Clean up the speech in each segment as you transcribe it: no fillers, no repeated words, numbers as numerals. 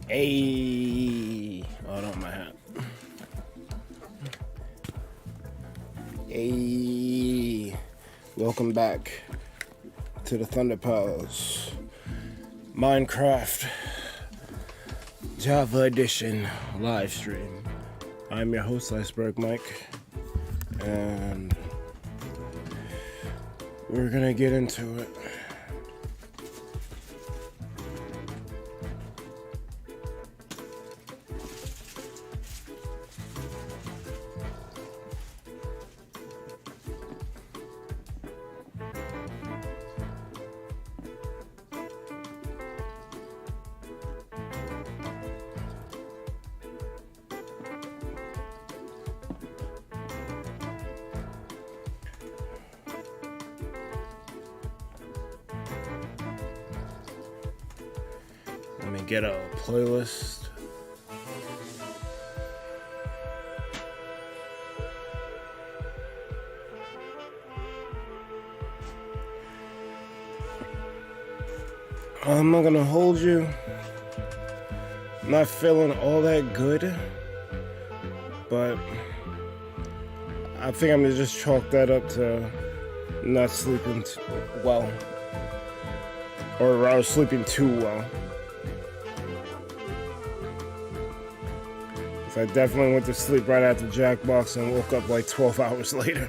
Hey, oh, not my hat. Hey, welcome back to the ThunderPals Minecraft Java Edition live stream. I'm your host, IcebergMike, and we're gonna get into it. Let me get a playlist. I'm not gonna hold you. I'm not feeling all that good, but I think I'm gonna just chalk that up to not sleeping well, or I was sleeping too well. I definitely went to sleep right after Jackbox and woke up like 12 hours later.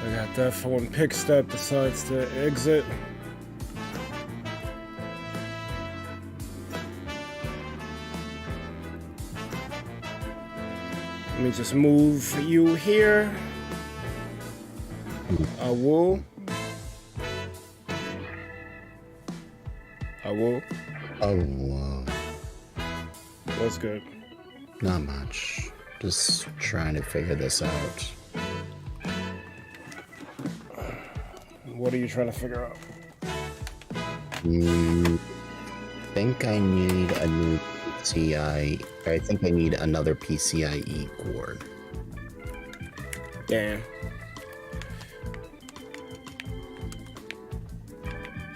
I got that for when Pickstep decides to exit. Let me just move you here. I will. Oh, What's good? not much. Just trying to figure this out. What are you trying to figure out? Think I need a new PCI. I think I need another PCIe cord. Damn.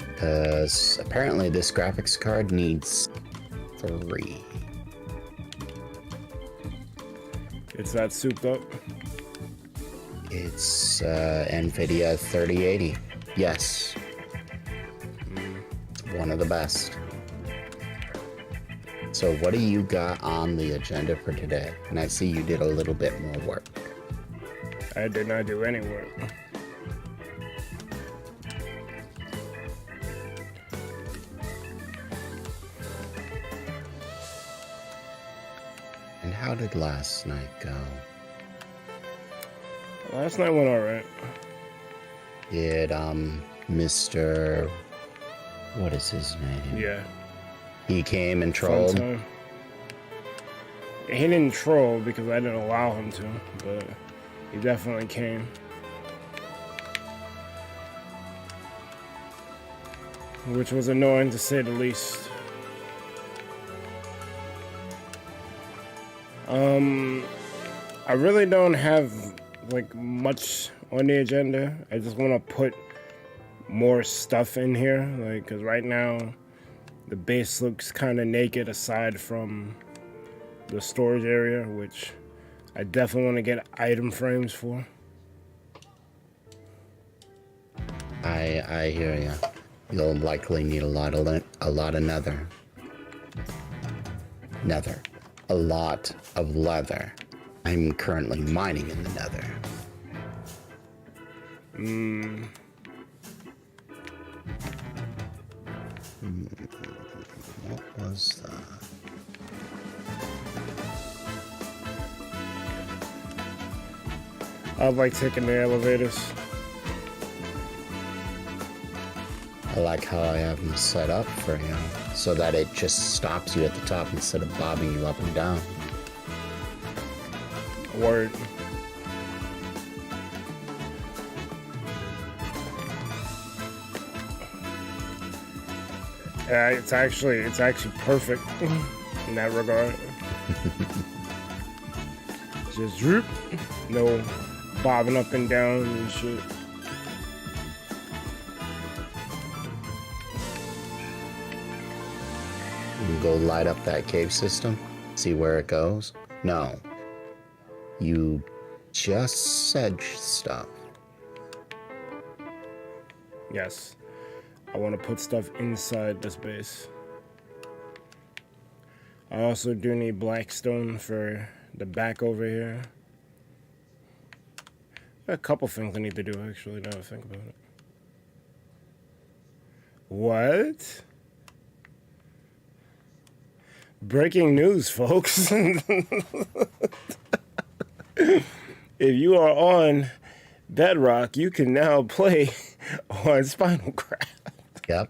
Because apparently this graphics card needs 3. It's that souped up. It's NVIDIA 3080. Yes. One of the best. So what do you got on the agenda for today? And I see you did a little bit more work. I did not do any work. And how did last night go? Last night went alright. Did Mr. What is his name? Yeah. He came and trolled. He didn't troll because I didn't allow him to, but he definitely came. Which was annoying to say the least. I really don't have like much on the agenda. I just want to put more stuff in here, like, because right now the base looks kind of naked aside from the storage area, which I definitely want to get item frames for. I hear you. You'll likely need a lot of nether. A lot of leather. I'm currently mining in the nether. What was that? I like taking the elevators. I like how I have them set up for you, so that it just stops you at the top instead of bobbing you up and down. Word. Yeah, it's actually perfect in that regard. Just droop, no bobbing up and down and shit. You can go light up that cave system, see where it goes. No, you just sedge stuff. Yes, I want to put stuff inside this base. I also do need black stone for the back over here. A couple things I need to do, actually, now that I think about it. What? Breaking news, folks. If you are on Bedrock, you can now play on Spinal Craft. Yep.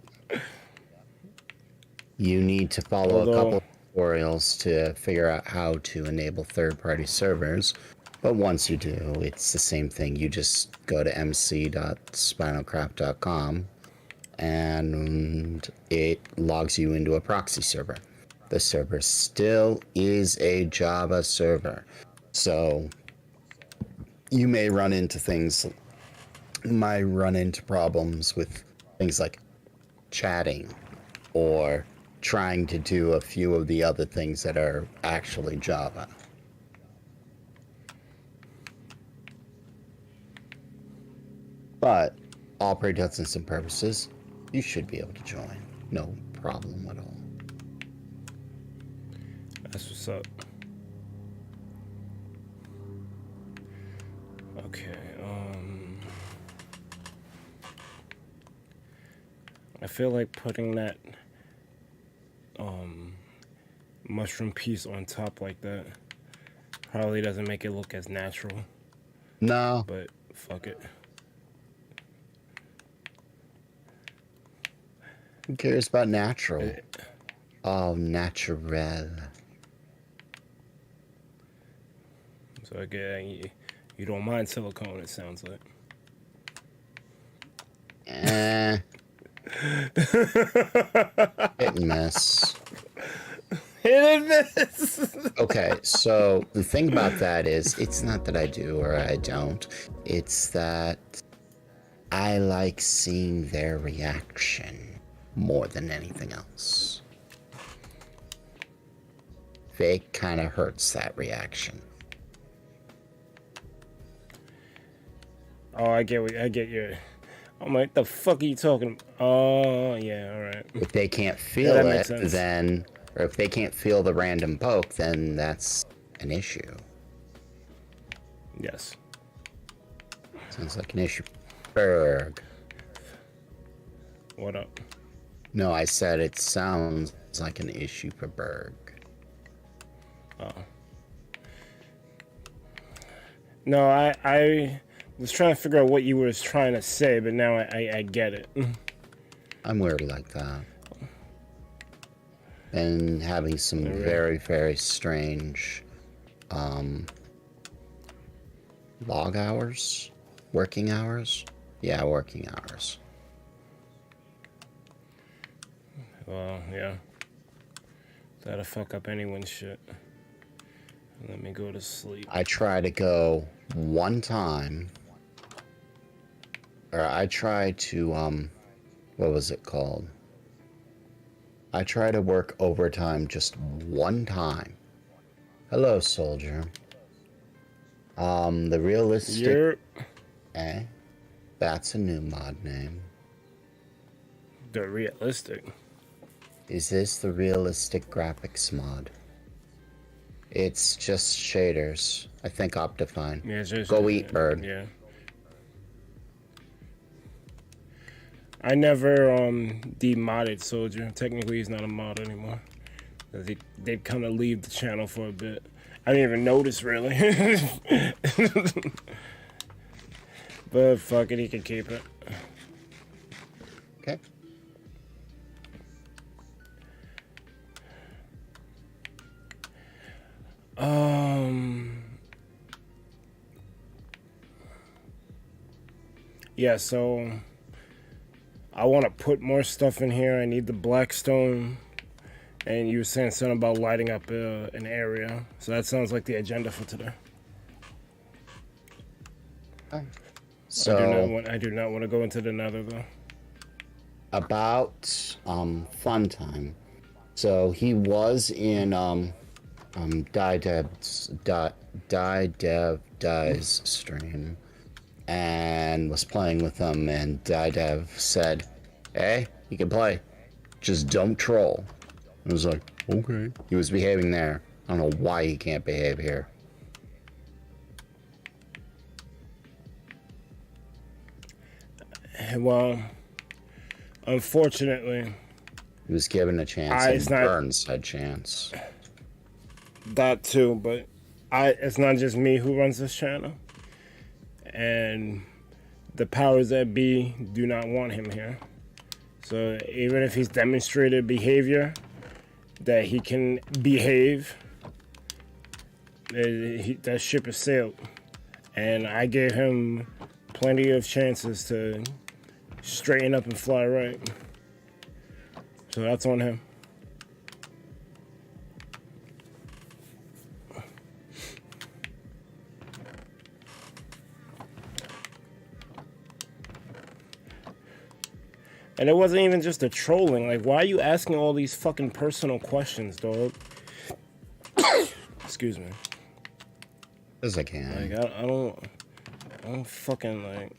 You need to follow a couple tutorials to figure out how to enable third-party servers. But once you do, it's the same thing. You just go to mc.spinalcraft.com and it logs you into a proxy server. The server still is a Java server. So you may run into problems with things like chatting or trying to do a few of the other things that are actually Java. But all intents and purposes, you should be able to join. No problem at all. That's what's up. Okay, I feel like putting that mushroom piece on top like that probably doesn't make it look as natural. No. But fuck it. Who cares about natural? Oh, natural. So again, you don't mind silicone, it sounds like. Hit and miss. Hit and miss. Okay, so the thing about that is, it's not that I do or I don't. It's that I like seeing their reaction more than anything else. Fake kind of hurts that reaction. Oh, I get your. I'm like, the fuck are you talking about? Oh, yeah, all right. If they can't feel it, then, or if they can't feel the random poke, then that's an issue. Yes. Sounds like an issue. Berg. What up? No, I said it sounds like an issue for Berg. Oh. No, I was trying to figure out what you were trying to say, but now I get it. I'm weird like that. And having some very, very strange log hours? Working hours? Yeah, working hours. Well, yeah. That'll fuck up anyone's shit. Let me go to sleep. I try to go one time, or I try to, what was it called? I try to work overtime just one time. Hello, soldier. The realistic... Yep. Eh? That's a new mod name. The realistic. Is this the realistic graphics mod? It's just shaders. I think Optifine. Yeah, it's just, Go eat, bird. Yeah. I never demodded Soldier. Technically, he's not a mod anymore. They'd kind of leave the channel for a bit. I didn't even notice, really. But fuck it, he can keep it. Okay. Yeah, so I want to put more stuff in here. I need the black stone. And you were saying something about lighting up an area. So that sounds like the agenda for today. So I do not want to go into the nether though. About fun time. So he was in Dide's stream and was playing with them, and Didev said, "Hey, you can play, just don't troll." I was like, okay. He was behaving there. I don't know why he can't behave here. Well, unfortunately, he was given a chance, and Burns had a chance. That too, but it's not just me who runs this channel, and the powers that be do not want him here. So even if he's demonstrated behavior that he can behave, that ship has sailed, and I gave him plenty of chances to straighten up and fly right. So that's on him. And it wasn't even just a trolling. Like, why are you asking all these fucking personal questions, dog? Excuse me. As I can. Like, I don't fucking, like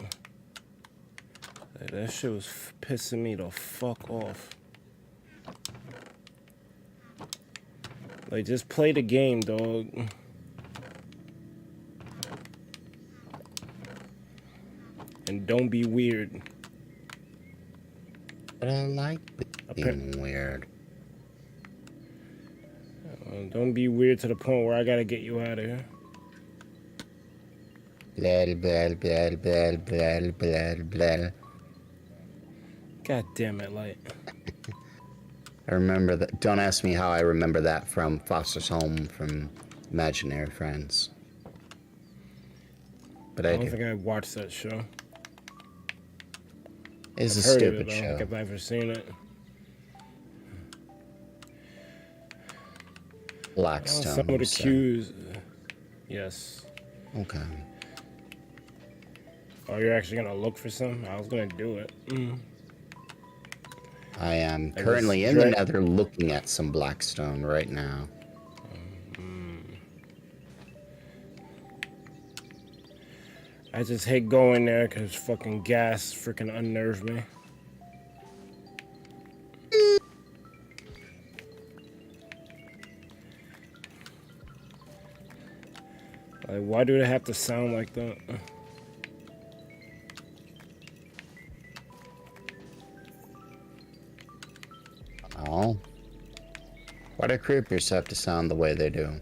that shit was pissing me the fuck off. Like, just play the game, dog. And don't be weird. But I like being weird. Don't be weird to the point where I gotta get you out of here. Blah, blah, blah, blah, blah, blah, blah. God damn it, Light. I remember that. Don't ask me how I remember that from Foster's Home from Imaginary Friends. But I don't think I watched that show. It's a stupid show. I don't think I've ever seen it. Blackstone. Some of the cues. Yes. Okay. Oh, you're actually gonna look for some? I was gonna do it. I am currently in the nether looking at some blackstone right now. I just hate going there because fucking gas freaking unnerves me. Like, why do they have to sound like that? Oh. Why do creepers have to sound the way they do?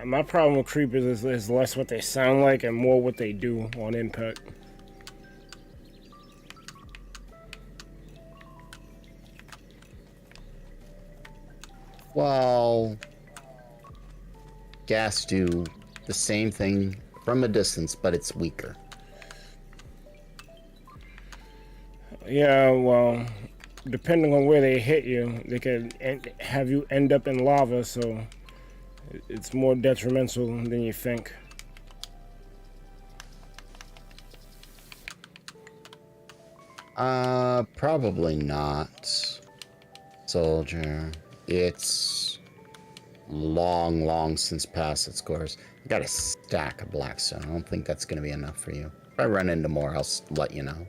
My problem with creepers is less what they sound like and more what they do on impact. Well, gas do the same thing from a distance, but it's weaker. Yeah, well, depending on where they hit you, they can have you end up in lava, so it's more detrimental than you think. Probably not, soldier. It's long since past its course. I got a stack of blackstone. I don't think that's going to be enough for you. If I run into more, I'll let you know.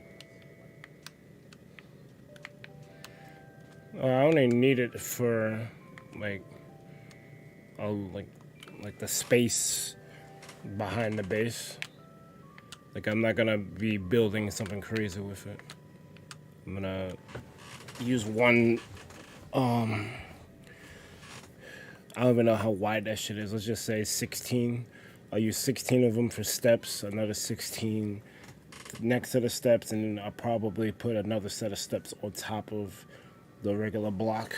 I only need it for like the space behind the base. Like, I'm not gonna be building something crazy with it. I'm gonna use one. I don't even know how wide that shit is. Let's just say 16 I'll use 16 of them for steps, another 16 next to the steps, and then I'll probably put another set of steps on top of the regular block.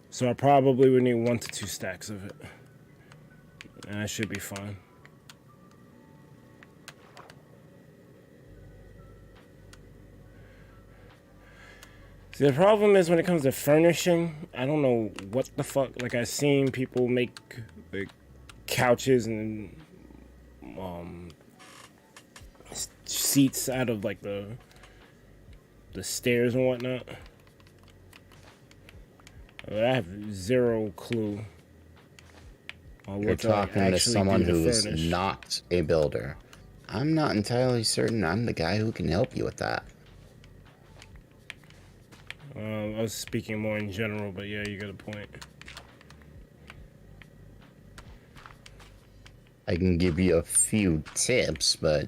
So I probably would need 1 to 2 stacks of it. And that should be fine. See, the problem is when it comes to furnishing, I don't know what the fuck. Like, I've seen people make like couches and seats out of like the stairs and whatnot. I have zero clue on You're what talking to someone who is furnish. not a builder. I'm not entirely certain I'm the guy who can help you with that. I was speaking more in general, but yeah, you got a point. I can give you a few tips, but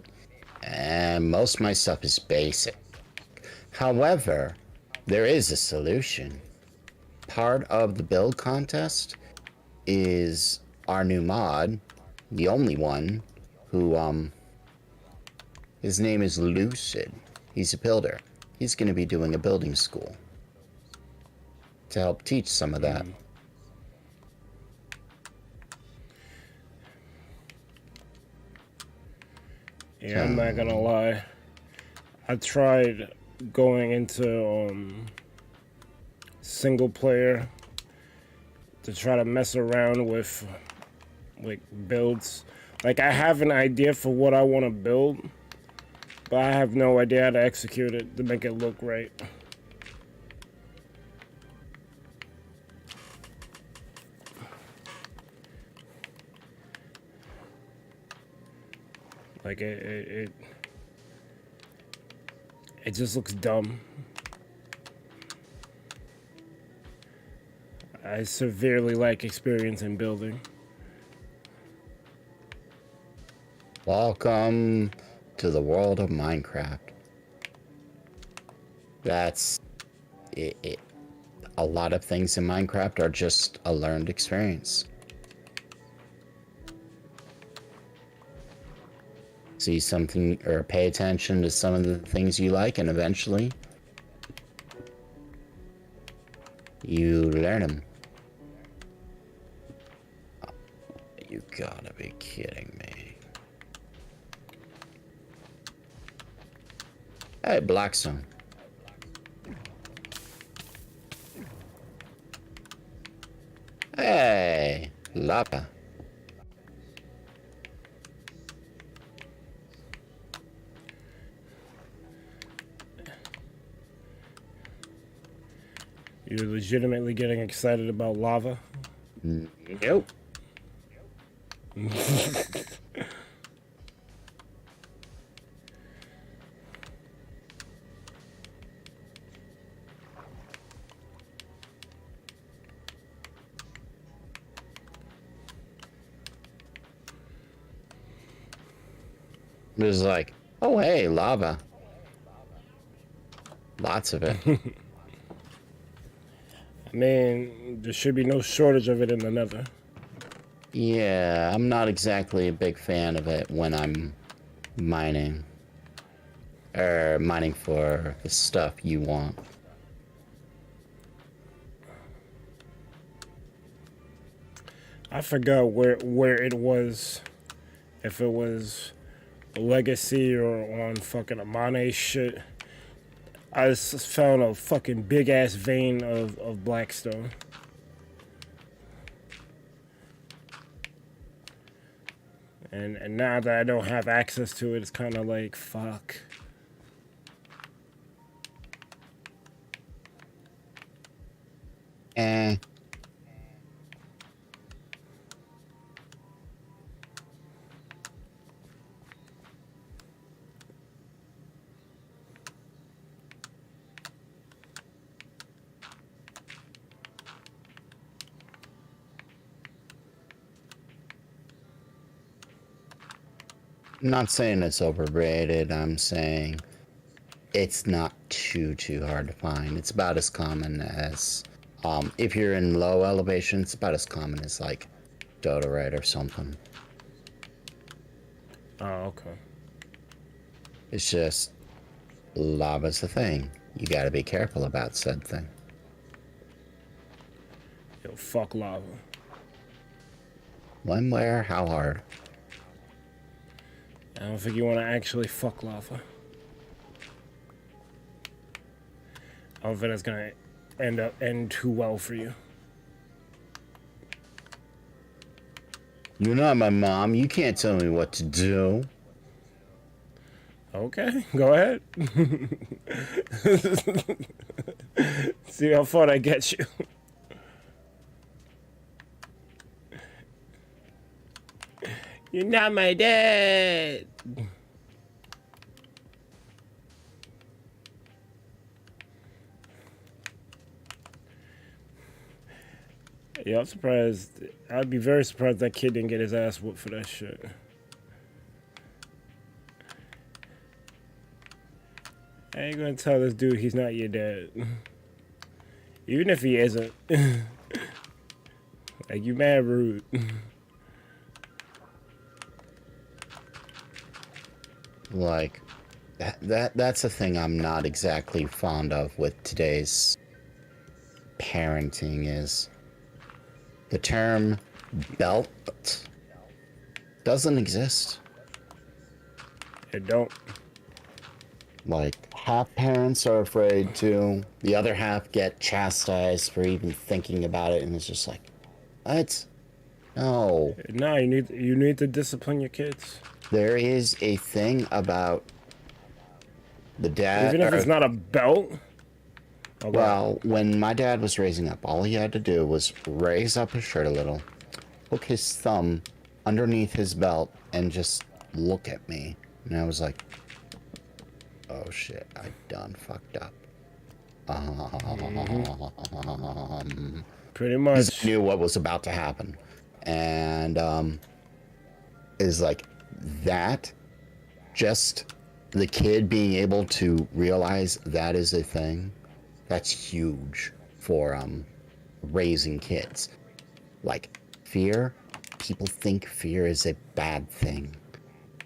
most of my stuff is basic. However, there is a solution. Part of the build contest is our new mod, the only one, who, his name is Lucid. He's a builder. He's going to be doing a building school to help teach some of that. Yeah, I'm not gonna lie. I tried going into single player to try to mess around with like builds. Like, I have an idea for what I want to build, but I have no idea how to execute it to make it look right. Like, it just looks dumb. I severely lack experience in building. Welcome to the world of Minecraft. That's it. A lot of things in Minecraft are just a learned experience. See something or pay attention to some of the things you like, and eventually you learn them. Oh, you gotta be kidding me. Hey, Blackstone. Hey, Lapa. You're legitimately getting excited about lava? Nope. It was like, oh hey, lava. Lots of it. I mean, there should be no shortage of it in the nether. Yeah, I'm not exactly a big fan of it when I'm mining. Mining for the stuff you want. I forgot where it was. If it was Legacy or on fucking Amane shit. I just found a fucking big ass vein of blackstone. And now that I don't have access to it, it's kind of like, fuck. I'm not saying it's overrated, I'm saying it's not too hard to find. It's about as common as, if you're in low elevation, it's about as common as like Dodorite or something. Oh, okay. It's just lava's the thing. You gotta be careful about said thing. Yo, fuck lava. When, where, how hard? I don't think you want to actually fuck lava. I don't think that's gonna end too well for you. You're not my mom. You can't tell me what to do. Okay, go ahead. See how far that gets you. You're not my dad. Yeah, I'm surprised. I'd be very surprised that kid didn't get his ass whooped for that shit. I ain't gonna tell this dude he's not your dad. Even if he isn't. Like, you mad rude. Like, that's a thing I'm not exactly fond of with today's parenting is the term belt doesn't exist. It don't. Like, half parents are afraid to, the other half get chastised for even thinking about it, and it's just like, what? No. No, you need to discipline your kids. There is a thing about the dad. Even if it's not a belt. Okay. Well, when my dad was raising up, all he had to do was raise up his shirt a little, hook his thumb underneath his belt, and just look at me. And I was like, oh shit, I done fucked up. Pretty much. I knew what was about to happen. And is like that, just the kid being able to realize that is a thing, that's huge for raising kids. Like, fear, people think fear is a bad thing.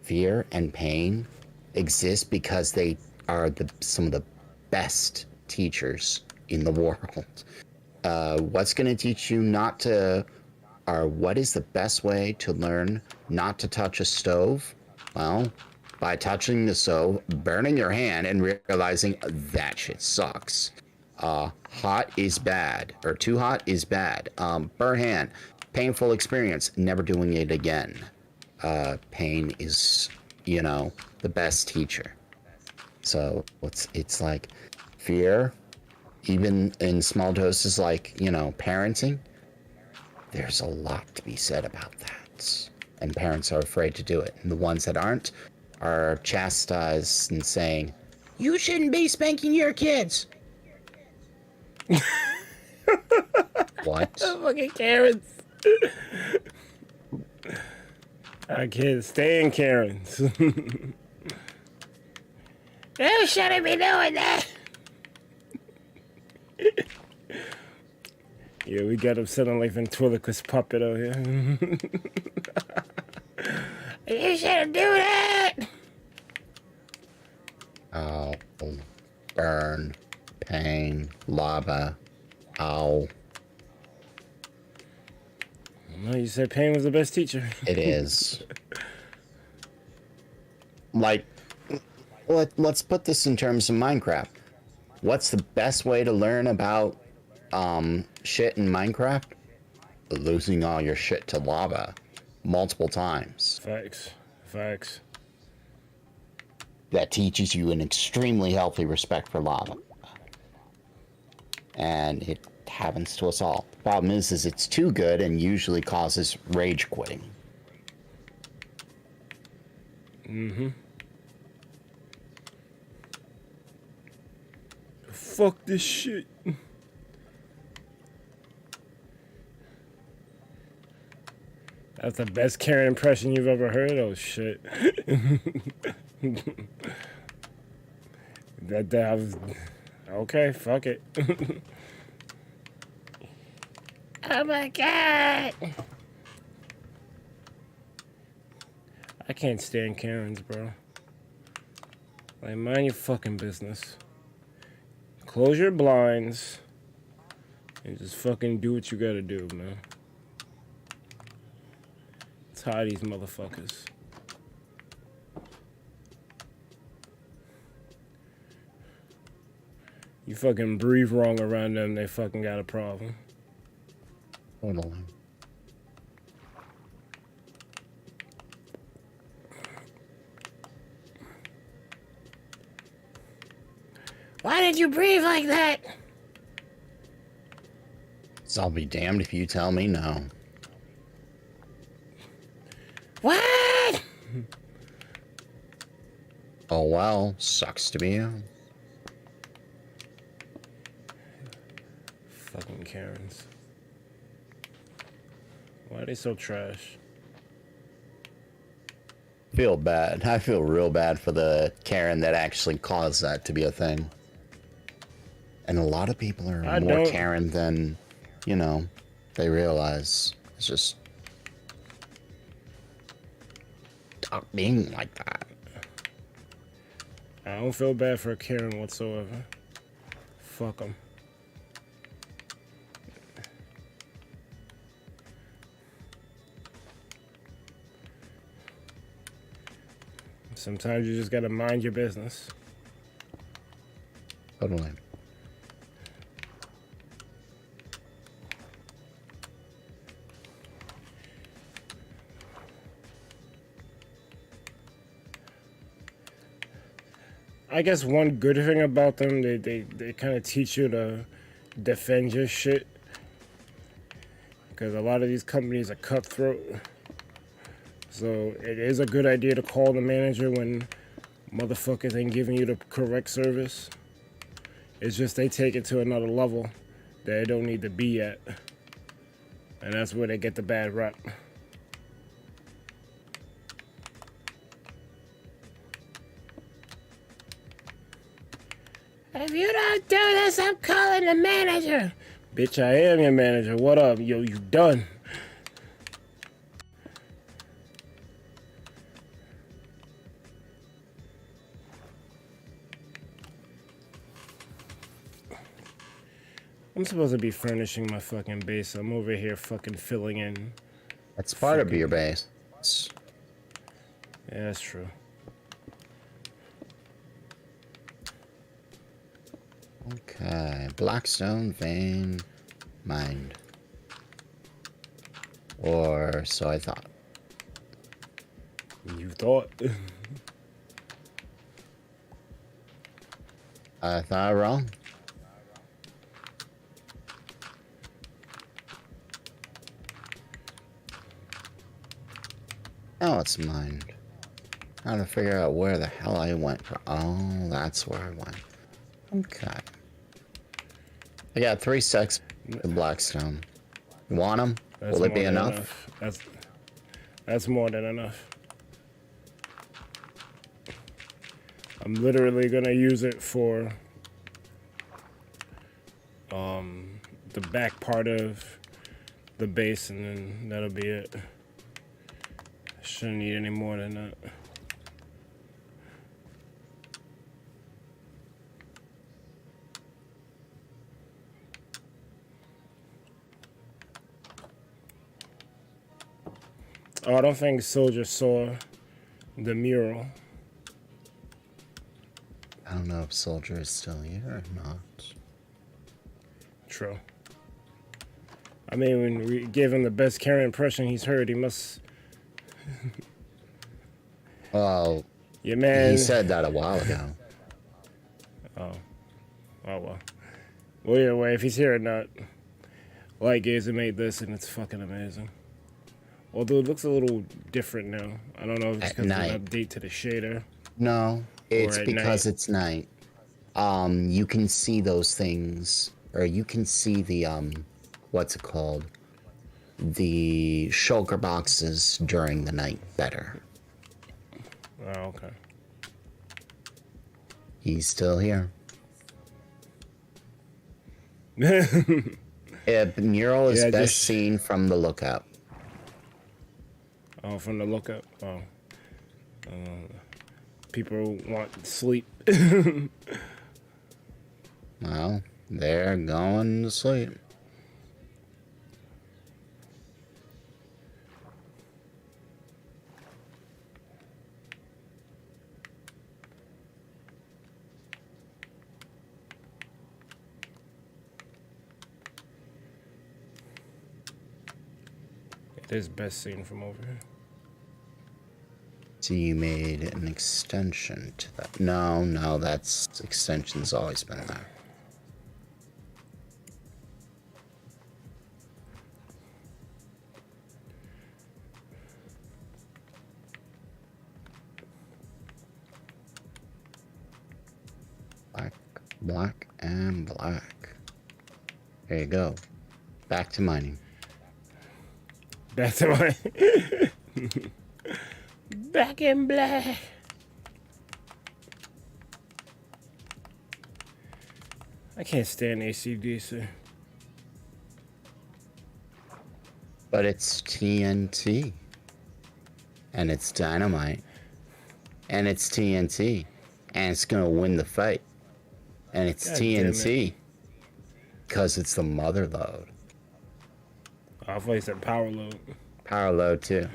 Fear and pain exist because they are some of the best teachers in the world. What's going to teach you not to, or what is the best way to learn not to touch a stove? Well, by touching the stove, burning your hand, and realizing that shit sucks. Hot is bad, or too hot is bad. Burn hand, painful experience, never doing it again. Pain is, the best teacher. So it's like fear, even in small doses, like, parenting, there's a lot to be said about that. And parents are afraid to do it. And the ones that aren't are chastised and saying, you shouldn't be spanking your kids. What? Fucking Karens. Our kids stay in Karens. You shouldn't be doing that. Yeah, we got upset on like ventriloquist puppet out here. You shouldn't do that. Oh, burn, pain, lava, ow. No, you said pain was the best teacher. It is. Like, let's put this in terms of Minecraft. What's the best way to learn about shit in Minecraft? Losing all your shit to lava multiple times. Facts. That teaches you an extremely healthy respect for lava. And it happens to us all. The problem is it's too good and usually causes rage quitting. Mm-hmm. Fuck this shit. That's the best Karen impression you've ever heard? Oh, shit. that was... Okay, fuck it. Oh, my God. I can't stand Karens, bro. Like, mind your fucking business. Close your blinds and just fucking do what you gotta do, man. Tired of these motherfuckers. You fucking breathe wrong around them, they fucking got a problem. Hold on. Why did you breathe like that? So I'll be damned if you tell me no. What? Oh well, sucks to be you. Fucking Karens. Why are they so trash? Feel bad. I feel real bad for the Karen that actually caused that to be a thing. And a lot of people are more Karen than, you know, they realize. It's just stop being like that. I don't feel bad for a Karen whatsoever. Fuck them. Sometimes you just gotta mind your business. Totally. I guess one good thing about them, they kind of teach you to defend your shit. Because a lot of these companies are cutthroat. So it is a good idea to call the manager when motherfuckers ain't giving you the correct service. It's just they take it to another level that they don't need to be at. And that's where they get the bad rep. If you don't do this, I'm calling the manager. Bitch, I am your manager. What up? Yo, you done. I'm supposed to be furnishing my fucking base. I'm over here fucking filling in. That's part of your base. Yeah, that's true. Okay, Blackstone vein mined. Or so I thought. You thought? I thought wrong. Now it's mined. Trying to figure out where the hell I went. Oh, that's where I went. Okay. I got 3 sets of Blackstone. You want them? Will it be enough? That's more than enough. I'm literally gonna use it for the back part of the base, and then that'll be it. I shouldn't need any more than that. Oh, I don't think Soldier saw the mural. I don't know if Soldier is still here or not. True. I mean, when we gave him the best Karen impression he's heard, he must... Well, yeah, man. He said that a while ago. Oh well. Well, yeah, well, if he's here or not, Light Gazer made this, and it's fucking amazing. Although it looks a little different now. I don't know if it's because of an update to the shader. No, it's because night. it's night. You can see those things, or you can see the, what's it called? The shulker boxes during the night better. Oh, okay. He's still here. Yeah, The mural is best just seen from the lookout. Oh, from the lookup. Oh. People want sleep. Well, they're going to sleep. It is best seen from over here. So you made an extension to that. No, that's extension's always been there. Black, and black. There you go. Back to mining. Back to my back in black. I can't stand AC/DC. But it's TNT. And it's dynamite. And it's TNT. And it's gonna win the fight. And it's God damn TNT. Because it's the mother load. Oh, I thought you said power load. Power load too.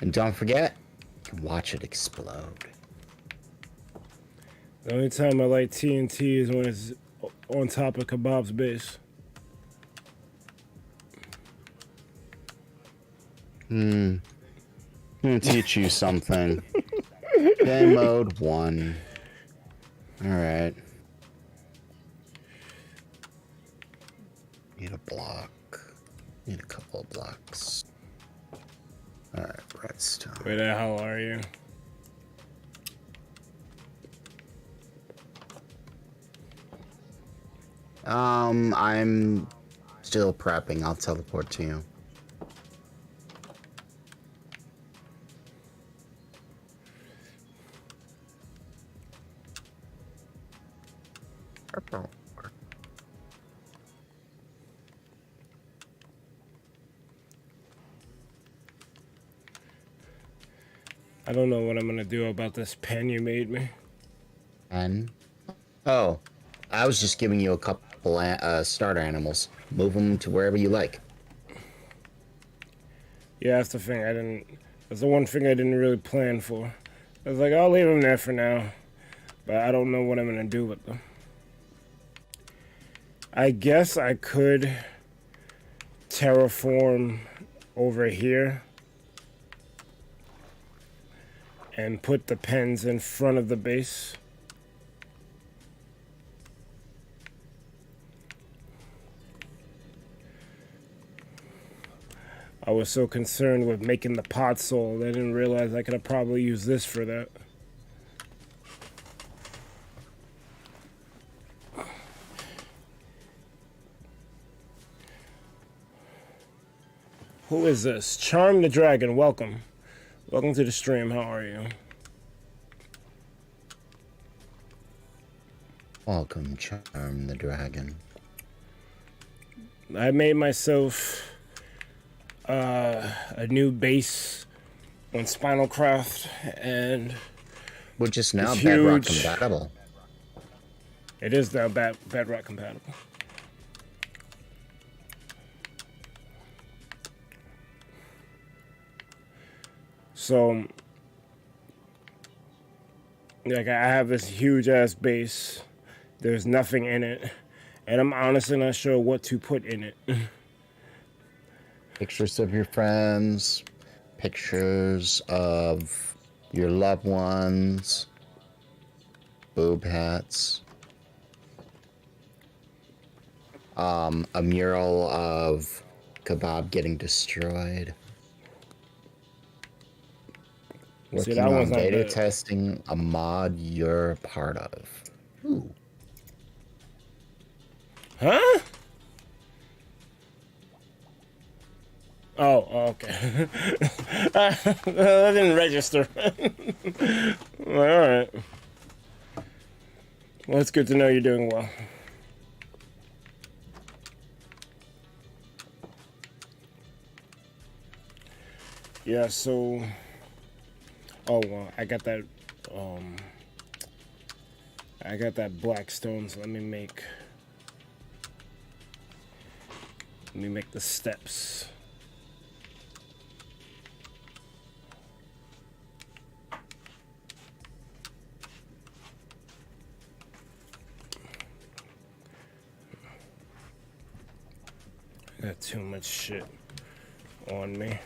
And don't forget, you can watch it explode. The only time I like TNT is when it's on top of Kebab's base. I'm gonna teach you something. Game mode 1. Alright. Need a block. Need a couple of blocks. Alright, redstone. Where the hell are you? I'm still prepping. I'll teleport to you. I don't know what I'm gonna do about this pen you made me. And oh, I was just giving you a couple starter animals. Move them to wherever you like. Yeah, that's the thing. That's the one thing I didn't really plan for. I was like, I'll leave them there for now, but I don't know what I'm gonna do with them. I guess I could terraform over here and put the pens in front of the base. I was so concerned with making the pot sold, I didn't realize I could have probably used this for that. Who is this? Charm the Dragon, welcome. Welcome to the stream, how are you? Welcome, Charm the Dragon. I made myself a new base on Spinal Craft, and which is now it's Bedrock huge. compatible. It is now Bedrock compatible. So, like, I have this huge ass base. There's nothing in it, and I'm honestly not sure what to put in it. Pictures of your friends, pictures of your loved ones, boob hats, a mural of Kebab getting destroyed. See, Working that on one's not beta bad. testing a mod you're part of. Ooh. Huh? Oh, okay. That didn't register. Alright. Well, it's good to know you're doing well. Yeah, so Oh well, I got that. I got that black stone. So let me make the steps. I got too much shit on me.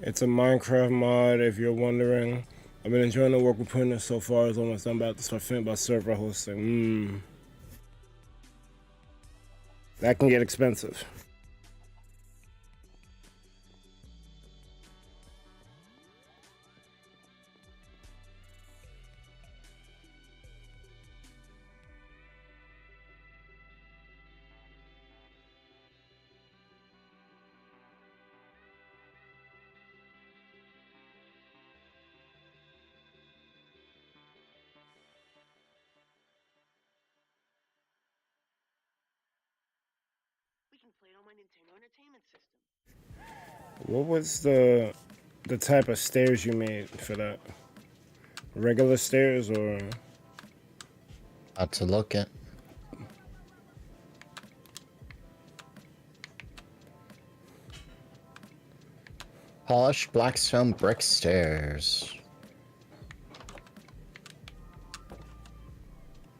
It's a Minecraft mod, if you're wondering. I've been enjoying the work we're putting in so far. It's almost done. About to start thinking about server hosting. That can get expensive. We can play it on my Nintendo Entertainment System. What was the type of stairs you made for that? Regular stairs or? To look at. Polished blackstone brick stairs.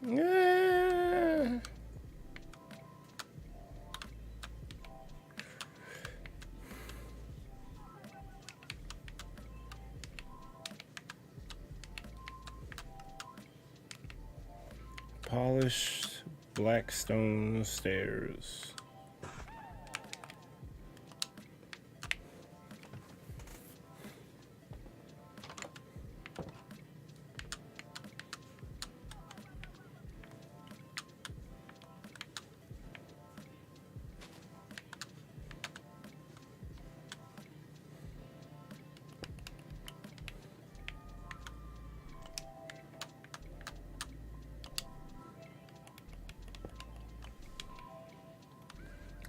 Yeah. Polished black stone stairs.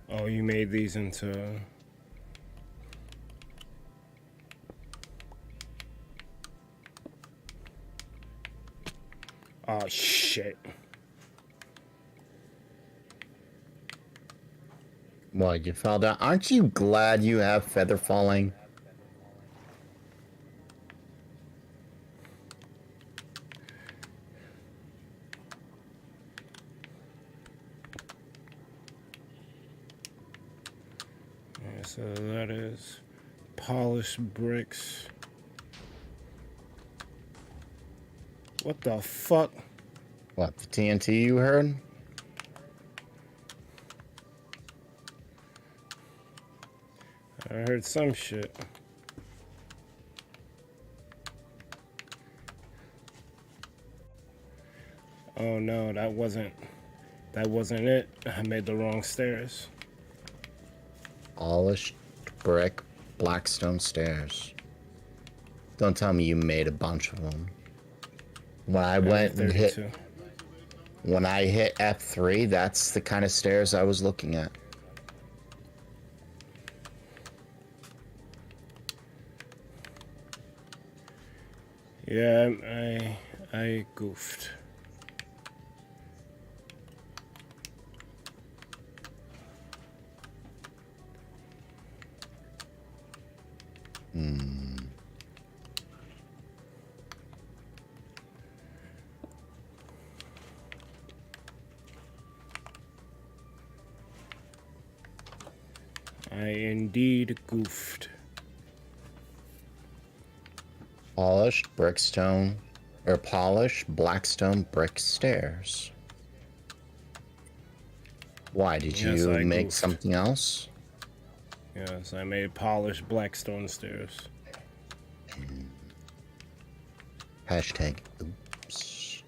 Oh, you made these into... Oh, shit. What, you fell down? Aren't you glad you have feather falling? Yeah, so that is polished bricks. What the fuck? What, the TNT you heard? I heard some shit. Oh no, that wasn't it. I made the wrong stairs. Polished brick blackstone stairs. Don't tell me you made a bunch of them. When I went and hit... 32. When I hit F3, that's the kind of stairs I was looking at. Yeah, I goofed. I indeed goofed. Polished brickstone or polished blackstone brick stairs. Why, did Yes, you I make goofed. something else? Yes, I made polished blackstone stairs. Hashtag oops.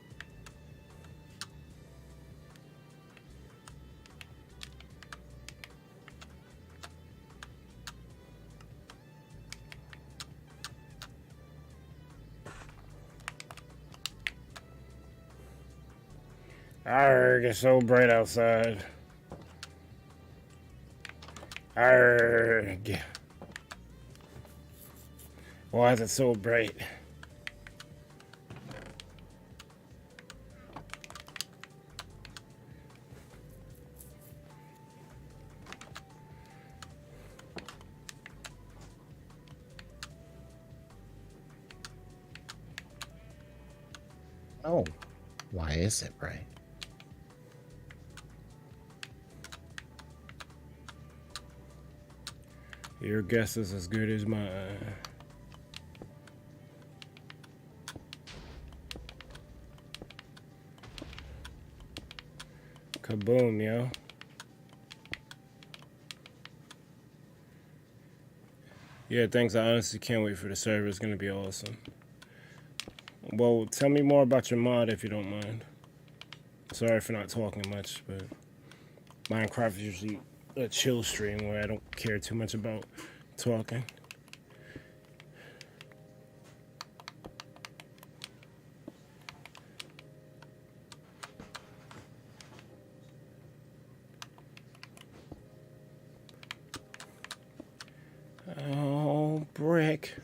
Arrgh, it's so bright outside. Arrgh. Why is it so bright? Oh, why is it bright? Your guess is as good as mine. Kaboom, yo. Yeah, thanks. I honestly can't wait for the server. It's gonna be awesome. Well, tell me more about your mod if you don't mind. Sorry for not talking much, but Minecraft is usually a chill stream where I don't care too much about talking. Oh, brick.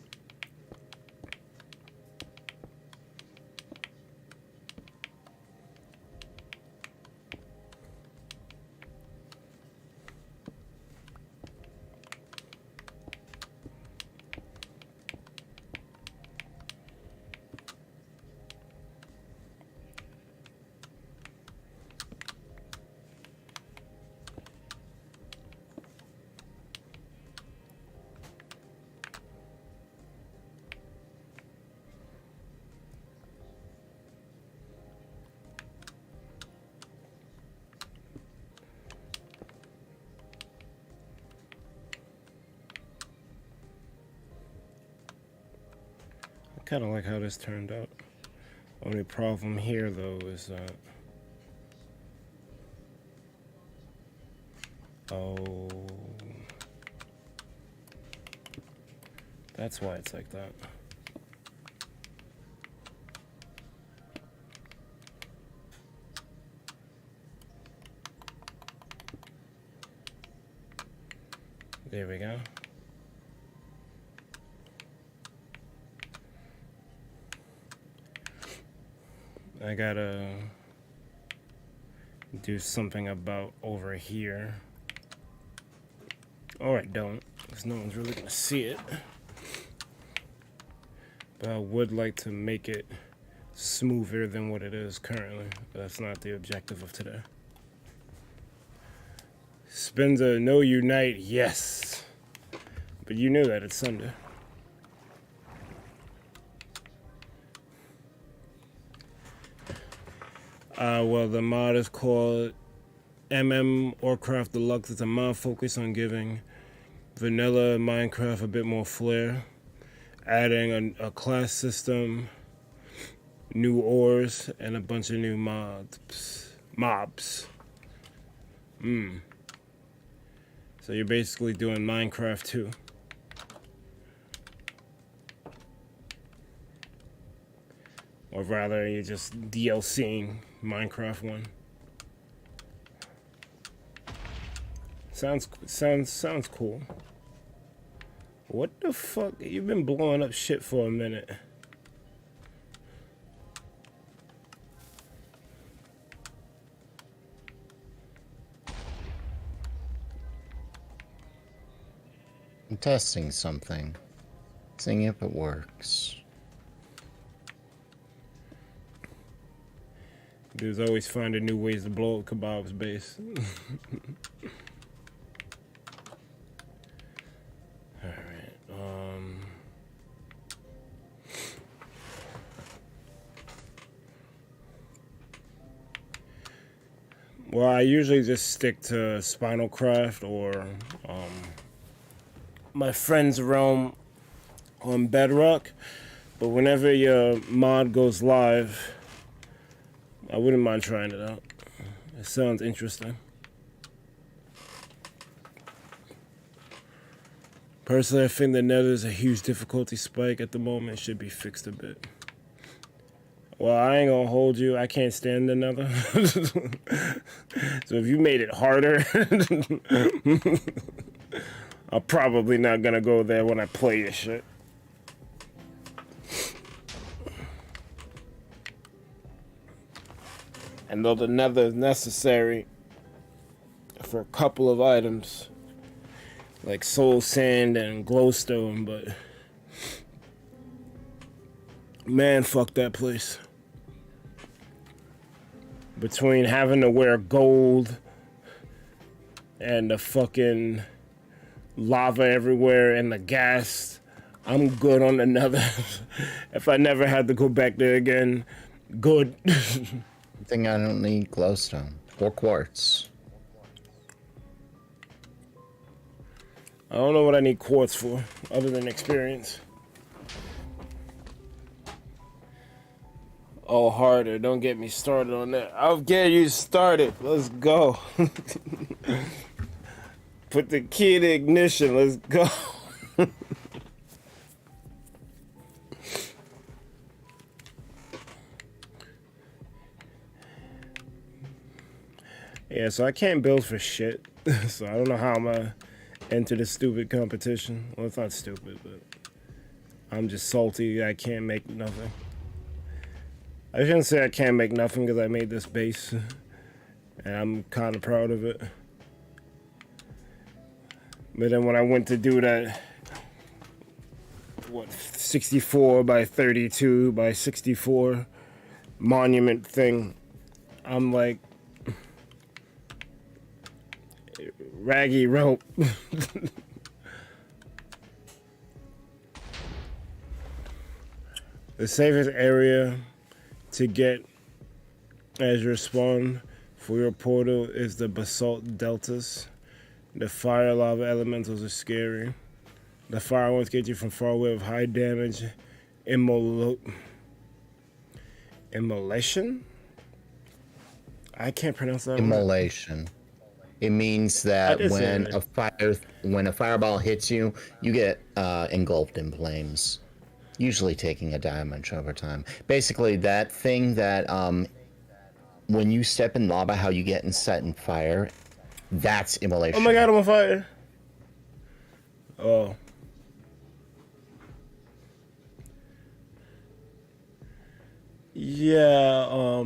I kind of like how this turned out. Only problem here, though, is that... Oh... That's why it's like that. There we go. I gotta do something about over here. Or I don't, because no one's really gonna see it. But I would like to make it smoother than what it is currently. But that's not the objective of today. Spencer, no unite, yes. But you knew that it's Sunday. Well, the mod is called Warcraft Deluxe. It's a mod focused on giving vanilla Minecraft a bit more flair, adding a class system, new ores, and a bunch of new mobs. So you're basically doing Minecraft 2. Or rather, you're just DLCing Minecraft 1. Sounds cool. What the fuck? You've been blowing up shit for a minute. I'm testing something. Seeing if it works. Dude's always finding new ways to blow up Kebab's base. Alright, Well, I usually just stick to Spinal Craft or my friend's realm on Bedrock. But whenever your mod goes live, I wouldn't mind trying it out. It sounds interesting. Personally, I think the nether is a huge difficulty spike at the moment. It should be fixed a bit. Well, I ain't gonna hold you. I can't stand the nether. So if you made it harder, I'm probably not gonna go there when I play this shit. And though the nether is necessary for a couple of items, like soul sand and glowstone, but man, fuck that place. Between having to wear gold and the fucking lava everywhere and the gas, I'm good on the nether. If I never had to go back there again, good. I think I don't need glowstone or quartz. I don't know what I need quartz for, other than experience. Oh, harder. Don't get me started on that. I'll get you started. Let's go. Put the key in the ignition. Let's go. Yeah, so I can't build for shit. So I don't know how I'm going to enter this stupid competition. Well, it's not stupid, but I'm just salty. I can't make nothing. I shouldn't say I can't make nothing because I made this base. And I'm kind of proud of it. But then when I went to do that, what, 64 by 32 by 64 monument thing, I'm like, raggy rope. The safest area to get as your spawn for your portal is the basalt deltas. The fire lava elementals are scary. The fire ones get you from far away with high damage. Immolation? I can't pronounce that. Immolation. It means that when a fireball hits you, you get engulfed in flames, usually taking a damage over time. Basically, that thing that when you step in lava, how you get set in fire, that's immolation. Oh my god, I'm on fire. Oh. Yeah,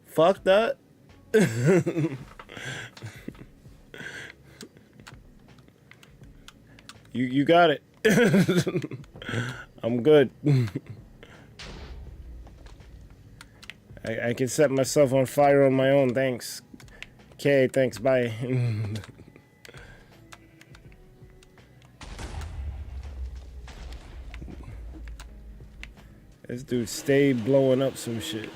fuck that. You got it. I'm good. I can set myself on fire on my own, thanks. Okay, thanks, bye. This dude stayed blowing up some shit.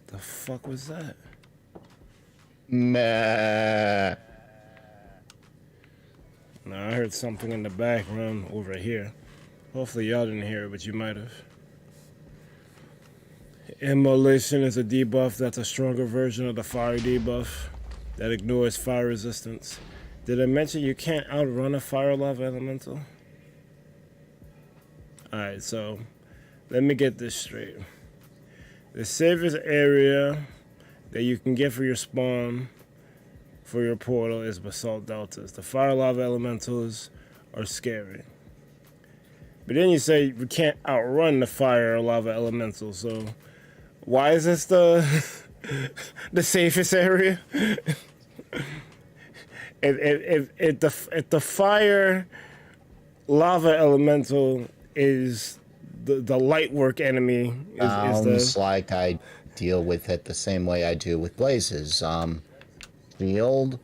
The fuck was that? Meh. No, I heard something in the background over here. Hopefully y'all didn't hear it, but you might have. Immolation is a debuff that's a stronger version of the fire debuff that ignores fire resistance. Did I mention you can't outrun a fire lava elemental? Alright, so let me get this straight. The safest area that you can get for your spawn for your portal is basalt deltas. The fire lava elementals are scary. But then you say we can't outrun the fire lava elemental, so why is this the the safest area? If the fire lava elemental is the light work enemy, Sounds like I deal with it the same way I do with blazes. Shield,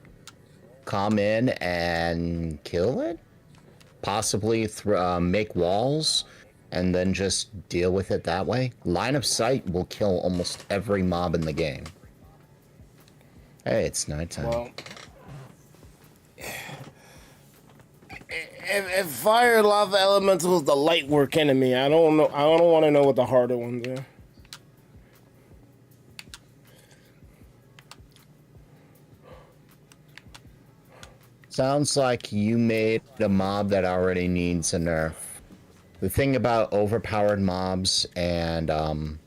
come in and kill it, possibly make walls, and then just deal with it that way. Line of sight will kill almost every mob in the game. Hey, it's nighttime. Well, if fire lava elemental is the light work enemy, I don't know. I don't want to know what the harder ones are. Sounds like you made a mob that already needs a nerf. The thing about overpowered mobs and the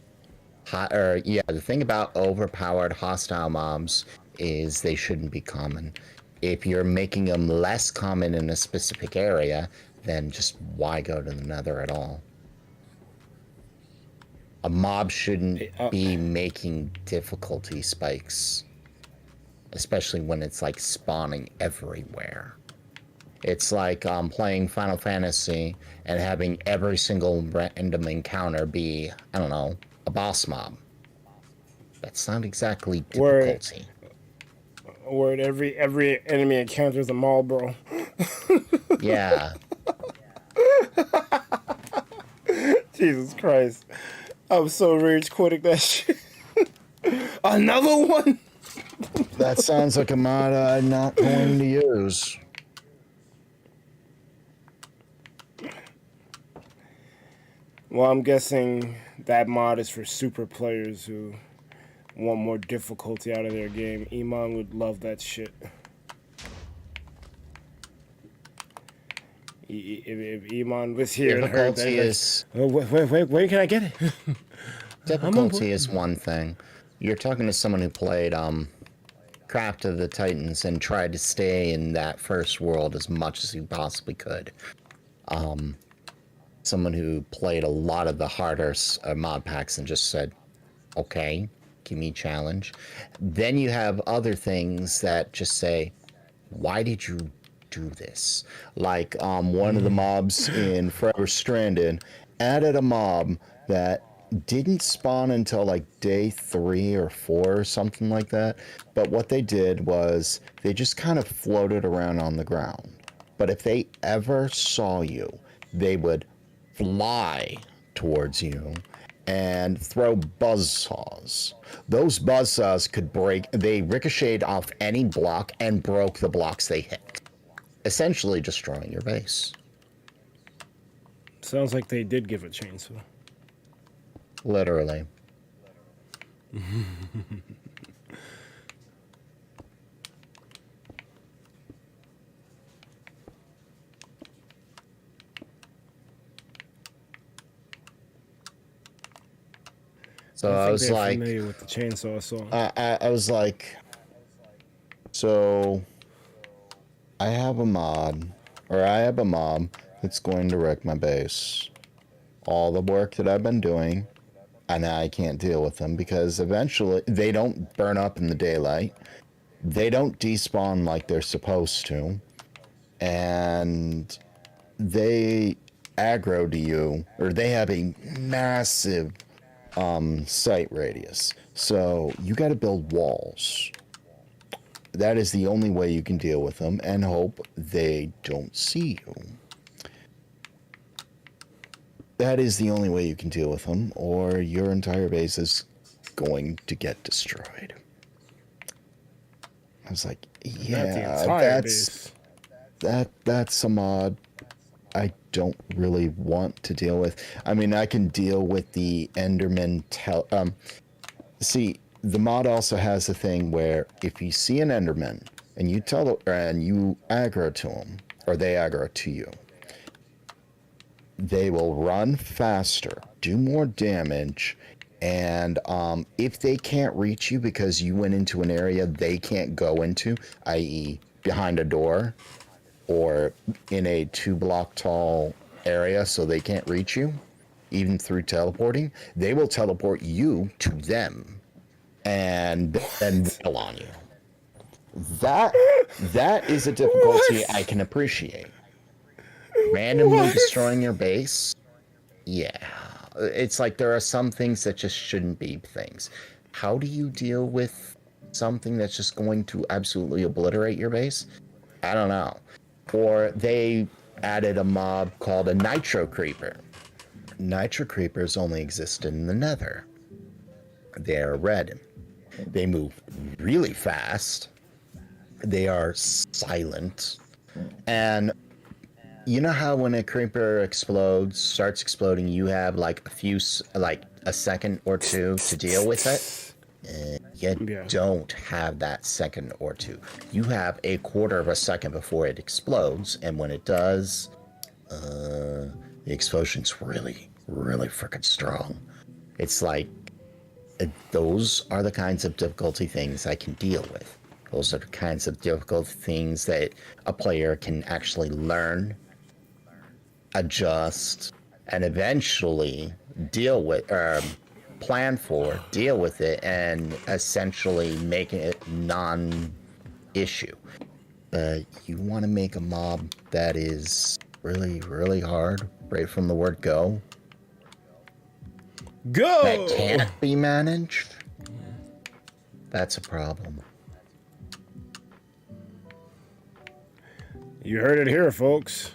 thing about overpowered hostile mobs is they shouldn't be common. If you're making them less common in a specific area, then just why go to the nether at all? A mob shouldn't be making difficulty spikes, especially when it's like spawning everywhere. It's like playing Final Fantasy and having every single random encounter be, I don't know, a boss mob. That's not exactly difficulty. Word, every enemy encounter is a Marlboro. Yeah. Jesus Christ. I'm so rage quitting that shit. Another one? That sounds like a mod I'm not going to use. Well, I'm guessing that mod is for super players who want more difficulty out of their game. Iman would love that shit. If Iman was here and heard that, is... where can I get it? Difficulty is one thing. You're talking to someone who played Craft of the Titans and tried to stay in that first world as much as he possibly could. Someone who played a lot of the harder mod packs and just said, okay, give me a challenge. Then you have other things that just say, why did you do this? Like one of the mobs in Forever Stranded added a mob that didn't spawn until like day 3 or 4 or something like that. But what they did was they just kind of floated around on the ground. But if they ever saw you, they would fly towards you and throw buzzsaws. Those buzzsaws could they ricocheted off any block and broke the blocks they hit, essentially destroying your base. Sounds like they did give a chainsaw. Literally. So I was like, familiar with the chainsaw song. I was like, so I have a mob that's going to wreck my base. All the work that I've been doing, and I can't deal with them because eventually they don't burn up in the daylight. They don't despawn like they're supposed to. And they aggro to you, or they have a massive sight radius. So you got to build walls. That is the only way you can deal with them and hope they don't see you. That is the only way you can deal with them, or your entire base is going to get destroyed. I was like, yeah, that's a mod I don't really want to deal with. I mean, I can deal with the Enderman see, the mod also has a thing where if you see an Enderman and you aggro to them, or they aggro to you, they will run faster, do more damage, and if they can't reach you because you went into an area they can't go into, i.e. behind a door or in a 2-block tall area so they can't reach you, even through teleporting, they will teleport you to them and then bail on you. That is a difficulty I can appreciate. Randomly destroying your base, yeah. It's like there are some things that just shouldn't be things. How do you deal with something that's just going to absolutely obliterate your base? I don't know. Or they added a mob called a Nitro Creeper. Nitro Creepers only exist in the Nether. They are red. They move really fast. They are silent. And you know how when a creeper starts exploding, you have like a second or two to deal with it? You don't have that second or two. You have a quarter of a second before it explodes, and when it does, the explosion's really, really freaking strong. It's like, those are the kinds of difficulty things I can deal with. Those are the kinds of difficult things that a player can actually learn, adjust, and eventually deal with, plan for, deal with it, and essentially make it non-issue. You want to make a mob that is really, really hard, right from the word go. Go! That can't be managed. That's a problem. You heard it here, folks.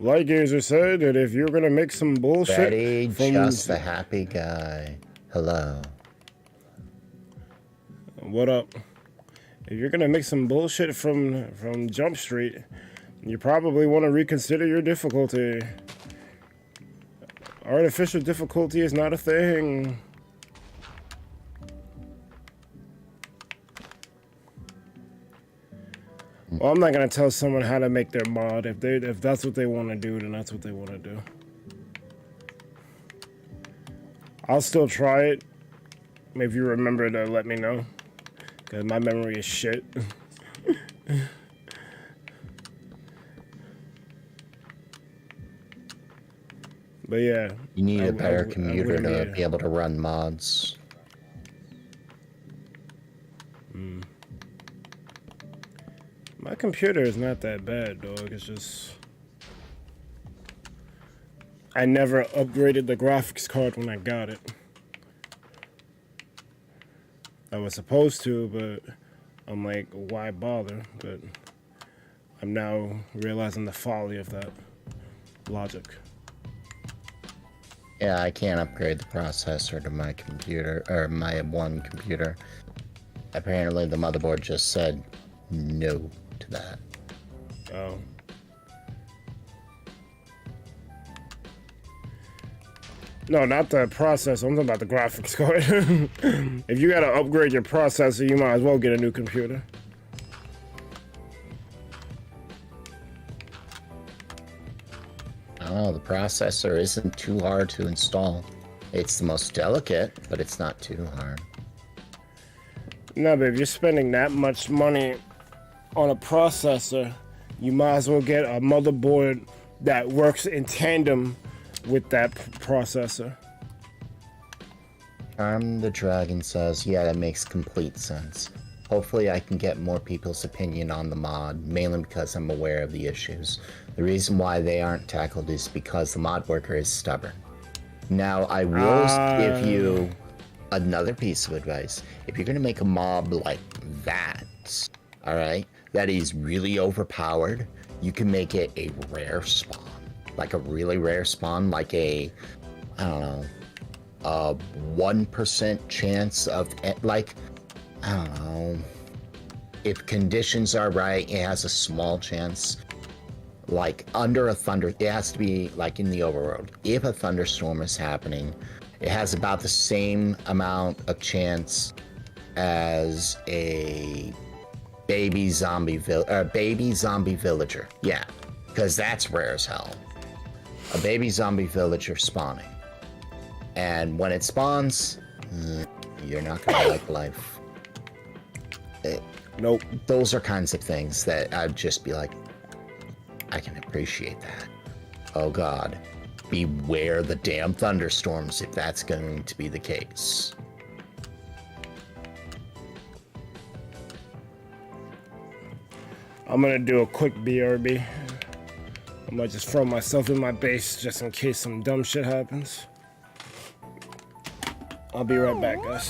Lightgazer said that if you're gonna make some bullshit Betty, from... just a happy guy. Hello. What up? If you're gonna make some bullshit from Jump Street, you probably want to reconsider your difficulty. Artificial difficulty is not a thing. Well, I'm not gonna tell someone how to make their mod. If that's what they want to do, then that's what they want to do. I'll still try it. If you remember to let me know, because my memory is shit. But yeah, you need a better computer to be able to run mods. My computer is not that bad, dog. It's just I never upgraded the graphics card when I got it. I was supposed to, but I'm like, why bother? But I'm now realizing the folly of that logic. Yeah, I can't upgrade the processor to my computer, or my one computer. Apparently the motherboard just said no to that. Oh. No, not the processor. I'm talking about the graphics card. If you gotta upgrade your processor, you might as well get a new computer. Oh, the processor isn't too hard to install. It's the most delicate, but it's not too hard. No, but if you're spending that much money on a processor, you might as well get a motherboard that works in tandem with that processor. The Dragon says, yeah, that makes complete sense. Hopefully I can get more people's opinion on the mod, mainly because I'm aware of the issues. The reason why they aren't tackled is because the mod worker is stubborn. Now, I will give you another piece of advice. If you're going to make a mob like that, alright, that is really overpowered, you can make it a rare spawn. Like a really rare spawn, like a, I don't know, a 1% chance of, like, I don't know, if conditions are right, it has a small chance. Like under a thunder, it has to be like in the overworld. If a thunderstorm is happening, it has about the same amount of chance as a baby zombie villager. Yeah, because that's rare as hell. A baby zombie villager spawning. And when it spawns, you're not gonna like life. Nope. Those are kinds of things that I'd just be like, I can appreciate that. Oh God, beware the damn thunderstorms if that's going to be the case. I'm gonna do a quick BRB. I might just throw myself in my base just in case some dumb shit happens. I'll be right back, guys.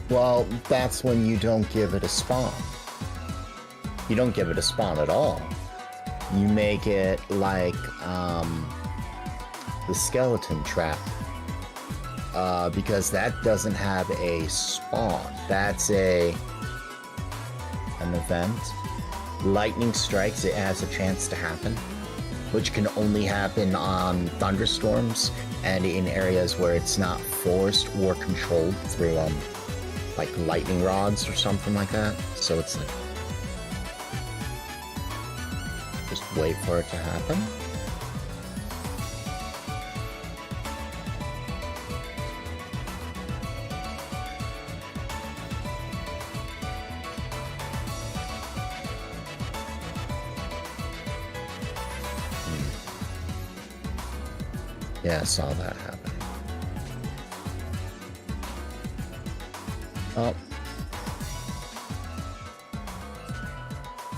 Well, that's when you don't give it a spawn. You don't give it a spawn at all. You make it like the skeleton trap. Because that doesn't have a spawn. That's an event. Lightning strikes, it has a chance to happen, which can only happen on thunderstorms and in areas where it's not forced or controlled through like lightning rods or something like that. So it's like, just wait for it to happen. Yeah, I saw that happen. Oh.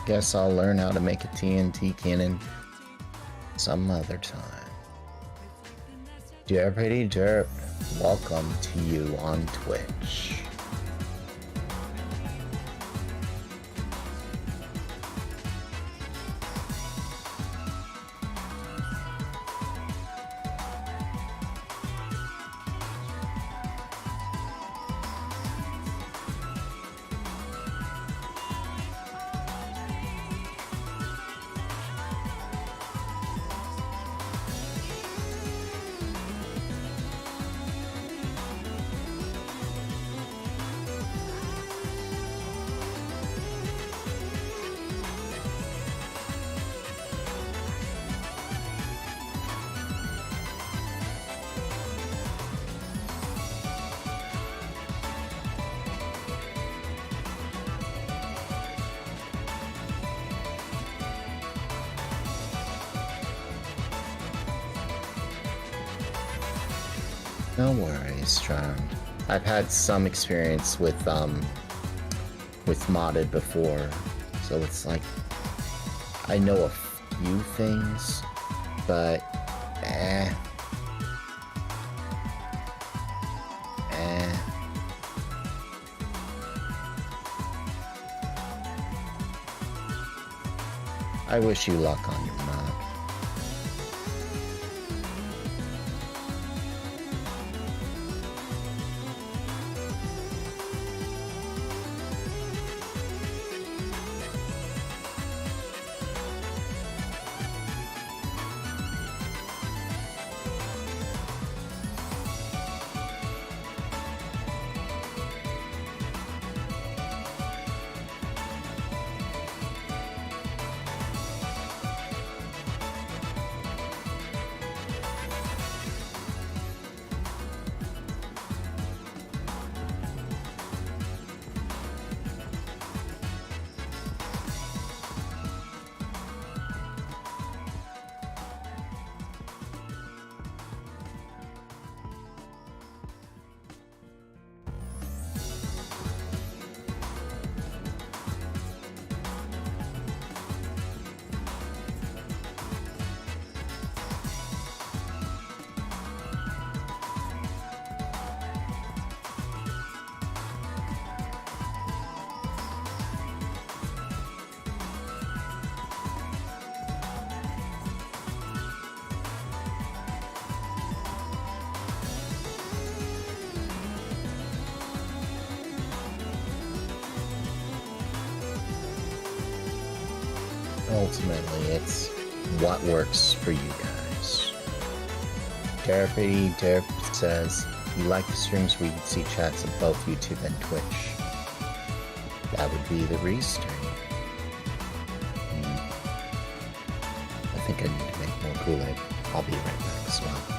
Guess I'll learn how to make a TNT cannon some other time. Jeopardy Derp, welcome to you on Twitch. No worries, Charmed. I've had some experience with modded before, so it's like I know a few things, but I wish you luck on your mod. Ultimately, it's what works for you guys. Therapy Derp says, you like the streams where you can see chats of both YouTube and Twitch. That would be the restream. I think I need to make more Kool-Aid. I'll be right back as well.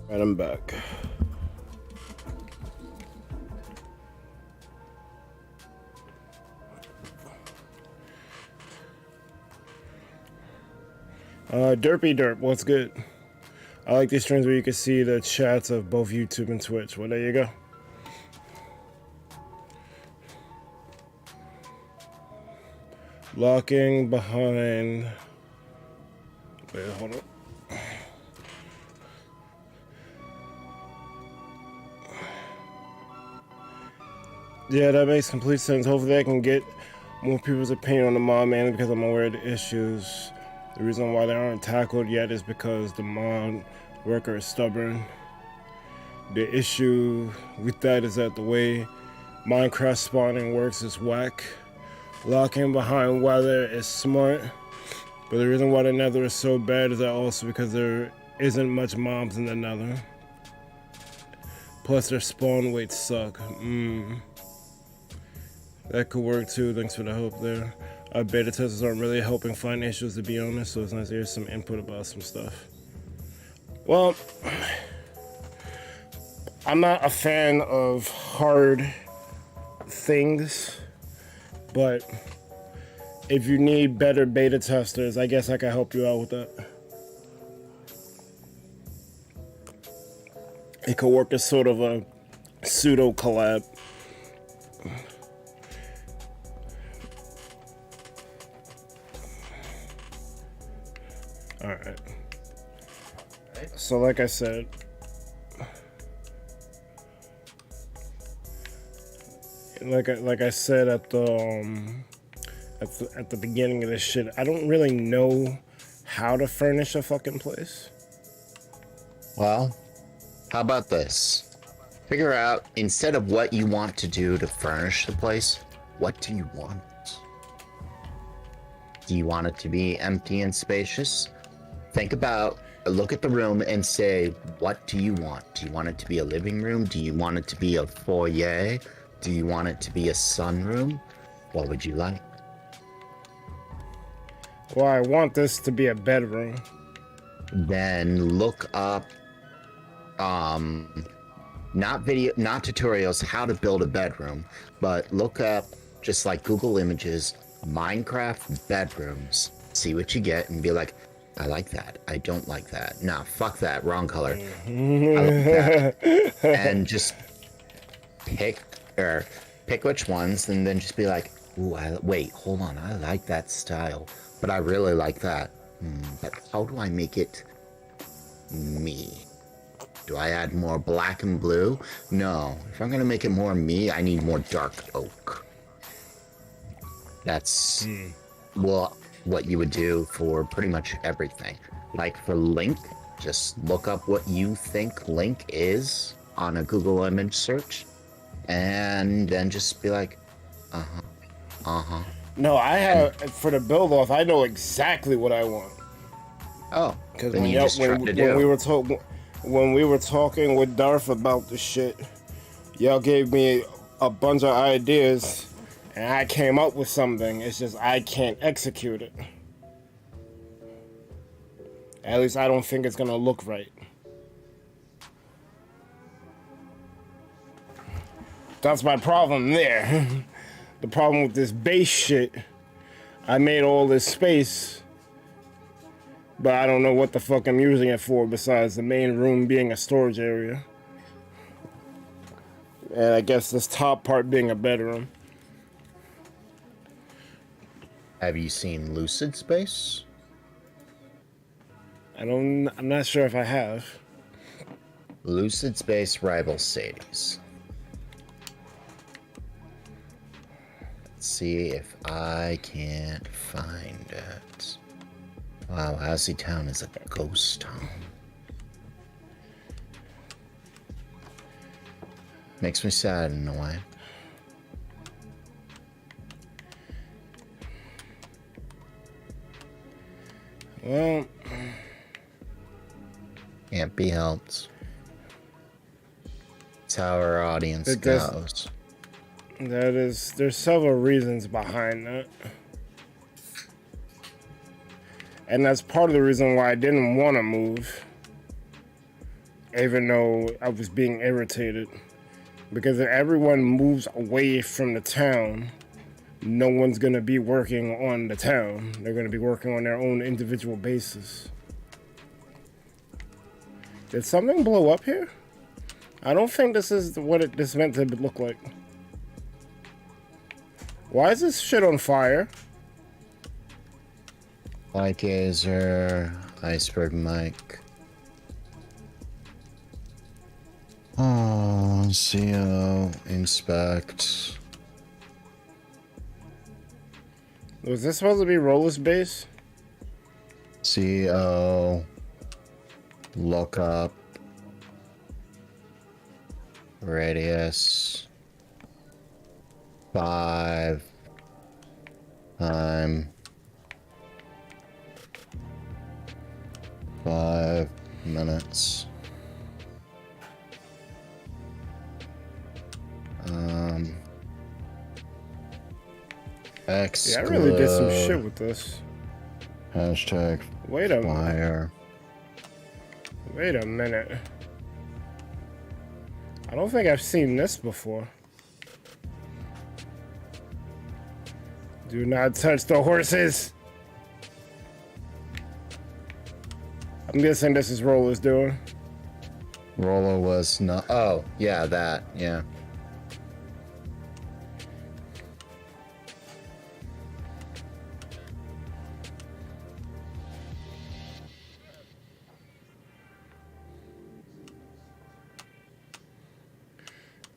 Right, I'm back. Derpy Derp, what's good? I like these streams where you can see the chats of both YouTube and Twitch. Well, there you go. Locking behind. Wait, hold on. Yeah, that makes complete sense. Hopefully I can get more people's opinion on the mod, mainly because I'm aware of the issues. The reason why they aren't tackled yet is because the mod worker is stubborn. The issue with that is that the way Minecraft spawning works is whack. Locking behind weather is smart, but the reason why the nether is so bad is that also because there isn't much mobs in the nether. Plus their spawn weights suck. That could work too, thanks for the help there. Beta testers aren't really helping find issues, to be honest, so it's nice to hear some input about some stuff. Well, I'm not a fan of hard things, but if you need better beta testers, I guess I can help you out with that. It could work as sort of a pseudo collab. All right. So like I said, like I said at the beginning of this shit, I don't really know how to furnish a fucking place. Well, how about this? Figure out, instead of what you want to do to furnish the place, what do you want? Do you want it to be empty and spacious? Look at the room and say, what do you want? Do you want it to be a living room? Do you want it to be a foyer? Do you want it to be a sunroom? What would you like? Well, I want this to be a bedroom. Then look up, not tutorials how to build a bedroom, but look up, just like Google Images, Minecraft bedrooms. See what you get and be like, I like that. I don't like that. Nah, fuck that. Wrong color. I like that. And just pick which ones, and then just be like, ooh, wait, hold on. I like that style, but I really like that. But how do I make it me? Do I add more black and blue? No. If I'm gonna make it more me, I need more dark oak. That's what you would do for pretty much everything. Like for Link, just look up what you think Link is on a Google image search, and then just be like, No, I have, for the build off, I know exactly what I want. Oh, Because then when, you just try to do. when we were talking with Darth about this shit, y'all gave me a bunch of ideas, and I came up with something. It's just I can't execute it. At least I don't think it's gonna look right. That's my problem there. The problem with this base shit, I made all this space, but I don't know what the fuck I'm using it for besides the main room being a storage area. And I guess this top part being a bedroom. Have you seen Lucid Space? I'm not sure if I have. Lucid Space rivals Sadie's. Let's see if I can't find it. Wow, Hazzy Town is a ghost town. Makes me sad in a way. Well, Can't be helped. It's how our audience goes. there's several reasons behind that. And that's part of the reason why I didn't want to move even though I was being irritated. Because if everyone moves away from the town, no one's gonna be working on the town. They're gonna be working on their own individual basis. Did something blow up here? I don't think this is what this meant to look like. Why is this shit on fire? Light gazer, IcebergMike. Oh, CO, inspect. Was this supposed to be Roller's base? CO, look up, radius, 5, time, 5 minutes. Yeah, I really did some shit with this. Hashtag Wait a fire. Wait a minute. I don't think I've seen this before. Do not touch the horses. I'm guessing this is Roller's doing. Roller was not. Oh, yeah, that. Yeah.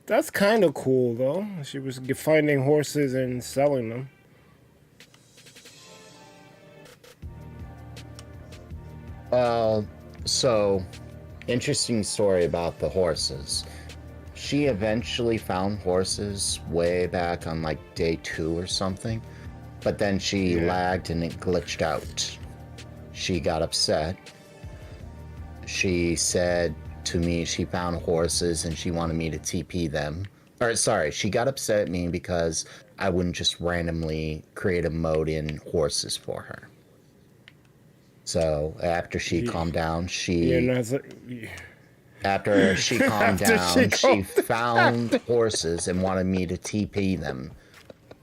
That's kind of cool, though. She was finding horses and selling them. So, interesting story about the horses. She eventually found horses way back on like day 2 or something, but then she lagged and it glitched out. She got upset. She said to me she found horses and she wanted me to TP them. Or sorry, she got upset at me because I wouldn't just randomly create a mode in horses for her. So after she calmed down, after she calmed down, she found horses and wanted me to TP them.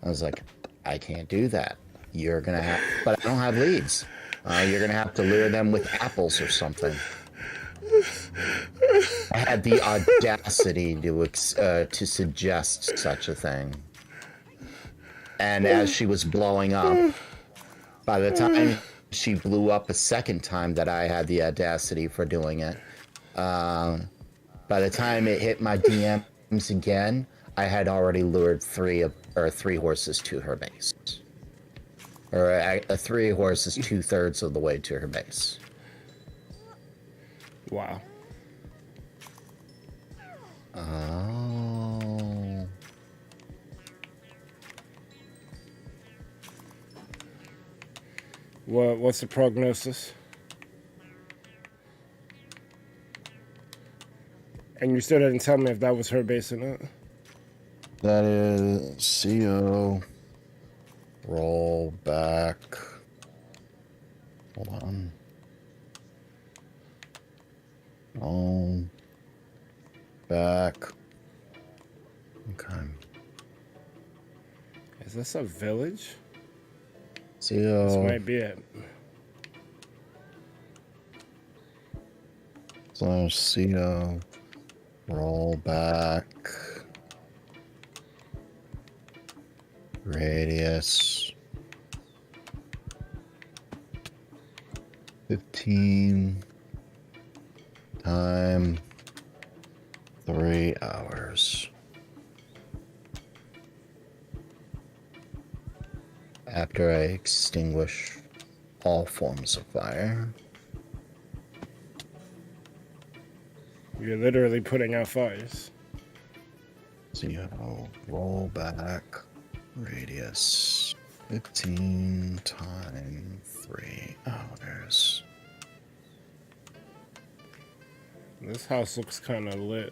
I was like, I can't do that. You're gonna have, but I don't have leads. You're gonna have to lure them with apples or something. I had the audacity to suggest such a thing. And as she was blowing up, by the time she blew up a second time that I had the audacity for doing it, by the time it hit my DMs again, I had already lured three horses to her base. Or 3 horses 2/3 of the way to her base. Wow. Oh. What's the prognosis? And you still didn't tell me if that was her base or not. That is CO. Roll back. Hold on. Roll back. Okay. Is this a village? CO. This might be it. / CO. Roll back. Radius 15. Time 3 hours. After I extinguish all forms of fire. You're literally putting out fires. CO. Roll back. Radius 15 time 3 hours. This house looks kind of lit.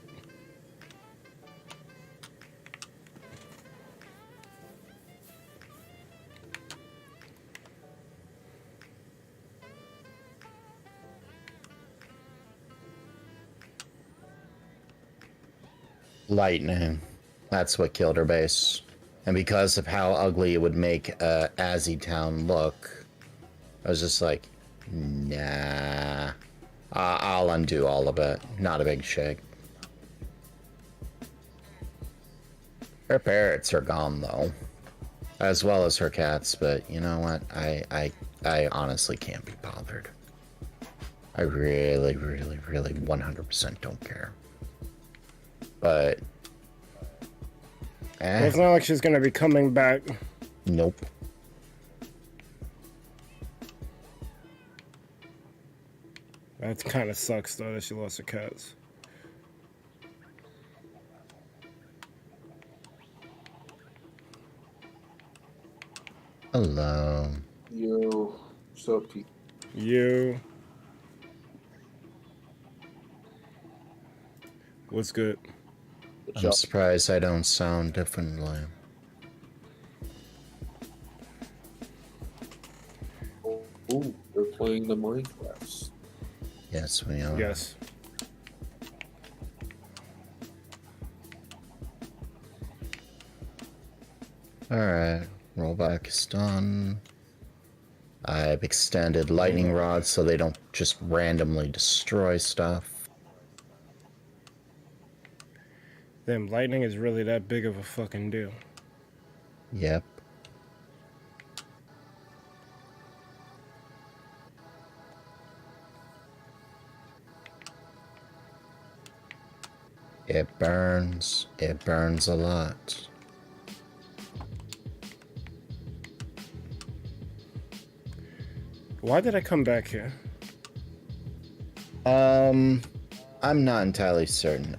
Lightning. That's what killed her base. And because of how ugly it would make Azzy Town look, I was just like, nah. I'll undo all of it. Not a big shake. Her parrots are gone, though. As well as her cats, but you know what? I honestly can't be bothered. I really, really, really 100% don't care. But... Well, it's not like she's gonna be coming back. Nope. That kind of sucks, though, that she lost her cats. Hello. Yo, what's up, Pete? You. What's good? I'm surprised I don't sound differently. Oh, they're playing the Minecraft. Yes, we are. Yes. Alright, rollback is done. I've extended lightning rods so they don't just randomly destroy stuff. Damn, lightning is really that big of a fucking deal. Yep. It burns. It burns a lot. Why did I come back here? I'm not entirely certain.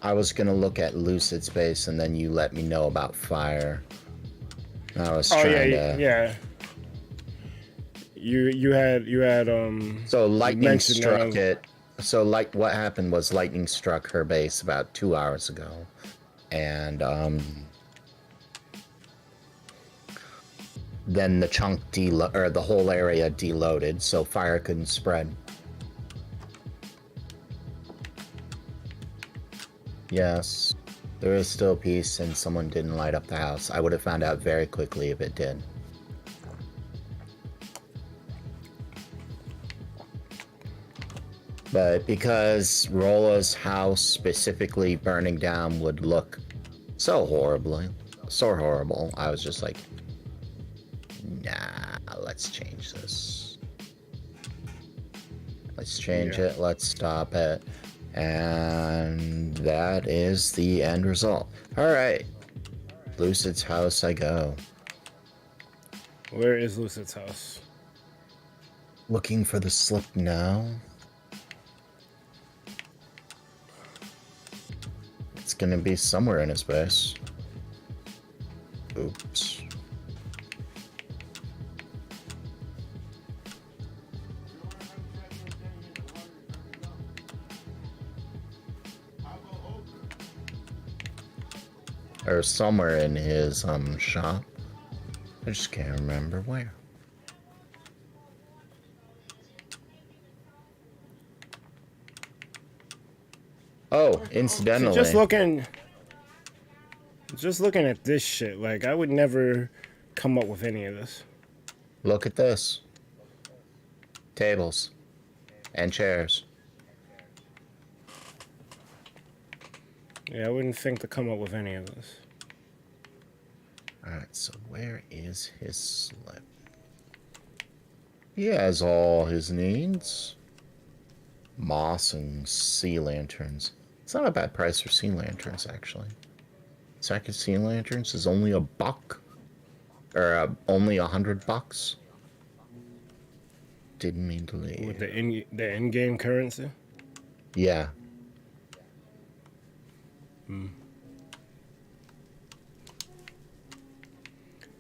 I was gonna look at Lucid's base and then you let me know about fire. I was trying to... yeah. You had So lightning mentioned struck that. it. So like what happened was lightning struck her base about 2 hours ago. And then the chunk or the whole area deloaded, so fire couldn't spread. Yes, there is still peace and someone didn't light up the house. I would have found out very quickly if it did. But because Rolla's house specifically burning down would look so horrible, I was just like, nah, let's change this. Let's change it, let's stop it. And that is the end result. Alright, Lucid's house I go. Where is Lucid's house? Looking for the slip now. It's gonna be somewhere in his base. Oops. Or somewhere in his shop. I just can't remember where. Oh, incidentally. So just looking at this shit, like I would never come up with any of this. Look at this. Tables. And chairs. Yeah, I wouldn't think to come up with any of this. Alright, so where is his slip? He has all his needs. Moss and sea lanterns. It's not a bad price for sea lanterns, actually. Sack of sea lanterns is only $1. Or only $100. Didn't mean to leave. With the in-game currency? Yeah.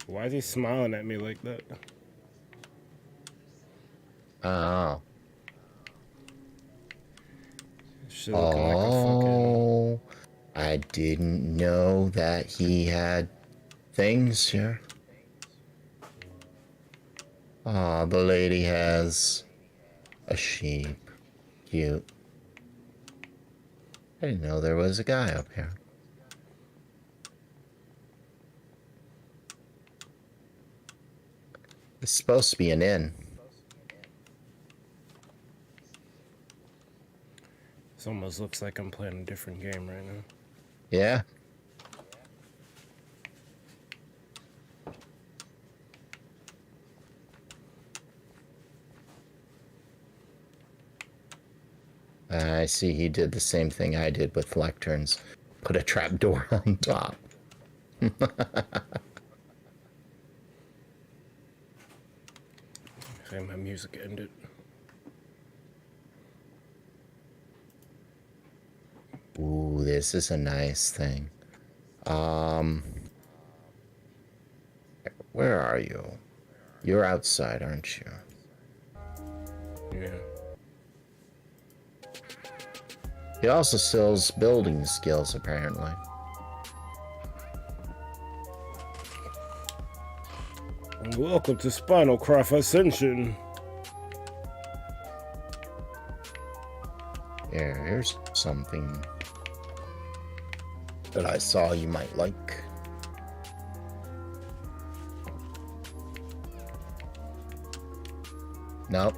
Why is he smiling at me like that? Oh. Shit looking like a fucking... I didn't know that he had things here. Oh, the lady has a sheep. Cute. I didn't know there was a guy up here. It's supposed to be an inn. This almost looks like I'm playing a different game right now. Yeah. I see he did the same thing I did with lecterns. Put a trapdoor on top. Okay, my music ended. Ooh, this is a nice thing. Where are you? You're outside, aren't you? Yeah. He also sells building skills, apparently. Welcome to Spinal Craft Ascension. Yeah, here's something that I saw you might like. Nope.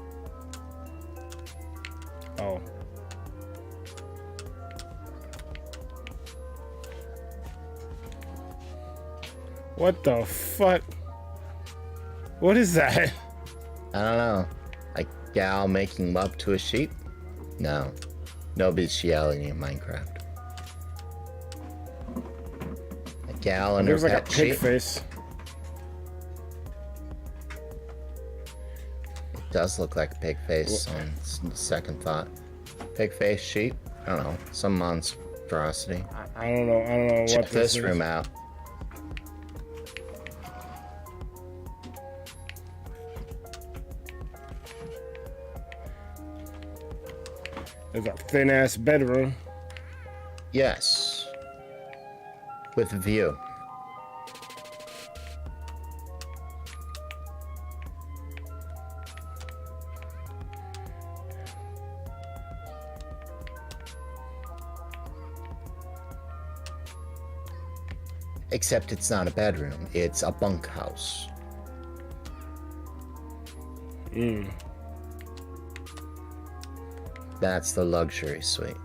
Oh. What the fuck? What is that? I don't know. A gal making love to a sheep? No. No bestiality in Minecraft. A gal and her There's like a pet pig sheep? face. It does look like a pig face on second thought. Pig face sheep? I don't know. Some monstrosity. I don't know. I don't know Check what this this is. room out. There's a thin ass bedroom. Yes. With a view. Except it's not a bedroom, it's a bunkhouse. That's the luxury suite.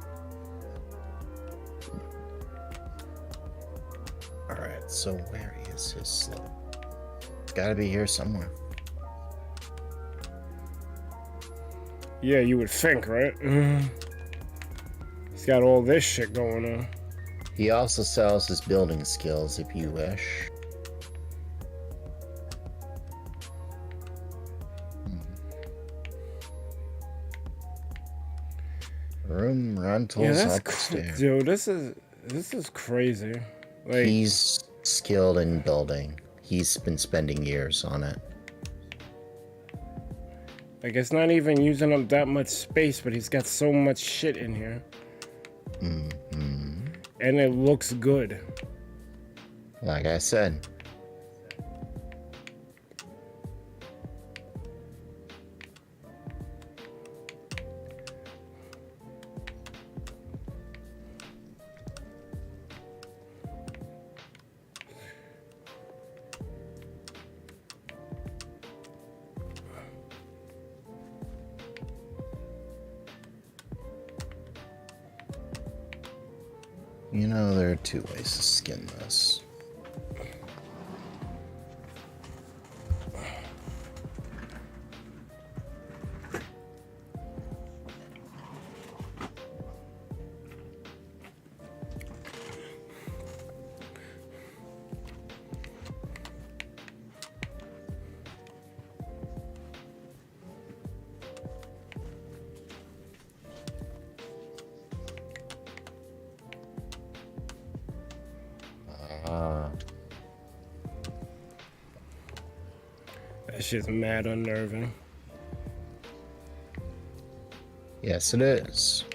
Alright, so where is his slip? It's gotta be here somewhere. Yeah, you would think, right? He's got all this shit going on. He also sells his building skills if you wish. Room rentals Yeah, that's upstairs. dude. This is crazy. Like, He's skilled in building. He's been spending years on it. like it's not even using up that much space, but he's got so much shit in here, and it looks good. Like I said. You know, there are two ways to skin this. That shit's mad unnerving. Yes, it is.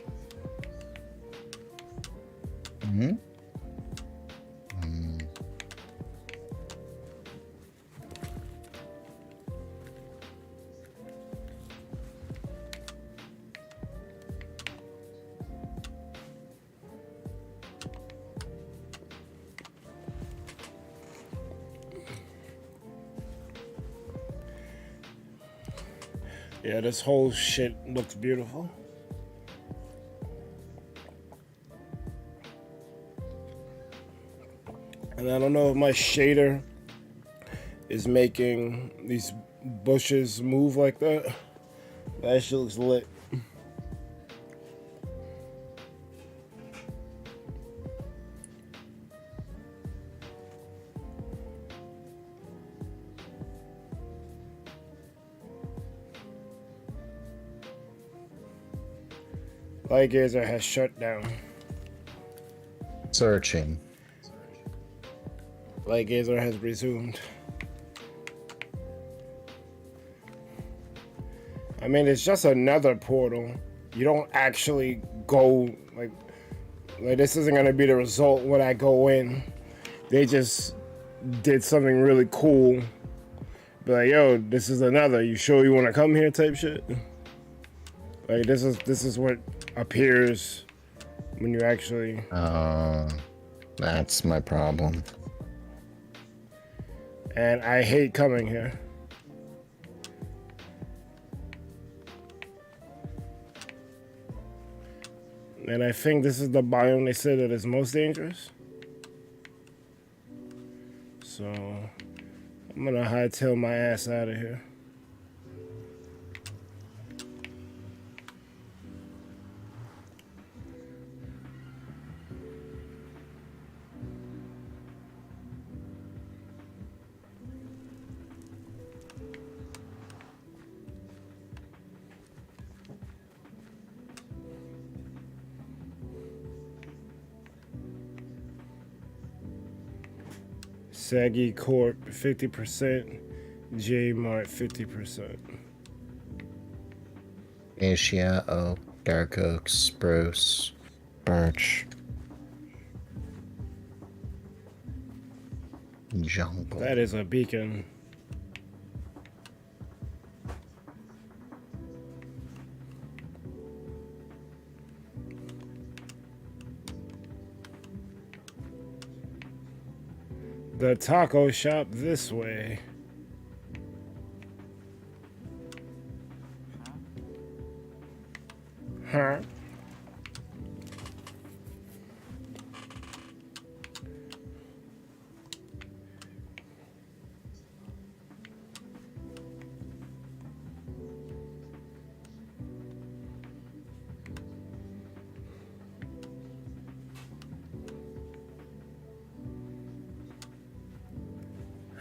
Mm-hmm. Yeah, this whole shit looks beautiful. And I don't know if my shader is making these bushes move like that. That shit looks lit. Lightgazer has shut down. Searching. Lightgazer has resumed. I mean, it's just another portal. You don't actually go, like this isn't gonna be the result when I go in. They just did something really cool. Be like, yo, this is another. You sure you wanna come here type shit? Like, this is what appears when you actually... That's my problem. And I hate coming here. And I think this is the biome they said that is most dangerous. So I'm gonna hightail my ass out of here. Saggy Corp 50%, J Mart 50%. Acacia, oak, dark oak, spruce, birch, jungle. That is a beacon. The taco shop this way. Huh?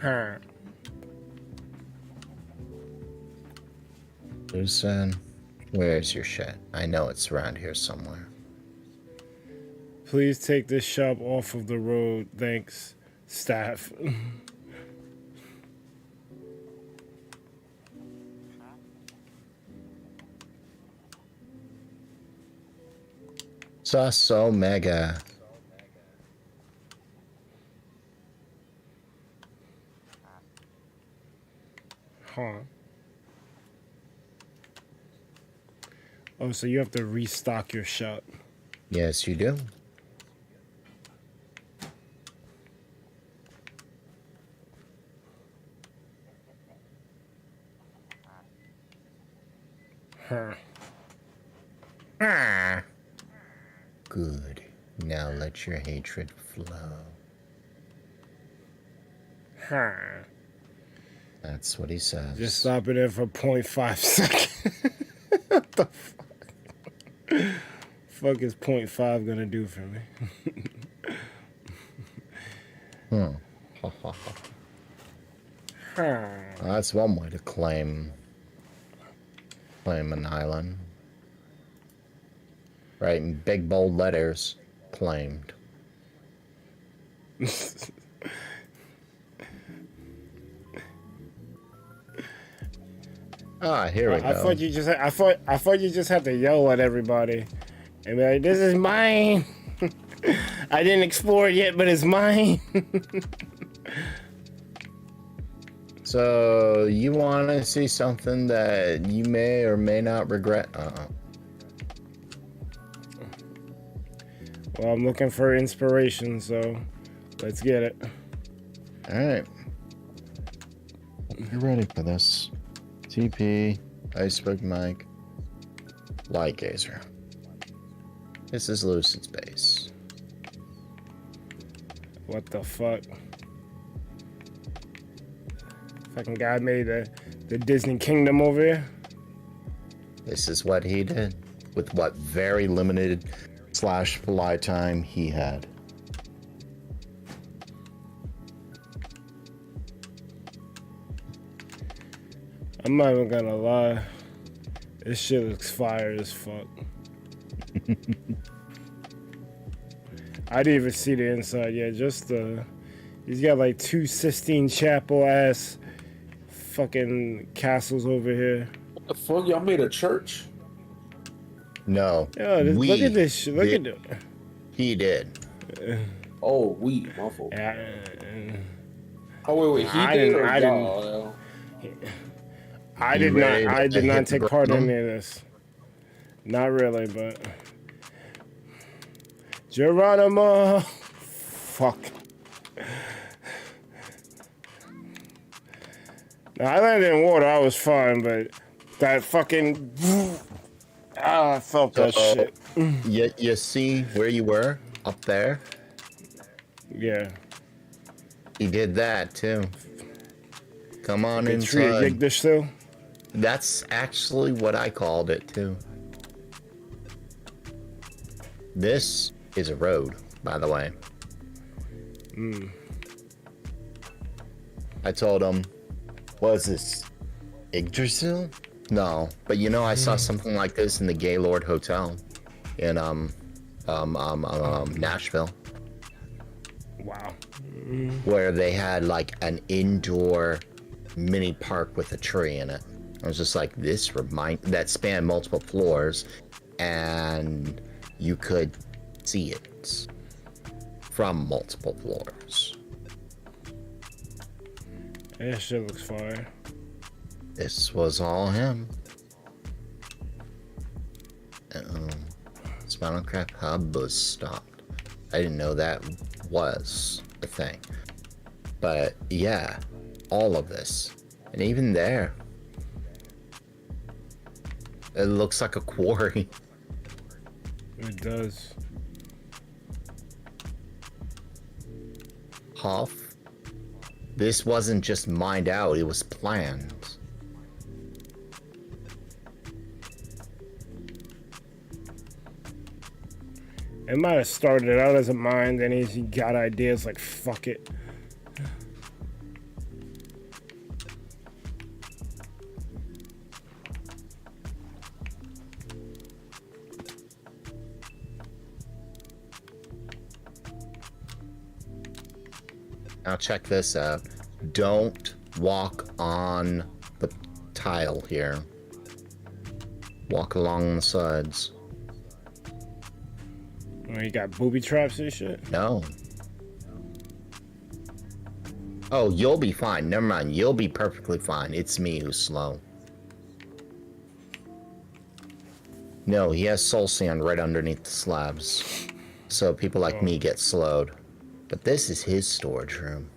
Huh. Listen, where's your shit? I know it's around here somewhere. Please take this shop off of the road. Thanks, staff. Sus Omega. Huh. Oh, so you have to restock your shop. Yes, you do. Huh. Ah. Good. Now let your hatred flow. Huh. That's what he says. Just stopping it for 0.5 seconds. What the fuck? Fuck is 0.5 gonna do for me? That's one way to claim an island. Right, in big bold letters, claimed. Ah, here we go. I thought you just had to yell at everybody and be like, "This is mine." I didn't explore it yet, but it's mine. So, you want to see something that you may or may not regret? Well, I'm looking for inspiration, so let's get it. Alright. You ready for this? TP. IcebergMike. Light Gazer. This is Lucid Space. What the fuck? Fucking guy made the Disney Kingdom over here. This is what he did with what very limited / fly time he had. I'm not even gonna lie. This shit looks fire as fuck. I didn't even see the inside yet. Just he's got like 2 Sistine Chapel ass fucking castles over here. What the fuck? Y'all made a church? No. Yo, look at this shit. Look at it. He did. Oh, my fault. Yeah, Oh, wait, he I did didn't- or I y'all? I You did ready not. I to did not hit the take part in ground? any of this. Not really, but Geronimo. Fuck. Now, I landed in water. I was fine, but that fucking I felt that shit. You see where you were up there? Yeah. He did that too. Come on They treated inside. Yigdish still. That's actually what I called it too. This is a road, by the way. I told him, was this Yggdrasil? No, but you know, I saw something like this in the Gaylord Hotel in Nashville, Wow. where they had like an indoor mini park with a tree in it. I was just like, that spanned multiple floors, and you could see it from multiple floors. That shit looks fire. This was all him. Spinal Crap Hub was stopped. I didn't know that was a thing. But yeah, all of this. And even there, it looks like a quarry. It does. Huff. This wasn't just mined out, it was planned. It might have started out as a mine, then he got ideas like fuck it. Now check this out. Don't walk on the tile here. Walk along the sides. Oh, you got booby traps and shit. No. Oh, you'll be fine. Never mind. You'll be perfectly fine. It's me who's slow. No, he has soul sand right underneath the slabs. So people like me get slowed. But this is his storage room.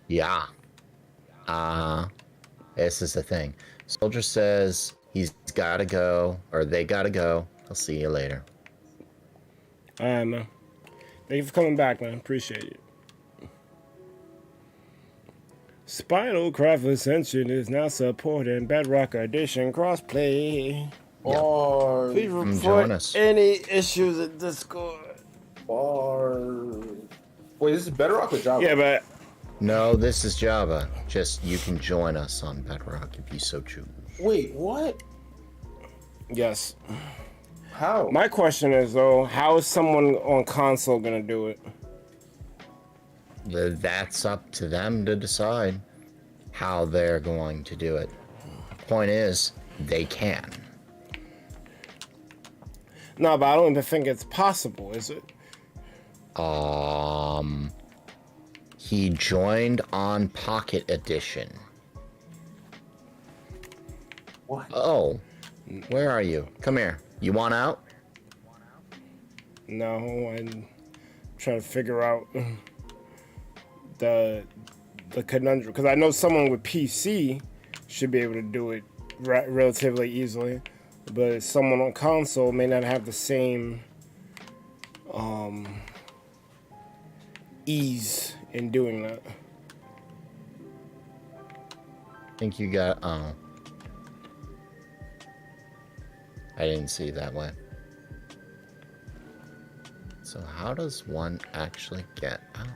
Yeah. This is the thing. Soldier says he's gotta go, or they gotta go. I'll see you later. Alright, man. Thank you for coming back, man. Appreciate it. Spinal Craft Ascension is now supporting Bedrock Edition crossplay. Or Please join report us. any issues in Discord. wait, this is Bedrock or Java? Yeah, but No, this is Java. Just you can join us on Bedrock if you so choose. Wait, what? yes. How? My question is though, how is someone on console gonna do it? That's up to them to decide how they're going to do it. Point is, they can. No, but I don't even think it's possible, is it? He joined on Pocket Edition. What? Oh, where are you? Come here. You want out? No, I'm trying to figure out the conundrum, because I know someone with PC should be able to do it relatively easily, but someone on console may not have the same ease in doing that. I think you got, I didn't see it that way. So how does one actually get out?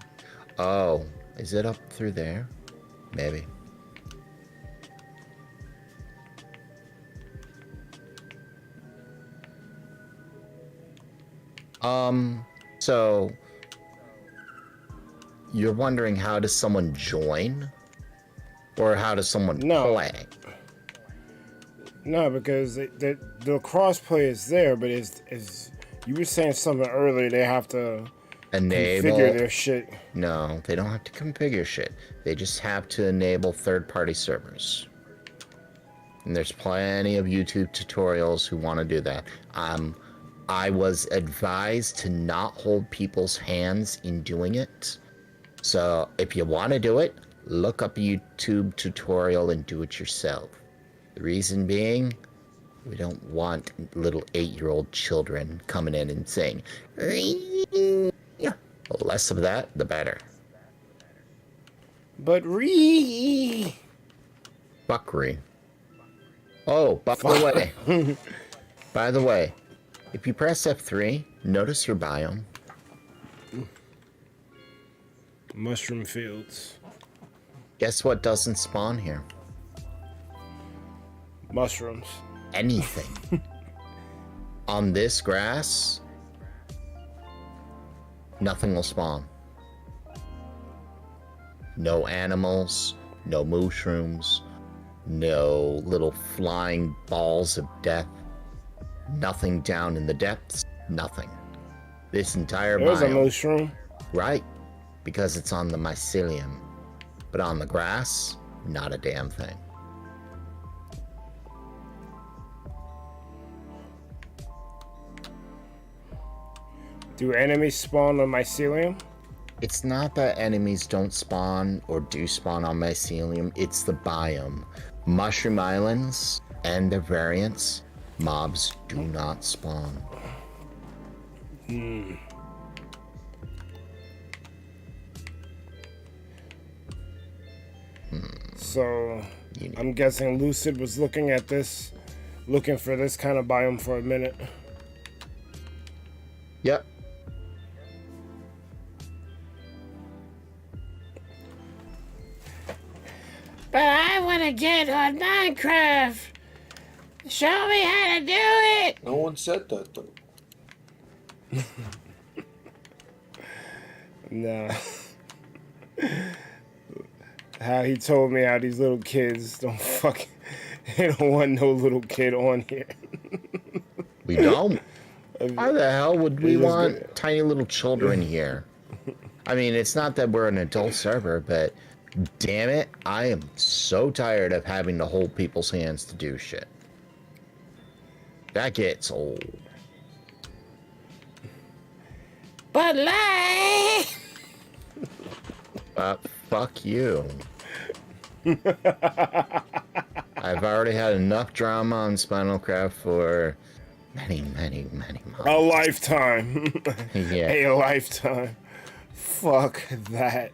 Oh, is it up through there? Maybe. So you're wondering, how does someone join? Or how does someone play? No, because the crossplay is there, but is you were saying something earlier, they have to configure their shit. No, they don't have to configure shit. They just have to enable third-party servers. And there's plenty of YouTube tutorials who want to do that. I was advised to not hold people's hands in doing it. So if you want to do it, look up a YouTube tutorial and do it yourself. The reason being, we don't want little 8-year-old children coming in and saying, the less of that, the better. But Buckery. Oh, by the way. By the way, if you press F3, notice your biome. Mushroom fields. Guess what doesn't spawn here? Mushrooms. Anything. On this grass, nothing will spawn. No animals, no mushrooms, no little flying balls of death. Nothing down in the depths, nothing. This entire There's biome. a mushroom. Right, because it's on the mycelium. But on the grass, not a damn thing. Do enemies spawn on mycelium? It's not that enemies don't spawn or do spawn on mycelium, it's the biome. Mushroom Islands and their variants, mobs do not spawn. So, I'm guessing Lucid was looking for this kind of biome for a minute. Yep. But I want to get on Minecraft. Show me how to do it. No one said that though. Nah. How he told me how these little kids don't fucking... They don't want no little kid on here. We don't. Why the hell would we want good. tiny little children here? I mean, it's not that we're an adult server, but damn it, I am so tired of having to hold people's hands to do shit. That gets old. But like... Fuck you. I've already had enough drama on Spinal Craft for many months. A lifetime. Yeah. A lifetime. Fuck that.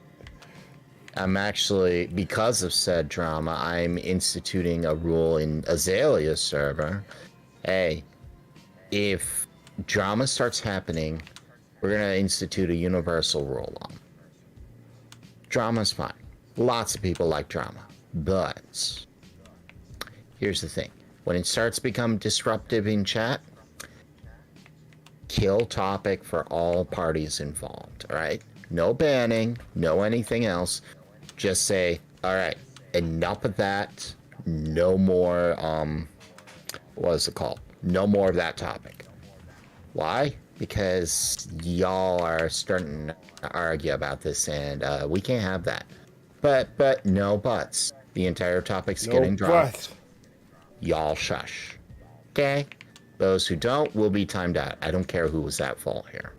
I'm actually, because of said drama, I'm instituting a rule in Azalea's server. Hey, if drama starts happening, we're going to institute a universal rule on. Drama's fine. Lots of people like drama. But here's the thing. When it starts to become disruptive in chat, kill topic for all parties involved, all right? No banning, no anything else. Just say, all right, enough of that. No more, what is it called? No more of that topic. Why? Because y'all are starting to argue about this, and we can't have that. But no buts. The entire topic's getting dropped. But. Y'all shush. Okay? Those who don't will be timed out. I don't care who was at fault here.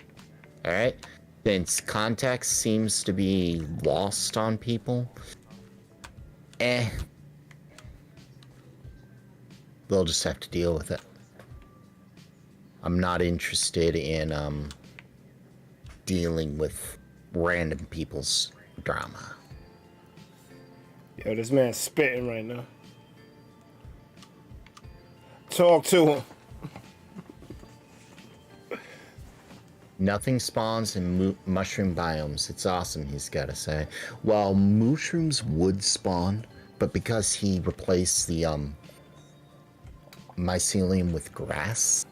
Alright? Since context seems to be lost on people, they'll just have to deal with it. I'm not interested in dealing with random people's drama. Yo, this man's spitting right now. Talk to him. Nothing spawns in mushroom biomes. It's awesome, he's got to say. Well, mushrooms would spawn, but because he replaced the mycelium with grass,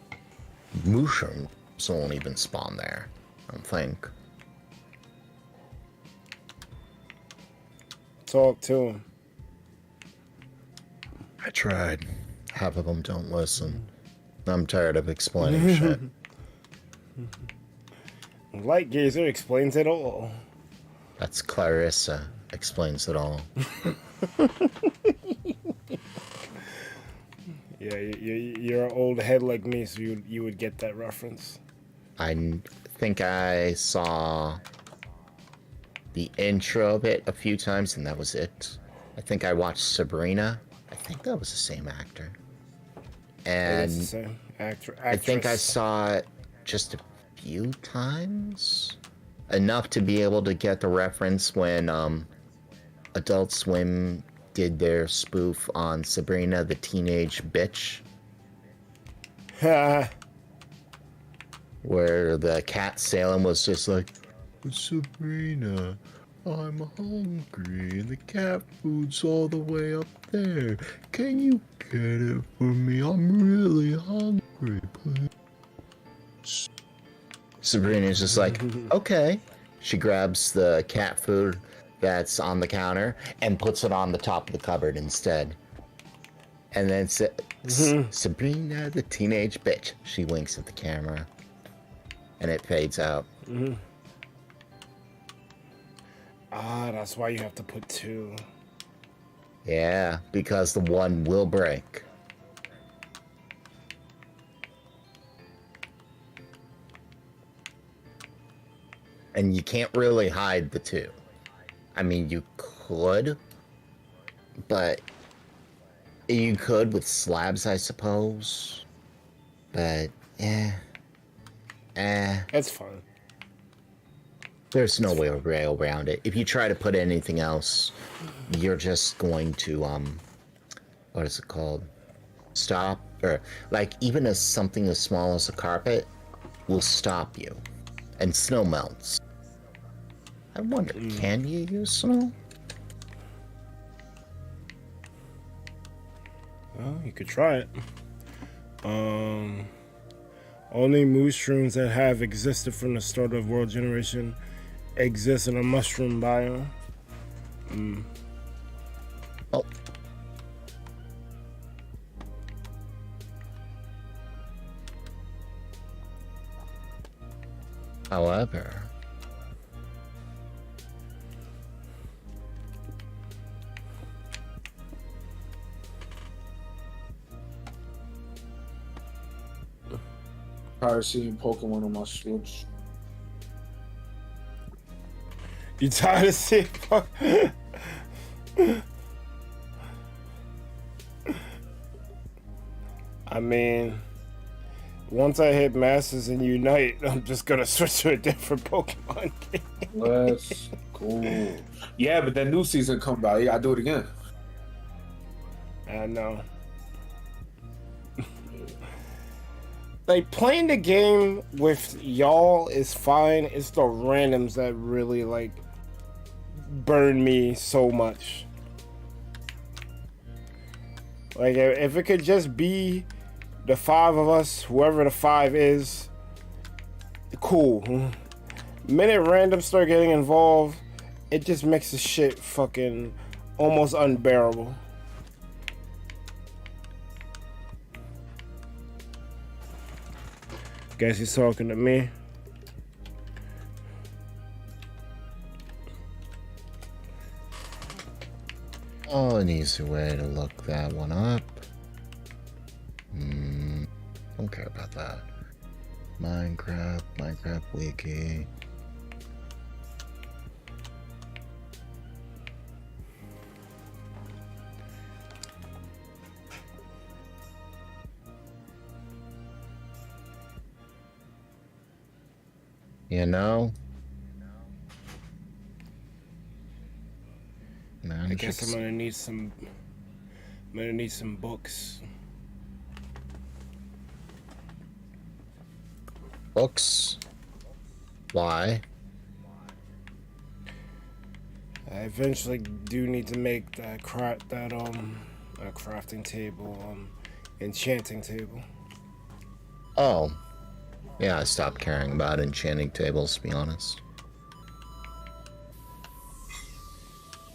mushrooms won't even spawn there, I don't think. Talk to him. I tried. Half of them don't listen. I'm tired of explaining shit. Light Gazer explains it all. That's Clarissa explains it all. Yeah, you're an old head like me, so you would get that reference. I think I saw the intro of it a few times, and that was it. I think I watched Sabrina. I think that was the same actor. And It is the same actress. I think I saw it just a few times. Enough to be able to get the reference when Adult Swim did their spoof on Sabrina the Teenage Bitch. Where the cat Salem was just like, Sabrina, I'm hungry and the cat food's all the way up there. Can you get it for me? I'm really hungry, please. Sabrina's just like, okay. She grabs the cat food that's on the counter and puts it on the top of the cupboard instead. And then Sabrina the Teenage Bitch. She winks at the camera. And it fades out. Ah, that's why you have to put 2. Yeah, because the one will break. And you can't really hide the 2. I mean, you could, but you could with slabs, I suppose. But, That's fine. There's no way around it. If you try to put anything else, you're just going to, what is it called? Stop, or, like, even something as small as a carpet will stop you. And snow melts. I wonder, can you use snow? Well, you could try it. Only mushrooms that have existed from the start of world generation exist in a mushroom biome. Oh. However, Tired of seeing Pokemon on my Switch. You tired of seeing? I mean, once I hit Masters and Unite, I'm just gonna switch to a different Pokemon game. Let's go. Yeah, but that new season come by. You gotta do it again. I know. Like, playing the game with y'all is fine. It's the randoms that really, like, burn me so much. Like, if it could just be the 5 of us, whoever the 5 is, cool. Minute randoms start getting involved, it just makes the shit fucking almost unbearable. Guess he's talking to me. oh, an easy way to look that one up. Don't care about that. Minecraft wiki. You know? Man, I guess I'm gonna need some. I'm gonna need some books. Books? Why? I eventually do need to make that crafting table, enchanting table. Oh. Yeah, I stopped caring about enchanting tables, to be honest.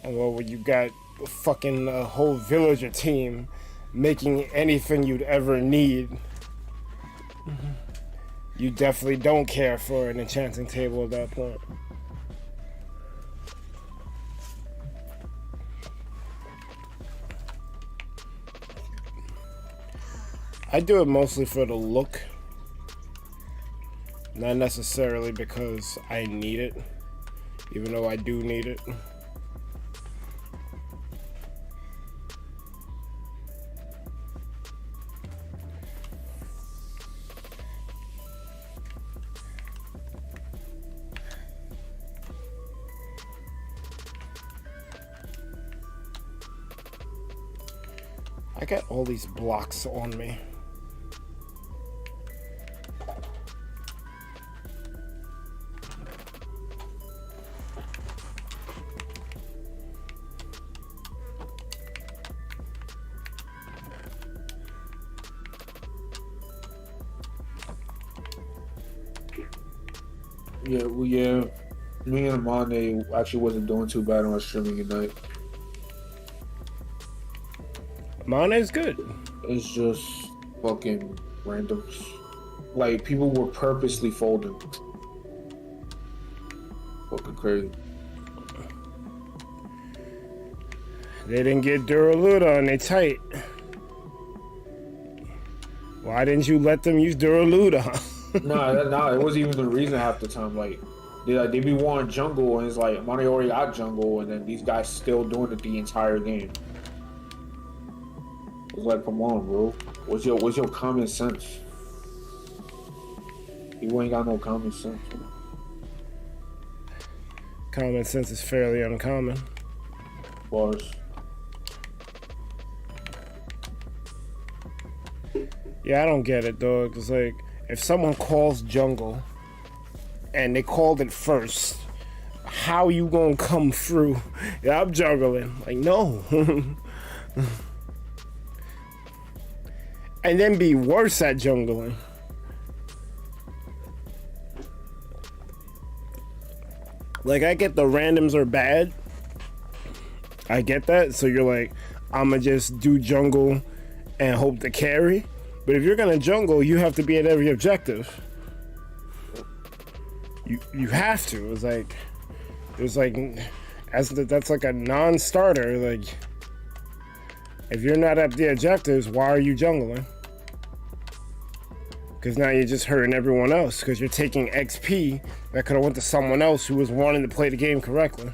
Well, when you got a fucking whole villager team making anything you'd ever need, you definitely don't care for an enchanting table at that point. I do it mostly for the look, not necessarily because I need it, even though I do need it. I got all these blocks on me. Yeah. Me and Amane actually wasn't doing too bad on streaming tonight. Mine is good. It's just fucking randoms. Like, people were purposely folding. Fucking crazy. They didn't get Duraluda and they tight. Why didn't you let them use Duraluda? Nah, it wasn't even the reason half the time. Like, they be wanting jungle, and it's like, Amane already got jungle, and then these guys still doing it the entire game. It's like, come on, bro. What's your common sense? You ain't got no common sense. Common sense is fairly uncommon. Bars. Yeah, I don't get it, dog. It's like, if someone calls jungle and they called it first, how you gonna come through? Yeah, I'm jungling. Like, no. And then be worse at jungling. Like, I get the randoms are bad. I get that. So you're like, I'ma just do jungle and hope to carry. But if you're gonna jungle, you have to be at every objective. You have to. It's like, there's like, that's like a non-starter. Like, if you're not at the objectives, why are you jungling? Because now you're just hurting everyone else. Because you're taking XP that could have went to someone else who was wanting to play the game correctly.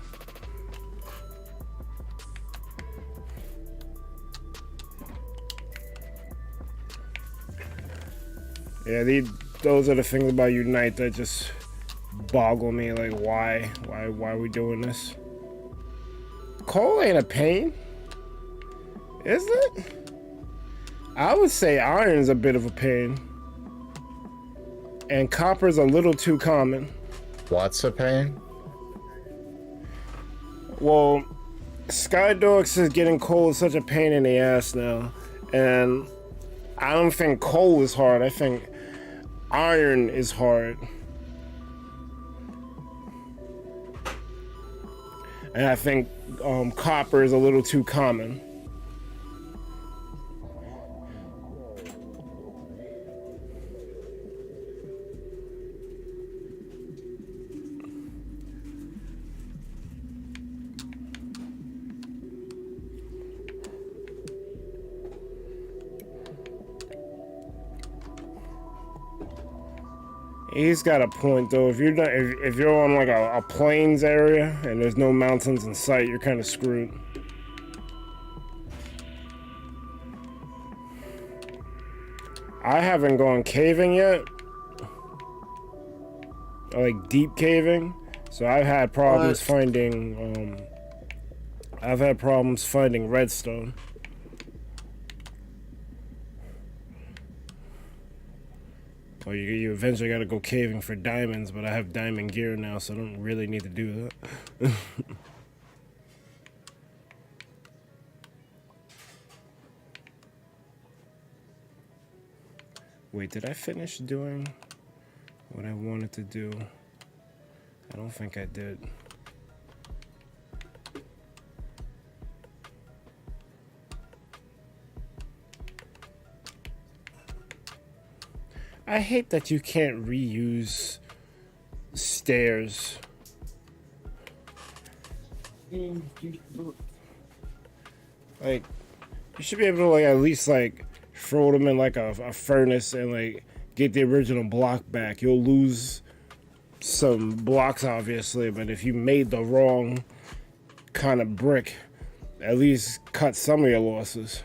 Yeah, those are the things about Unite that just boggle me. Like, why are we doing this? Coal ain't a pain, is it? I would say iron's a bit of a pain, and copper's a little too common. What's a pain? Well, Skydogs is getting coal such a pain in the ass now, and I don't think coal is hard. I think iron is hard. And I think copper is a little too common. He's got a point though. If you're not, if you're on like a plains area and there's no mountains in sight, you're kind of screwed. I haven't gone caving yet, like deep caving. So I've had problems finding. I've had problems finding redstone. Well, you eventually got to go caving for diamonds, but I have diamond gear now, so I don't really need to do that. Wait, did I finish doing what I wanted to do? I don't think I did. I hate that you can't reuse stairs. Like, you should be able to like at least like throw them in like a furnace and like get the original block back. You'll lose some blocks obviously, but if you made the wrong kind of brick, at least cut some of your losses.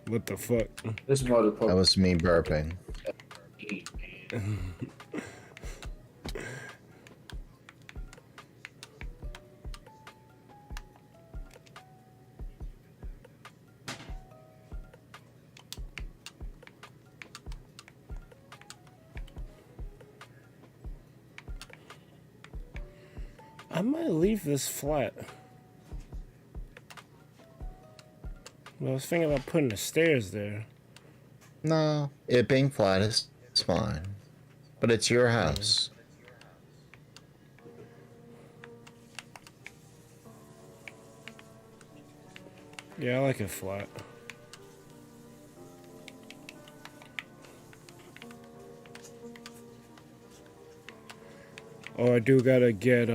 What the fuck? This motherfucker. That was me burping. I might leave this flat. Well, I was thinking about putting the stairs there. No, it being flat is fine. But it's your house. Yeah, I like it flat. Oh, I do gotta get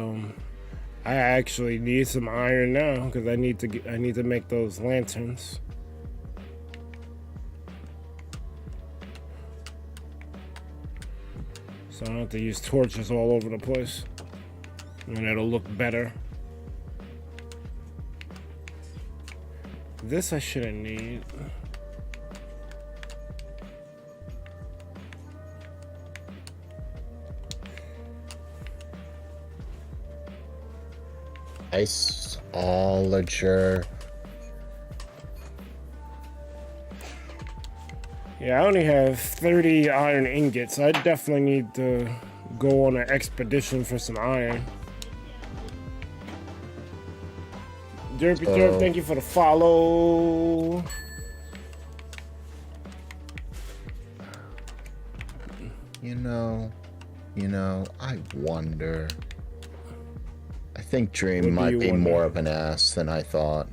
I actually need some iron now because I need to make those lanterns. So I don't have to use torches all over the place, and it'll look better. This I shouldn't need. Iceologer. Yeah, I only have 30 iron ingots. I definitely need to go on an expedition for some iron. Derpy, thank you for the follow. You know, I wonder. I think Dream might be more of an ass than I thought.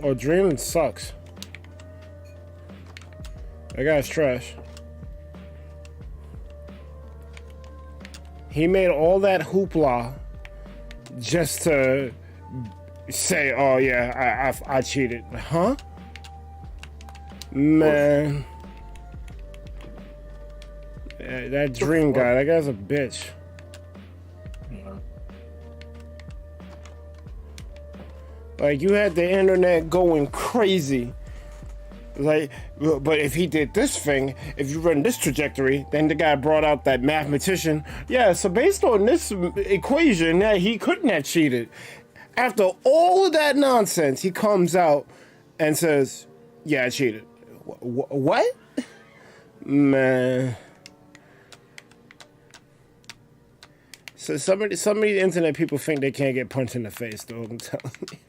Oh, Dream sucks. That guy's trash. He made all that hoopla just to say, "Oh yeah, I cheated." Huh? Man, that Dream guy, that guy's a bitch. Like, you had the internet going crazy. Like, but if he did this thing, if you run this trajectory, then the guy brought out that mathematician. Yeah, so based on this equation, yeah, he couldn't have cheated. After all of that nonsense, he comes out and says, yeah, I cheated. What? Man. So some of the internet people think they can't get punched in the face, though, I'm telling you.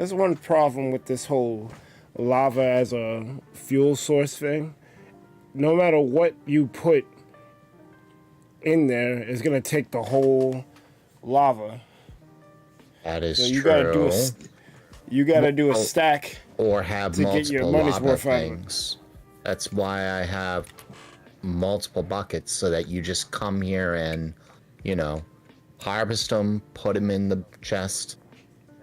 That's one problem with this whole lava as a fuel source thing. No matter what you put in there, it's gonna take the whole lava. That is So you true. gotta do a stack or have to get your multiple money's lava worth out of it. things. That's why I have multiple buckets so that you just come here and, you know, harvest them, put them in the chest,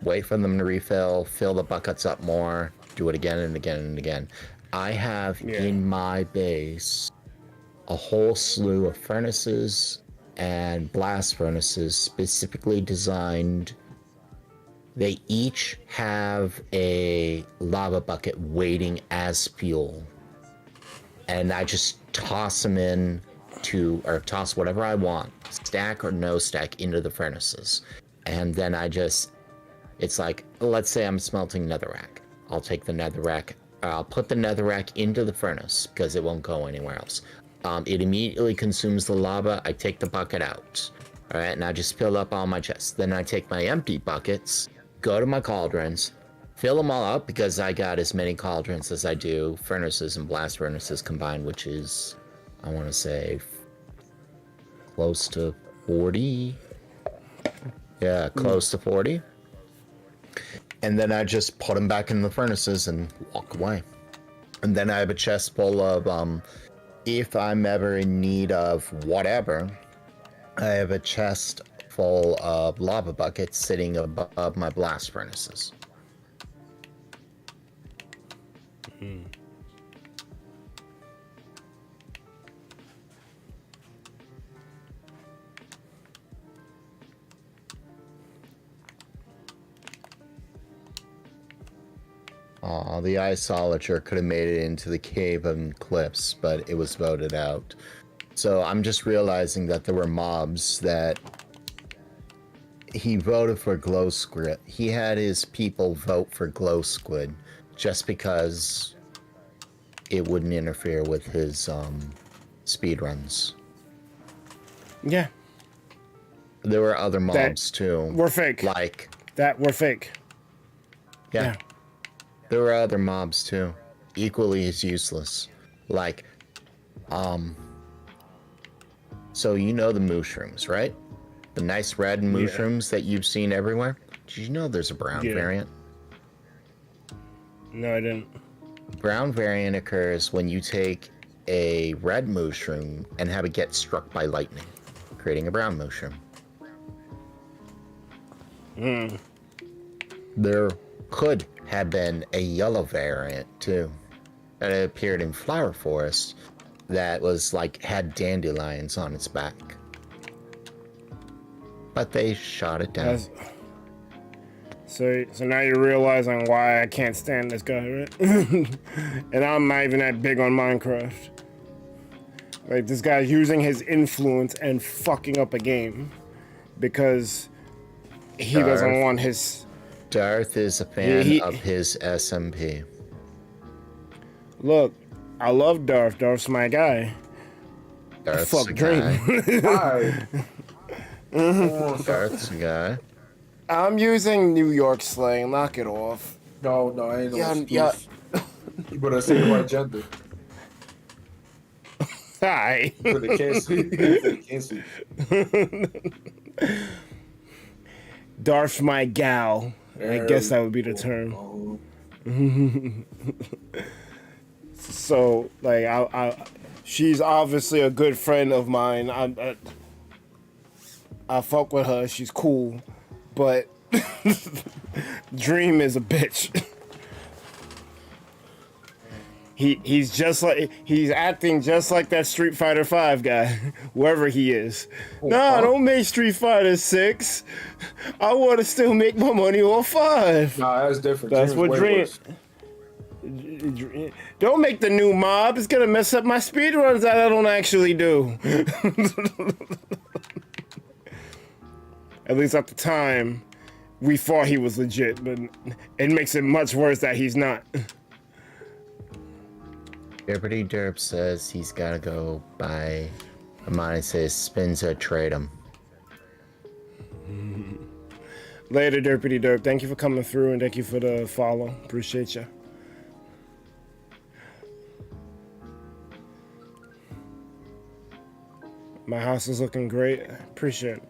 wait for them to refill, fill the buckets up more, do it again and again and again. I have in my base a whole slew of furnaces and blast furnaces specifically designed. They each have a lava bucket waiting as fuel. And I just toss them in to, or toss whatever I want, stack or no stack, into the furnaces. And then I just, it's like, let's say I'm smelting netherrack. I'll take the netherrack, I'll put the netherrack into the furnace because it won't go anywhere else. It immediately consumes the lava. I take the bucket out. All right, and I just fill up all my chests. Then I take my empty buckets, go to my cauldrons, fill them all up because I got as many cauldrons as I do furnaces and blast furnaces combined, which is, I want to say, close to 40. Yeah, close to 40. And then I just put them back in the furnaces and walk away. And then I have a chest full of, if I'm ever in need of whatever, I have a chest full of lava buckets sitting above my blast furnaces. The isolature could have made it into the cave and cliffs, but it was voted out. So I'm just realizing that there were mobs that he voted for glow squid. He had his people vote for glow squid just because it wouldn't interfere with his speed runs. Yeah. There were other mobs too. We're fake. Like that we're fake. Yeah. There were other mobs too, equally as useless. Like, so you know the mushrooms, right? The nice red mushrooms that you've seen everywhere? Did you know there's a brown variant? No, I didn't. Brown variant occurs when you take a red mushroom and have it get struck by lightning, creating a brown mushroom. There could have been a yellow variant too. And it appeared in Flower Forest that was like, had dandelions on its back. But they shot it down. So now you're realizing why I can't stand this guy, right? And I'm not even that big on Minecraft. Like, this guy's using his influence and fucking up a game because he doesn't want his... Darth is a fan of his SMP. Look, I love Darth. Darth's my guy. Darth's Fuck a Dream. Hi. Darth's a guy. I'm using New York slang. Knock it off. No, I ain't no Yeah. You better say the right gender. Hi. For the cancel. Darth's my gal. I guess that would be the term. So, like, she's obviously a good friend of mine. I fuck with her. She's cool, but Dream is a bitch. He's acting just like that Street Fighter 5 guy, whoever he is. Nah, don't make Street Fighter 6. I want to still make my money on 5. Nah, that's different. That's what Dream. Don't make the new mob. It's gonna mess up my speedruns that I don't actually do. At least at the time, we thought he was legit, but it makes it much worse that he's not. Derpity Derp says he's gotta go buy. Amani says Spinza trade him. Later, Derpity Derp. Thank you for coming through and thank you for the follow. Appreciate you. My house is looking great. Appreciate it.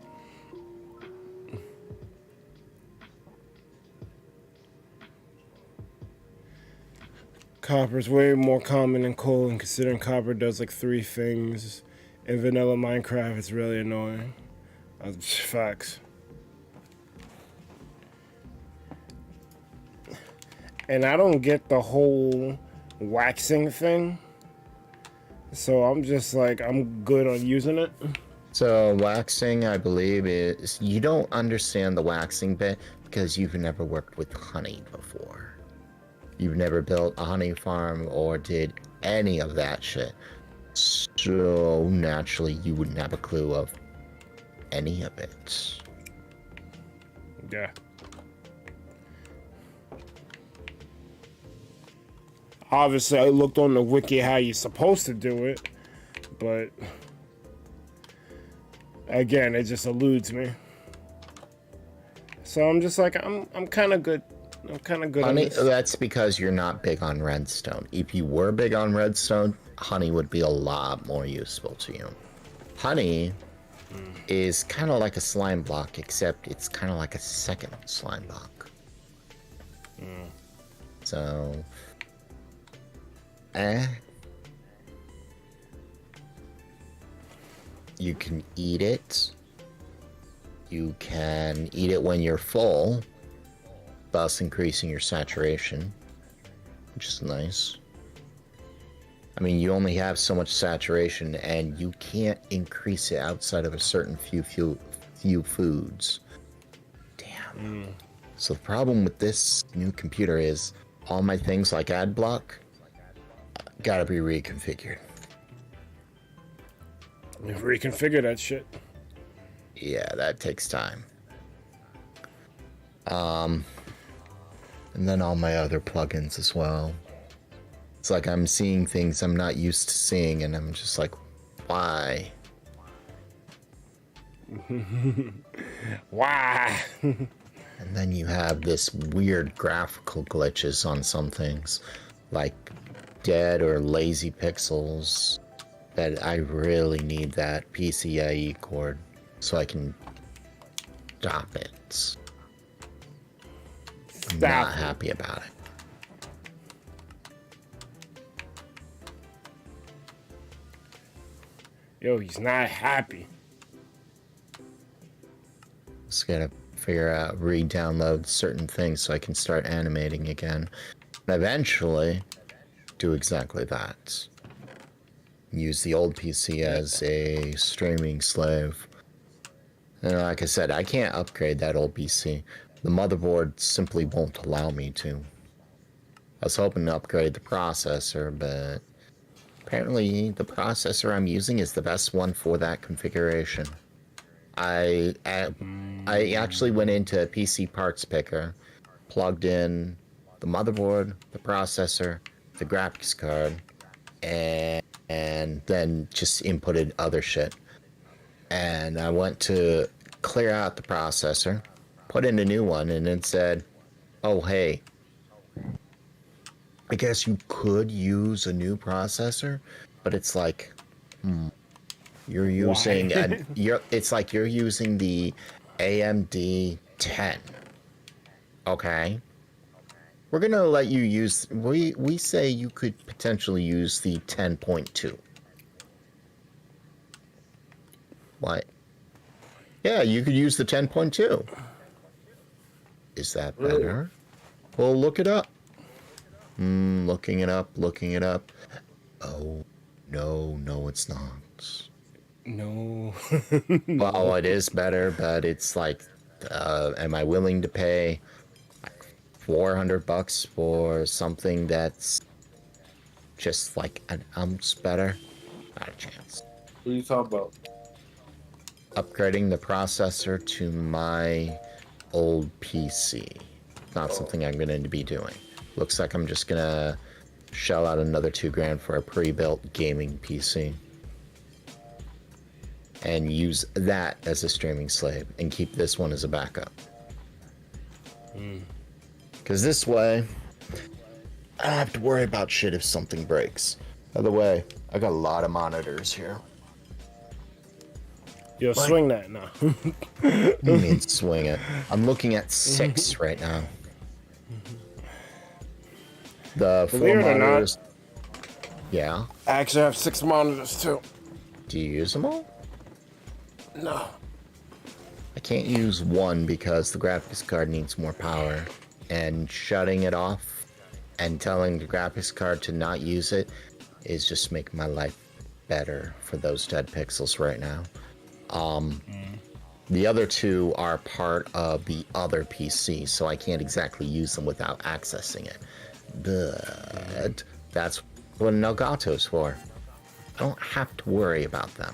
Copper is way more common than coal, and considering copper does like 3 things in vanilla Minecraft, it's really annoying. Facts. And I don't get the whole waxing thing, so I'm just like, I'm good on using it. So waxing, I believe, is you don't understand the waxing bit because you've never worked with honey before. You've never built a honey farm or did any of that shit. So naturally, you wouldn't have a clue of any of it. Yeah. Obviously, I looked on the wiki how you're supposed to do it, but again, it just eludes me. So I'm just like, I'm kind of good. I'm kind of good honey, on this. that's because you're not big on redstone. If you were big on redstone, honey would be a lot more useful to you. Honey is kind of like a slime block, except it's kind of like a second slime block. So, you can eat it. You can eat it when you're full, thus increasing your saturation, which is nice. I mean, you only have so much saturation, and you can't increase it outside of a certain few foods. Damn. So the problem with this new computer is all my things like ad block gotta be reconfigured. You reconfigure that shit. Yeah, that takes time. And then all my other plugins as well. It's like I'm seeing things I'm not used to seeing, and I'm just like, why? Why? And then you have this weird graphical glitches on some things, like dead or lazy pixels, that I really need that PCIe cord so I can stop it. I'm not happy about it. Yo, he's not happy. Just gotta figure out, re-download certain things so I can start animating again. And eventually, do exactly that. Use the old PC as a streaming slave. And like I said, I can't upgrade that old PC. The motherboard simply won't allow me to. I was hoping to upgrade the processor, but apparently the processor I'm using is the best one for that configuration. I actually went into PC Parts Picker, plugged in the motherboard, the processor, the graphics card, and then just inputted other shit. And I went to clear out the processor, put in a new one, and it said, oh, hey, I guess you could use a new processor, but it's like, you're using it's like you're using the AMD 10. Okay. We're gonna let you use, we say you could potentially use the 10.2. What? Yeah, you could use the 10.2. Is that better? Well, look it up. Looking it up. Oh, no, it's not. No. Well, it is better, but it's like, am I willing to pay $400 for something that's just like an ounce better? Not a chance. What are you talking about? Upgrading the processor to my old PC. Not something I'm going to be doing. Looks like I'm just going to shell out another $2,000 for a pre-built gaming PC. And use that as a streaming slave and keep this one as a backup. Because this way, I don't have to worry about shit if something breaks. By the way, I got a lot of monitors here. Yo, swing that now. What do you mean swing it? I'm looking at 6 right now. The Believe 4 it or not, monitors. Yeah. I actually have 6 monitors too. Do you use them all? No. I can't use one because the graphics card needs more power. And shutting it off and telling the graphics card to not use it is just making my life better for those dead pixels right now. The other 2 are part of the other PC, so I can't exactly use them without accessing it. But that's what an Elgato's for. I don't have to worry about them.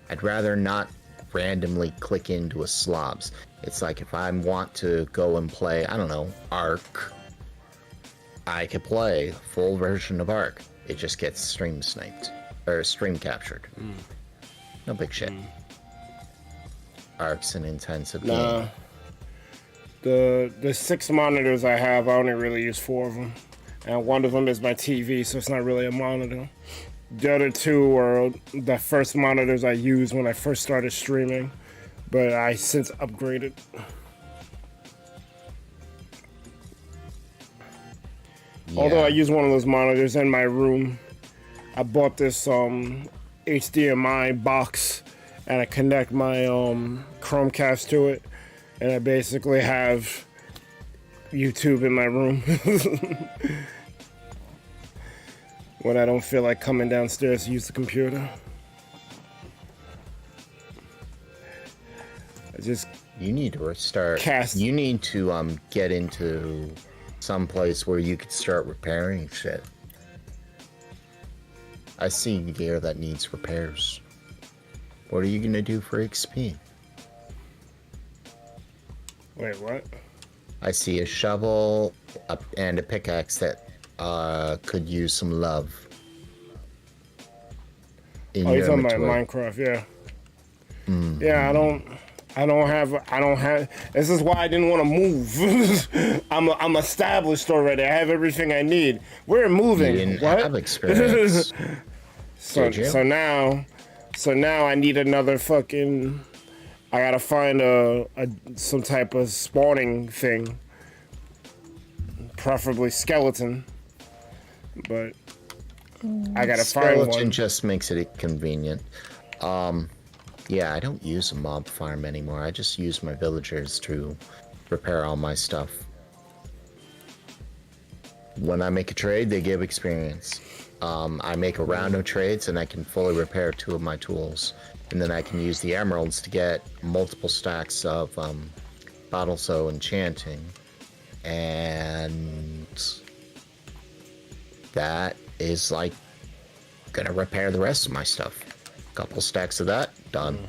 I'd rather not randomly click into a slobs. It's like if I want to go and play, I don't know, Ark, I could play the full version of Ark. It just gets stream sniped, or stream captured. No big shit. Ark's an intensive game. The 6 monitors I have, I only really use 4 of them. And one of them is my TV, so it's not really a monitor. The other 2 are the first monitors I used when I first started streaming, but I since upgraded. Yeah. Although I use one of those monitors in my room. I bought this HDMI box, and I connect my Chromecast to it, and I basically have YouTube in my room. When I don't feel like coming downstairs to use the computer. I just You need to restart. You need to get into some place where you could start repairing shit. I see gear that needs repairs. What are you gonna do for XP? Wait, what? I see a shovel and a pickaxe that could use some love. Oh, you're talking about Minecraft, yeah. Yeah, I don't have. This is why I didn't want to move. I'm established already. I have everything I need. We're moving. You didn't what? have experience. So now I need another fucking. I gotta find some type of spawning thing, preferably skeleton. But I gotta find one. Skeleton just makes it convenient. Yeah, I don't use a mob farm anymore. I just use my villagers to repair all my stuff. When I make a trade, they give experience. I make a round of trades and I can fully repair 2 of my tools. And then I can use the emeralds to get multiple stacks of bottle sow enchanting. And that is like gonna repair the rest of my stuff. Couple stacks of that, done.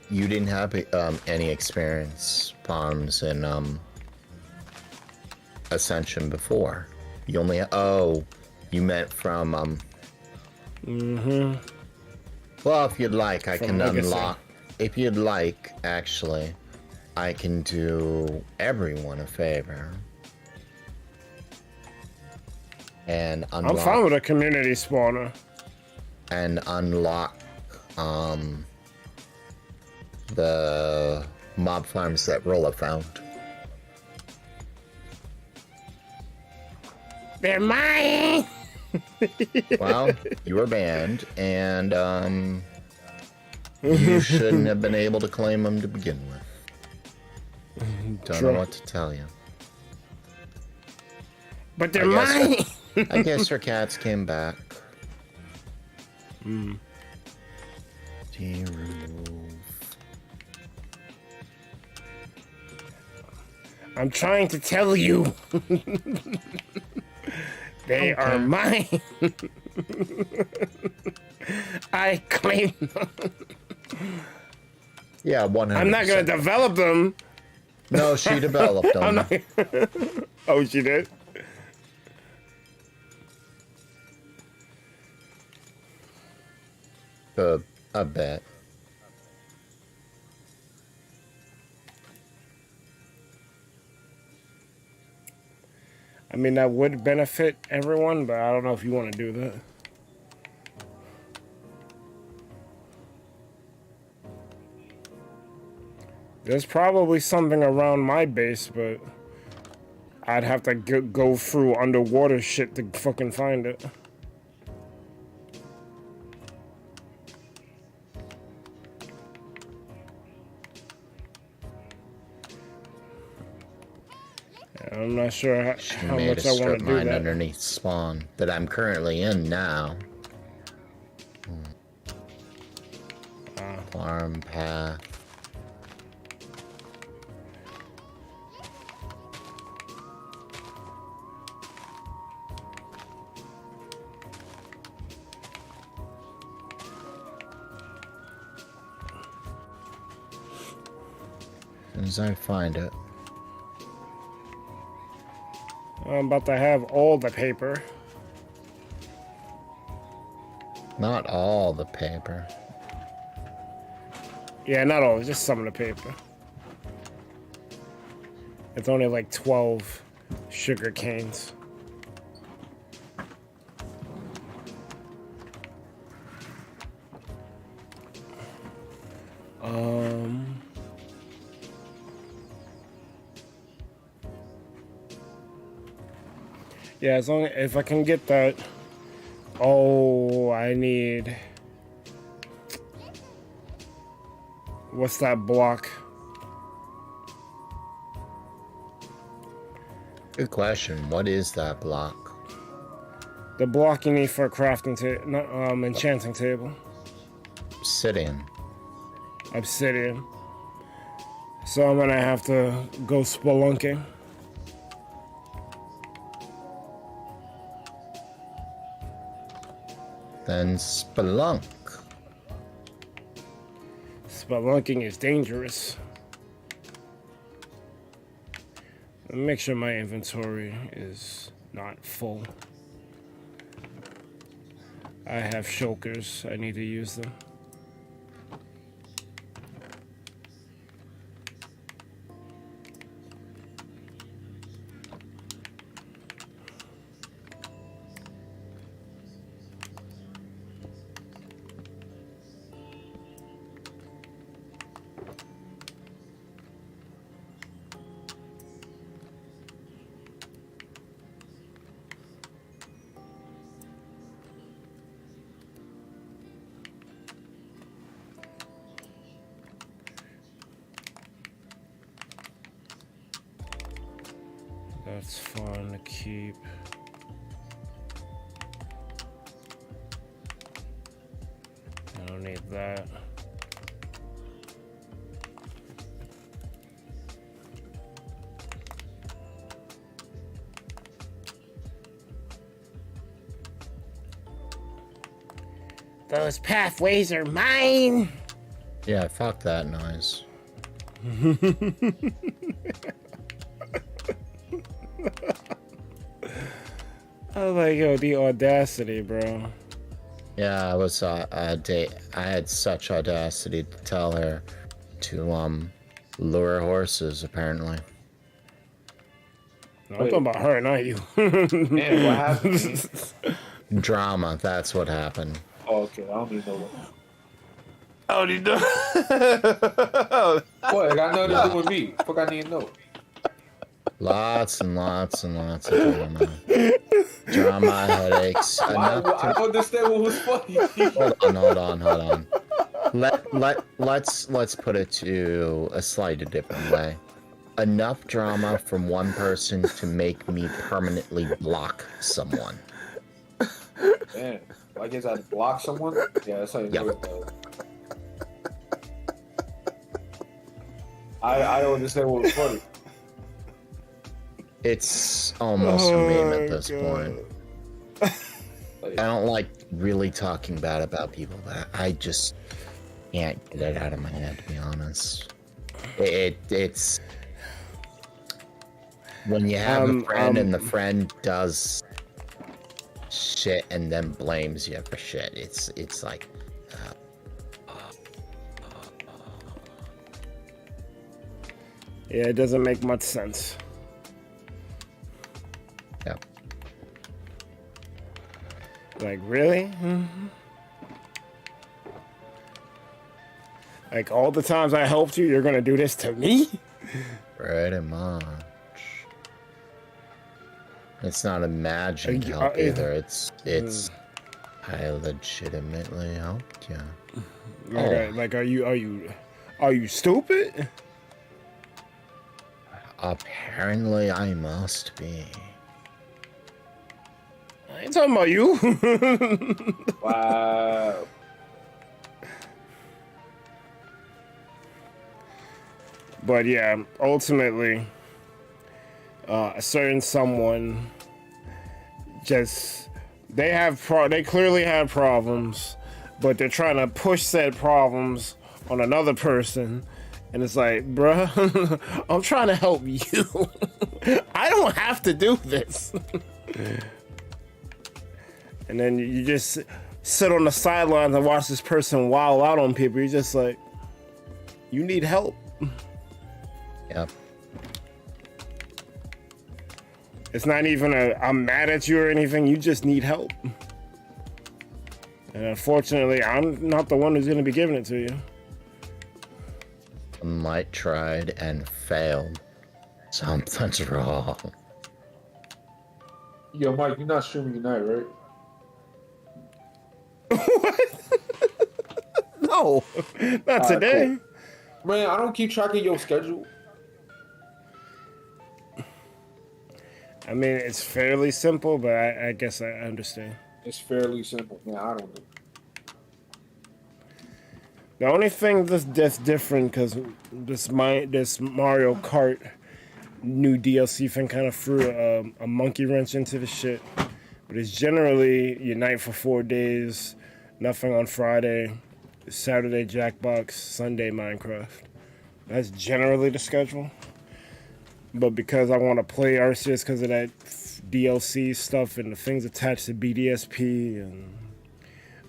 You didn't have any experience farms in Ascension before. You only you meant from Well, if you'd like, I can unlock. If you'd like, actually, I can do everyone a favor and unlock. I'm fine with a community spawner. And unlock the mob farms that Rolla found. They're mine! Well, you were banned, and you shouldn't have been able to claim them to begin with. Don't know what to tell you. But they're mine! I guess her cats came back. Remove. I'm trying to tell you. They are mine. I claim them. Yeah, 100%. I'm not gonna develop them. No, she developed them. I'm not... Oh, she did? I bet. I mean, that would benefit everyone, but I don't know if you want to do that. There's probably something around my base, but I'd have to go through underwater shit to fucking find it. I'm not sure how much I want to do that. Underneath spawn that I'm currently in now. Farm path. As I find it. I'm about to have all the paper. Not all the paper. Yeah, not all, just some of the paper. It's only like 12 sugar canes. Yeah, as long if I can get that. Oh, I need. What's that block? Good question. What is that block? The block you need for a crafting table, enchanting table. Obsidian. Obsidian. So I'm gonna have to go spelunking. Then spelunk. Spelunking is dangerous. Let me make sure my inventory is not full. I have shulkers. I need to use them. That's fun to keep. I don't need that. Those pathways are mine. Yeah, fuck that noise. Oh my god, the audacity, bro. Yeah, I was I had such audacity to tell her to lure horses apparently. No, I'm talking about her, not you. Man, what happened? Drama, that's what happened. Oh, okay, I don't need to know what. Oh, you do? What? It got nothing to do with me. Fuck, I need to know. Lots and lots and lots of drama. Drama, headaches. I don't understand what was funny. Hold on. Let's put it to a slightly different way. Enough drama from one person to make me permanently block someone. Man, I guess I block someone? Yeah, that's how you do it, though. I don't understand what was funny. It's almost a meme at this point. Like, I don't like really talking bad about people, but I just can't get it out of my head, to be honest. It's when you have a friend and the friend does shit and then blames you for shit. It's like Yeah, it doesn't make much sense. yeah. Like, really? Like, all the times I helped you, you're gonna do this to me? Pretty much. It's not imagined help either. It's I legitimately helped you. Like, are you stupid? Apparently, I must be. I ain't talking about you. wow. But yeah, ultimately, a certain someone just they clearly have problems, but they're trying to push said problems on another person, and it's like, bruh, I'm trying to help you. I don't have to do this. And then you just sit on the sidelines and watch this person wild out on people. You're just like, you need help. Yep. It's not even I'm mad at you or anything. You just need help. And unfortunately, I'm not the one who's going to be giving it to you. Might tried and failed. Something's wrong. Yo, Mike, you're not streaming tonight, right? What? No, not today. Cool. Man, I don't keep track of your schedule. I mean, it's fairly simple, but I guess I understand. It's fairly simple. Man, I don't know. The only thing that's different, because this Mario Kart new DLC thing kind of threw a monkey wrench into the shit. But it's generally your night for 4 days, nothing on Friday, Saturday Jackbox, Sunday Minecraft. That's generally the schedule. But because I want to play Arceus because of that DLC stuff and the things attached to BDSP and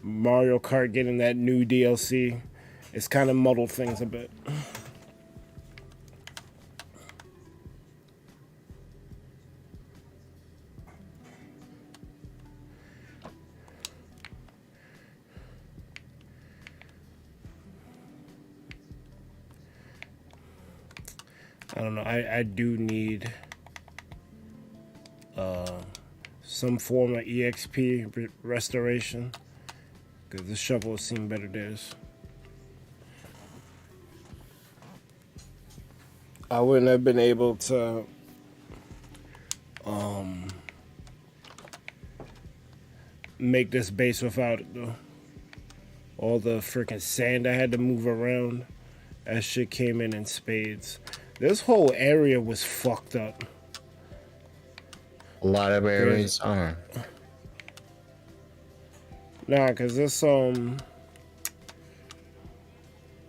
Mario Kart getting that new DLC, it's kind of muddled things a bit. I don't know. I do need some form of EXP restoration because the shovel has seen better days. I wouldn't have been able to make this base without it though. All the freaking sand I had to move around, that shit came in spades. This whole area was fucked up. A lot of areas are. Nah, cause this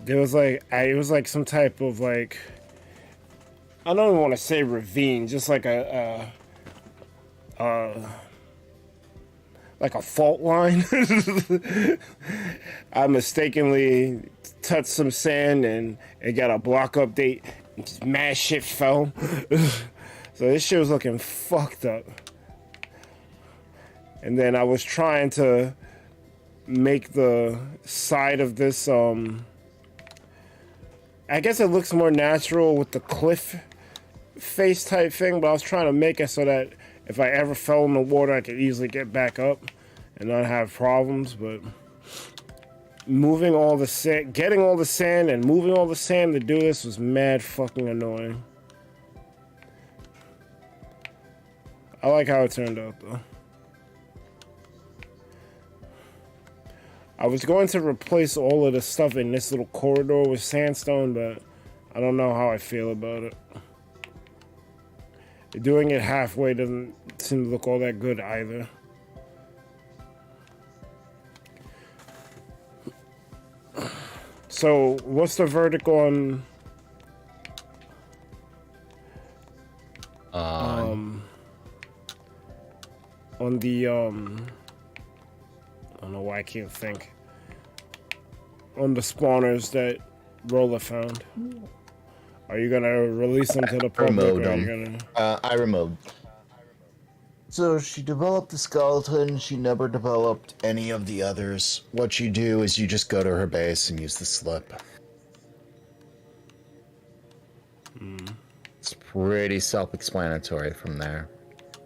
there was like it was like some type of like, I don't even want to say ravine, just like a fault line. I mistakenly touched some sand and it got a block update. Just mad shit fell. So this shit was looking fucked up. And then I was trying to make the side of this, I guess it looks more natural with the cliff face type thing, but I was trying to make it so that if I ever fell in the water, I could easily get back up and not have problems. But moving all the sand, getting all the sand and moving all the sand to do this was mad fucking annoying. I like how it turned out though. I was going to replace all of the stuff in this little corridor with sandstone, but I don't know how I feel about it. Doing it halfway doesn't seem to look all that good either. So, what's the verdict on the I don't know why I can't think. On the spawners that Roller found. Are you gonna release them to the public? Removed them. I removed. So she developed the skeleton. She never developed any of the others. What you do is you just go to her base and use the slip. It's pretty self-explanatory from there.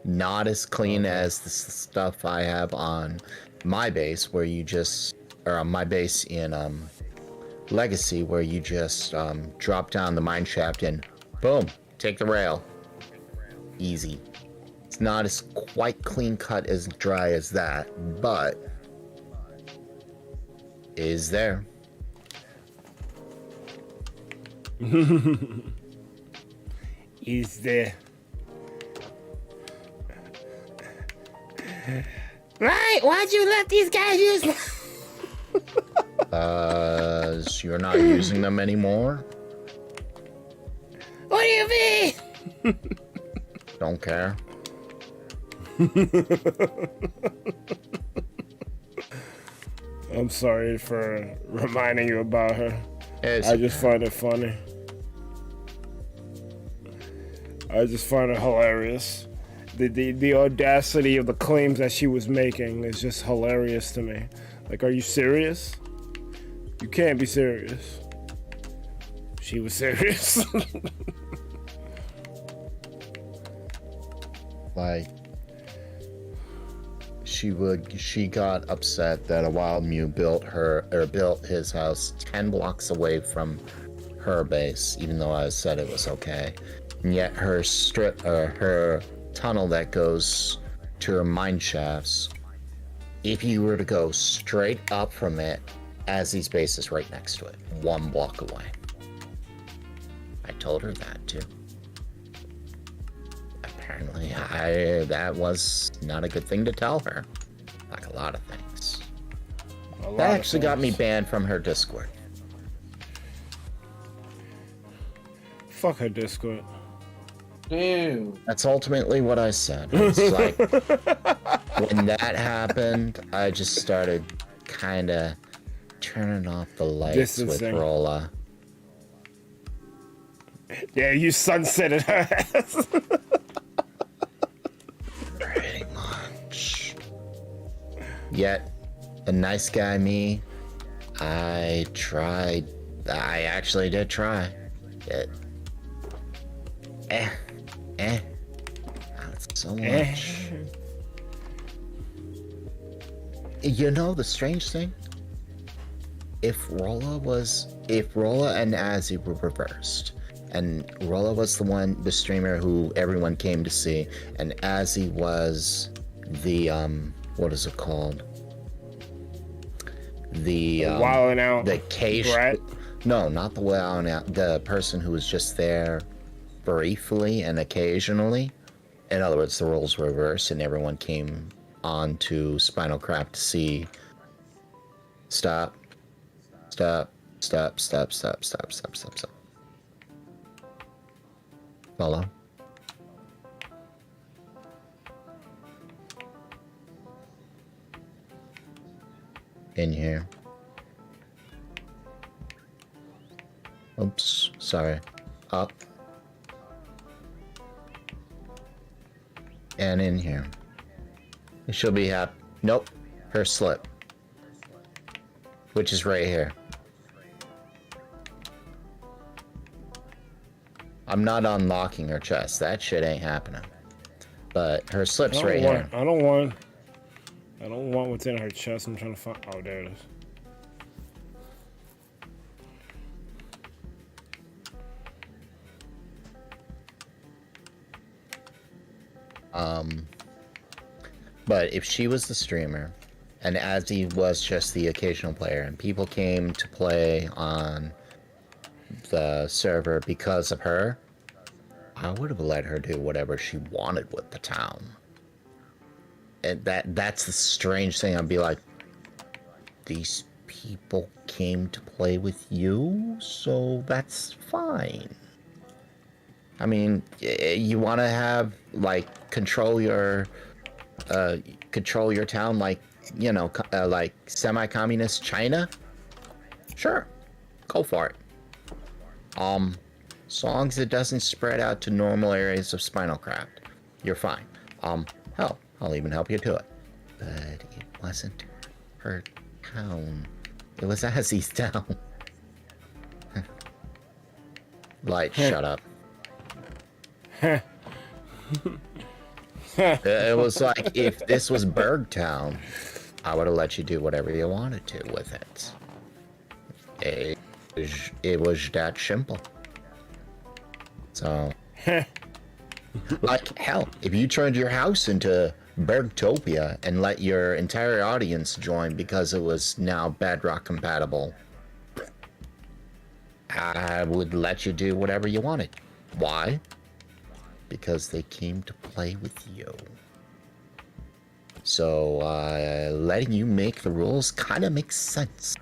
Not as clean as the stuff I have on my base, where you just, or on my base in Legacy, where you just drop down the mine shaft and boom, take the rail. Easy. It's not as quite clean cut as dry as that, but is there. Is there? Right, why'd you let these guys use? You're not using them anymore? What do you mean? Don't care. I'm sorry for reminding you about her. It's I just find it funny. I just find it hilarious. The audacity of the claims that she was making is just hilarious to me. Like, are you serious? You can't be serious. She was serious. like, she got upset that a wild Mew built his house 10 blocks away from her base, even though I said it was okay. And yet her her tunnel that goes to her mine shafts, if you were to go straight up from it, Azzy's base is right next to it, 1 block away. I told her that too. Apparently, that was not a good thing to tell her. Like a lot of things. That actually got me banned from her Discord. Fuck her Discord. Damn. That's ultimately what I said. It's like, when that happened, I just started kind of turning off the lights with Rolla. Yeah, you sunsetted her ass. Pretty much. Yet, a nice guy me, I tried. I actually did try. Not so much. You know the strange thing? If Rolla and Azzy were reversed, and Rolla was the streamer who everyone came to see, and Azzy was the what is it called? The wilding out. The cage. Brat? No, not the wilding out. The person who was just there briefly and occasionally. In other words, the roles were reversed, and everyone came on to Spinal Crap to see. Stop. Follow. In here. Oops, sorry. Up. And in here. She'll be happy. Nope. Her slip. Which is right here. I'm not unlocking her chest. That shit ain't happening. But her slip's right here. I don't want what's in her chest. I'm trying to find. Oh, there it is. But if she was the streamer, and Azzy was just the occasional player, and people came to play on the server because of her, I would have let her do whatever she wanted with the town. And that's the strange thing. I'd be like, these people came to play with you, so that's fine. I mean, you want to have, like, control your town like, you know, like semi-communist China? Sure, go for it. As long as it doesn't spread out to normal areas of Spinal Craft, you're fine. Hell, I'll even help you do it. But it wasn't her town. It was Azzy's town. Light, shut up. It was like, if this was Bergtown, I would have let you do whatever you wanted to with it. It was that simple. So, like, hell, if you turned your house into Bergtopia and let your entire audience join because it was now Bedrock compatible, I would let you do whatever you wanted. Why? Because they came to play with you. So, letting you make the rules kind of makes sense.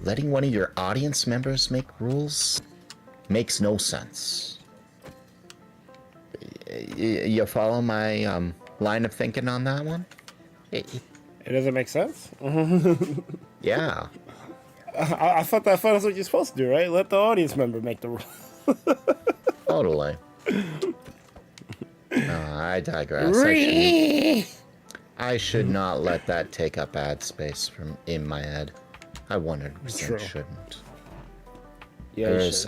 Letting one of your audience members make rules makes no sense. You follow my line of thinking on that one? It doesn't make sense? Yeah. I thought that's what you're supposed to do, right? Let the audience member make the rules. Totally. I digress. I should not let that take up ad space from in my head. I 100% shouldn't. Yeah, there's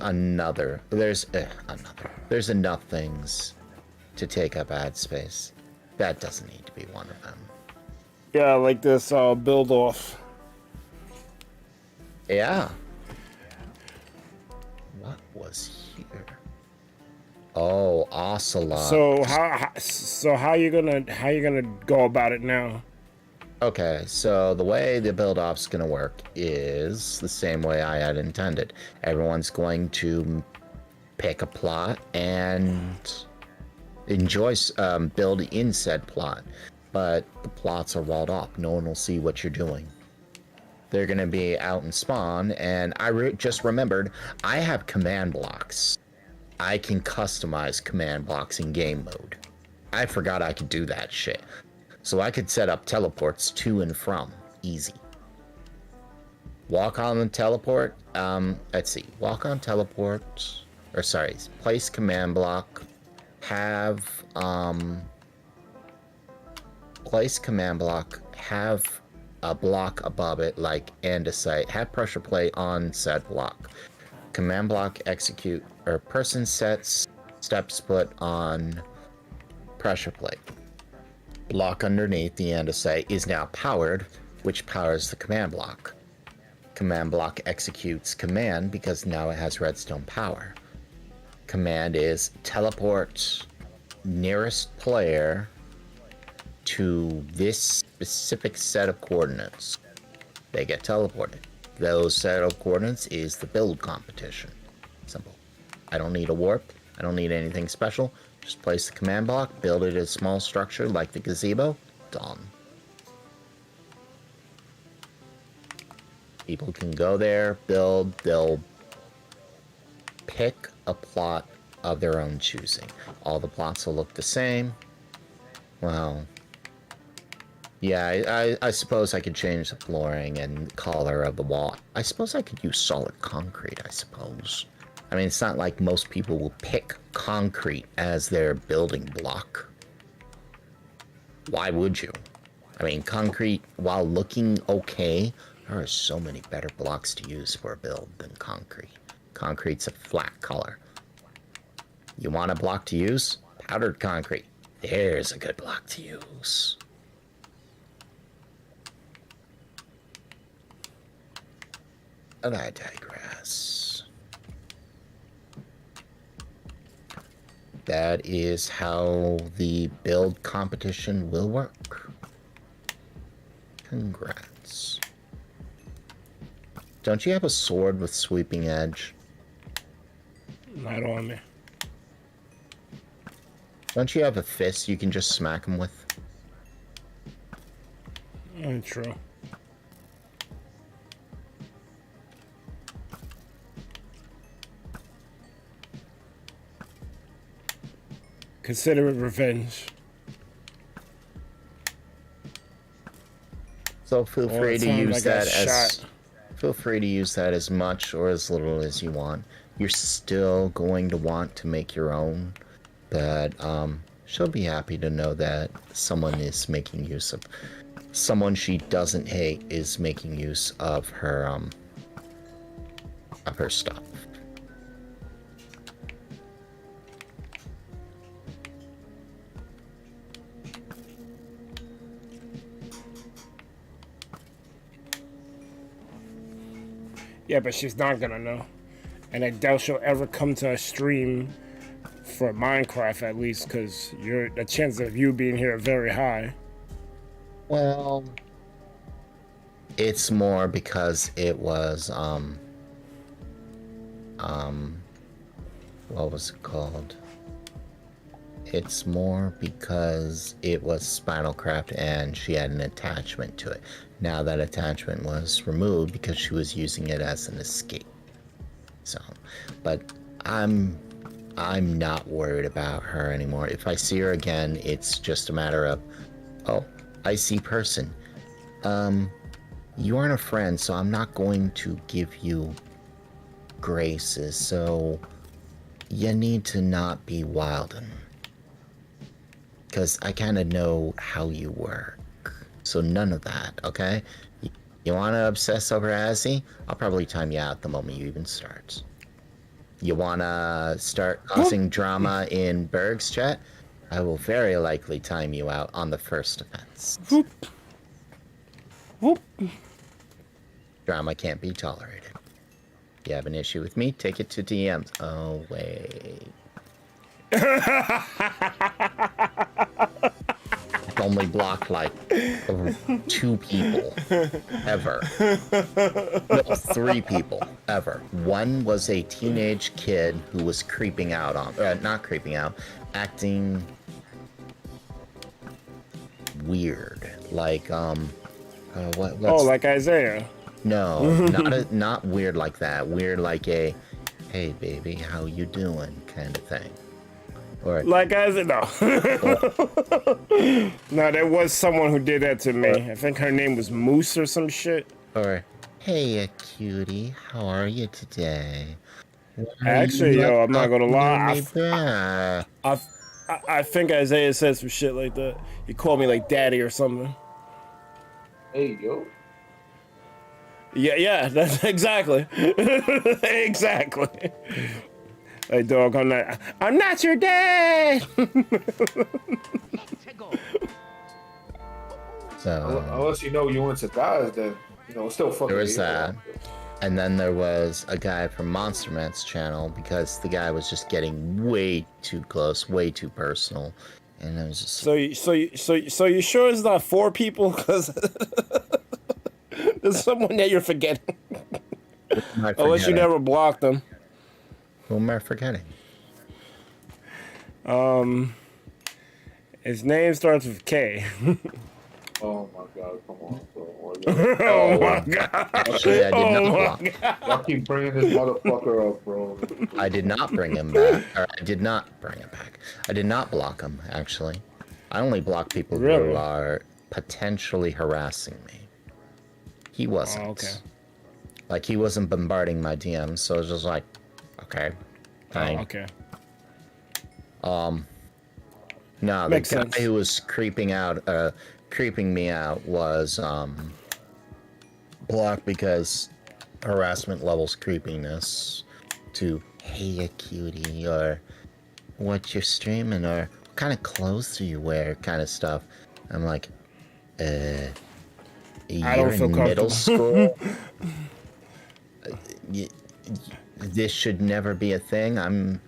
enough things to take up ad space. That doesn't need to be one of them. Yeah, like this build off. Yeah. What was here? Oh, Ocelot. So how you gonna go about it now? Okay, so the way the build-off's gonna work is the same way I had intended. Everyone's going to pick a plot and build in said plot, but the plots are walled off. No one will see what you're doing. They're gonna be out in spawn, and I just remembered I have command blocks. I can customize command blocks in game mode. I forgot I could do that shit. So I could set up teleports to and from. Easy. Walk on the teleport. Let's see. Walk on teleport. Or sorry, place command block. Have place command block. Have a block above it, like andesite. Have pressure plate on said block. Command block execute, or person sets steps put on pressure plate. Block underneath the andesite is now powered, which powers the command block. Command block executes command because now it has redstone power. Command is teleport nearest player to this specific set of coordinates. They get teleported. Those set of coordinates is the build competition. Simple. I don't need a warp. I don't need anything special. Just place the command block, build it as a small structure like the gazebo. Done. People can go there, build, they'll pick a plot of their own choosing. All the plots will look the same. Well, yeah, I suppose I could change the flooring and color of the wall. I suppose I could use solid concrete, I suppose. I mean, it's not like most people will pick concrete as their building block. Why would you? I mean, concrete, while looking okay, there are so many better blocks to use for a build than concrete. Concrete's a flat color. You want a block to use? Powdered concrete. There's a good block to use. But I digress. That is how the build competition will work. Congrats. Don't you have a sword with sweeping edge? Not on me. Don't you have a fist you can just smack him with? True. Consider it revenge. So feel All free the to times use I got that as shot. feel free to use that as much or as little as you want. You're still going to want to make your own, but she'll be happy to know that someone is making use of someone she doesn't hate is making use of her stuff. Yeah, but she's not gonna know. And I doubt she'll ever come to a stream for Minecraft, at least, because the chances of you being here are very high. Well, it's more because it was what was it called? It's more because it was Spinalcraft and she had an attachment to it. Now that attachment was removed because she was using it as an escape. So, but I'm not worried about her anymore. If I see her again, it's just a matter of, oh, I see person. You aren't a friend, so I'm not going to give you graces. So you need to not be wildin'. Because I kind of know how you work. So none of that, okay? You want to obsess over Azzy? I'll probably time you out the moment you even start. You want to start causing drama in Berg's chat? I will very likely time you out on the first offense. Whoop. Whoop. Drama can't be tolerated. You have an issue with me? Take it to DMs. Oh, wait. I've only blocked like 2 people ever. No, 3 people ever. One was a teenage kid who was creeping out on, not creeping out, acting weird. Like, what's... Oh, like Isaiah. No, not weird like that. Weird like a, hey baby, how you doing kind of thing. Or Like Isaiah, no. No, there was someone who did that to me. I think her name was Moose or some shit. or hey cutie, how are you today? Actually, yo, I'm not gonna lie. lie. I think Isaiah said some shit like that. He called me like daddy or something. Hey, yo. Yeah, that's exactly. Exactly. Like, dog, I'm not your dad. So Unless you know you into guys, then it's still fucking. there was that. And then there was a guy from Monster Man's channel because the guy was just getting way too close, way too personal. And it was just So you sure it's not 4 people? Because there's someone that you're forgetting. Unless you never blocked them. Who am I forgetting? His name starts with K. Oh my god, come on, bro. Oh my god. Actually, I did not block. Y'all keep bringing this motherfucker up, bro. I did not bring him back. Or I did not bring him back. I did not block him, actually. I only block people who Really? are potentially harassing me. He wasn't. Oh, okay. Like, he wasn't bombarding my DMs, so it was just like, okay, fine. Oh, okay. No, Makes the guy sense. who was creeping me out was blocked because harassment levels creepiness to hey a cutie or what you're streaming or what kind of clothes do you wear kind of stuff. I'm like, I you're don't feel in middle comfortable. school. This should never be a thing.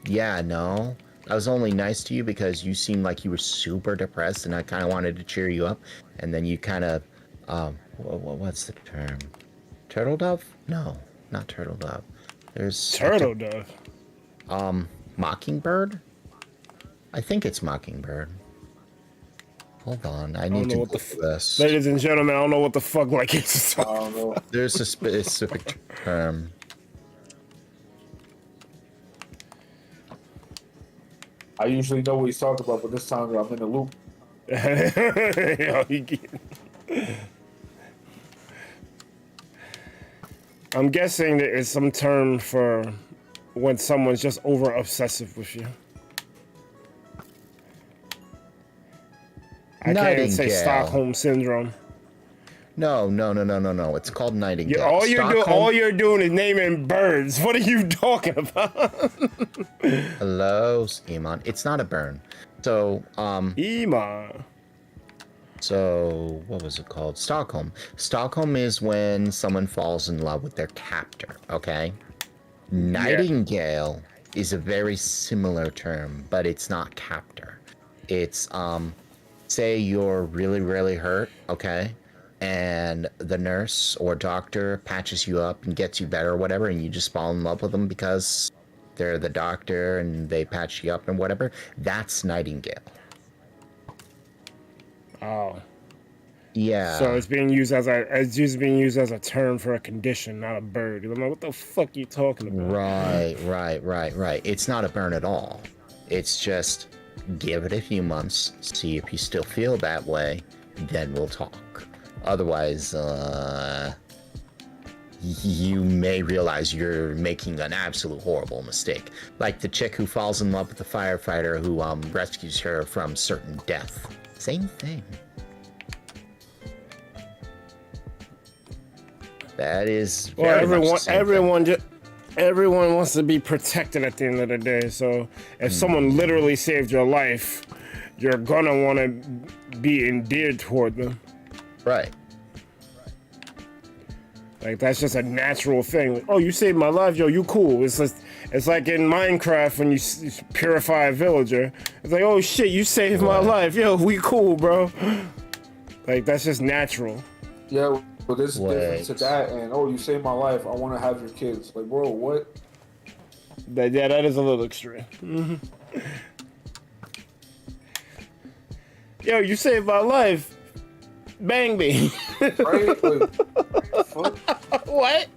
Yeah, no. I was only nice to you because you seemed like you were super depressed and I kind of wanted to cheer you up. And then you kind of, what's the term? Turtle dove? No, not turtle dove. There's... Turtle dove. Mockingbird? I think it's Mockingbird. Hold on, I need to Google this. Ladies and gentlemen, I don't know what the fuck like it's. I don't know. There's a specific term. I usually know what he's talking about, but this time I'm in the loop. I'm guessing that it's some term for when someone's just over obsessive with you. I can't say Stockholm syndrome. No. It's called Nightingale. All you're doing is naming birds. What are you talking about? Hello, Iman. It's not a burn. So, Iman. So, what was it called? Stockholm. Stockholm is when someone falls in love with their captor, okay? Nightingale is a very similar term, but it's not captor. It's, say you're really, really hurt, okay? And the nurse or doctor patches you up and gets you better or whatever, and you just fall in love with them because they're the doctor and they patch you up and whatever. That's Nightingale. Oh. Yeah. So it's being used as a term for a condition, not a bird. I'm like, what the fuck are you talking about? Right. It's not a burn at all. It's just give it a few months, see if you still feel that way, then we'll talk. Otherwise, you may realize you're making an absolute horrible mistake. Like the chick who falls in love with the firefighter who rescues her from certain death. Same thing. That is very much the same thing. Everyone wants to be protected at the end of the day. So if someone literally saved your life, you're gonna want to be endeared toward them. Right. Like that's just a natural thing. Like, oh, you saved my life, yo, you cool. It's like in Minecraft when you purify a villager. It's like, oh shit, you saved my life, yo, we cool, bro. Like that's just natural. Yeah, but there's a difference to that and you saved my life, I want to have your kids. Like, bro, what? That is a little extreme. Yo, you saved my life. Bang me. Right? Like, fuck? What?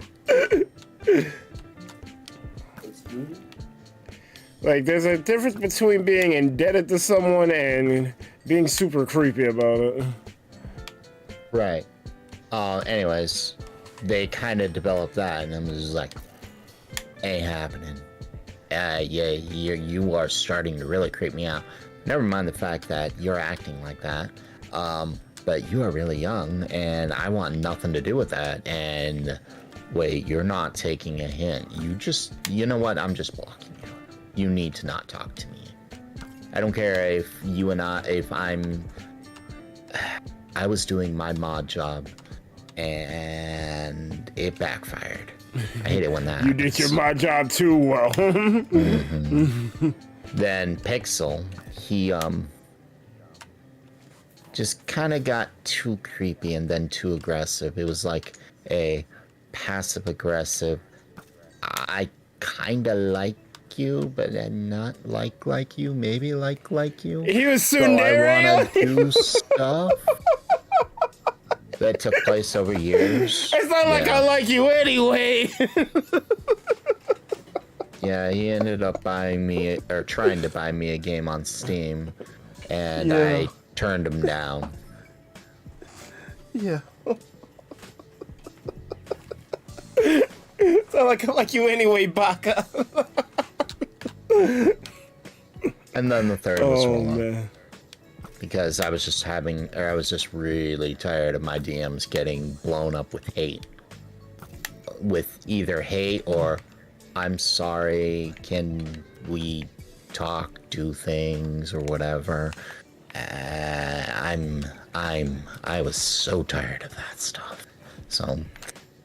Like, there's a difference between being indebted to someone and being super creepy about it. Right. Anyways, they kind of developed that, and I'm just like, ain't happening. Yeah, you are starting to really creep me out. Never mind the fact that you're acting like that. But you are really young, and I want nothing to do with that. And wait, you're not taking a hint. You know what? I'm just blocking you. You need to not talk to me. I don't care if I was doing my mod job, and it backfired. I hate it when that You did your mod job too well. Then Pixel, he, just kind of got too creepy and then too aggressive. It was like a passive aggressive. I kind of like you, but I'm not like you. Maybe like you. He was So Sundari. I want to do stuff that took place over years. It's not like I like you anyway. Yeah, he ended up buying me, or trying to buy me a game on Steam, and I turned him down. Yeah. It's not like I like you anyway, Baka. And then the third was wrong. Man. Because I was just really tired of my DMs getting blown up with hate. With either hate or, I'm sorry, can we talk, do things, or whatever. I was so tired of that stuff. So,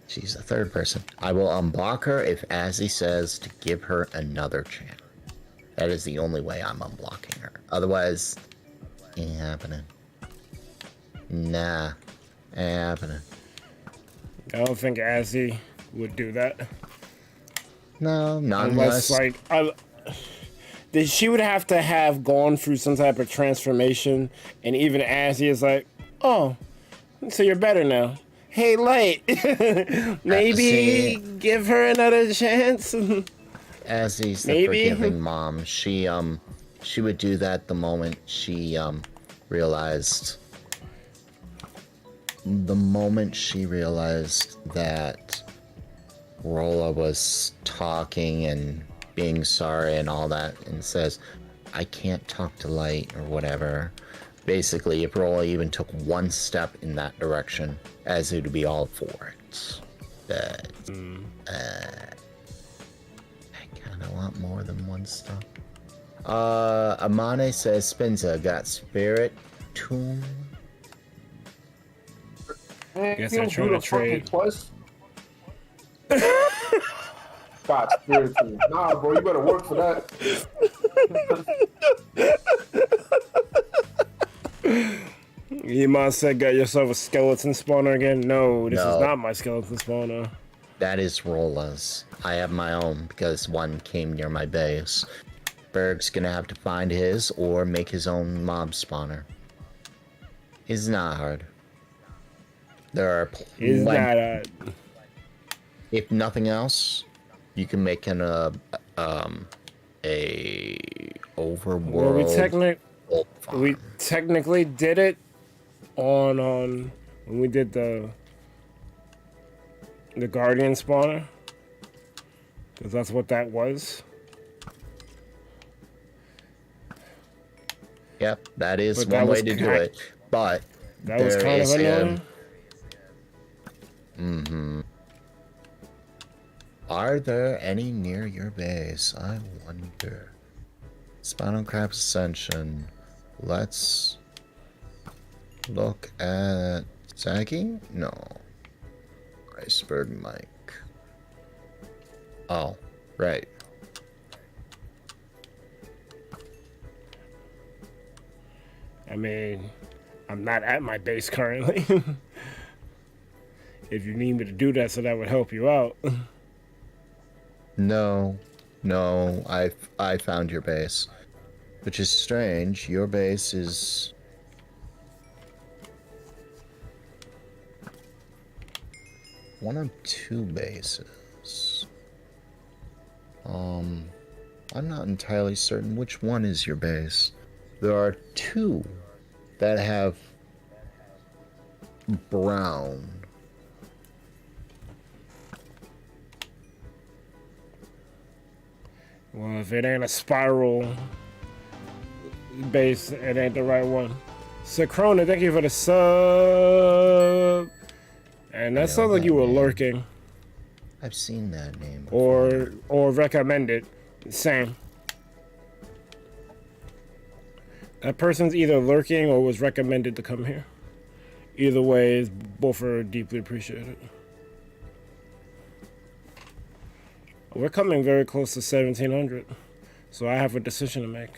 she's the third person. I will unblock her if Azzy says to give her another chance. That is the only way I'm unblocking her. Otherwise, ain't happening. Nah, ain't happening. I don't think Azzy would do that. No, not Unless, unless... like, she would have to have gone through some type of transformation, and even as he is like, oh, so you're better now. Hey, Light, maybe give her another chance. As he's the Maybe. forgiving mom, she would do that the moment she realized that Rolla was talking and being sorry and all that, and says, I can't talk to Light or whatever. Basically, if Rolla even took one step in that direction, as it would be all for it. But I kind of want more than one step. Amane says Spencer got Spirit Tomb. Guess I try to trade. God, Spirit Tomb. Nah, bro, you better work for that. Iman said, got yourself a skeleton spawner again? No, this No. is not my skeleton spawner. That is Rolla's. I have my own because one came near my base. Berg's gonna have to find his or make his own mob spawner. It's not hard. There are It's not If nothing else, you can make an a overworld. Well, we farm. technically did it on when we did the Guardian spawner, because that's what that was. Yep, that is But that one way was to do kind- it. But That was there kind of is annoying. Are there any near your base? I wonder. Spinal Crab Ascension. Let's look at Txbergy? No. IcebergMike. Oh, right. I mean, I'm not at my base currently. If you need me to do that, so that would help you out. No, I found your base. Which is strange. Your base is one of two bases. I'm not entirely certain which one is your base. There are two that have brown. Well, if it ain't a spiral base, it ain't the right one. Sacrona, thank you for the sub. And that sounds like you were lurking I've seen that name before. or recommended. Same. That person's either lurking or was recommended to come here. Either way, both are deeply appreciated. We're coming very close to 1700, so I have a decision to make.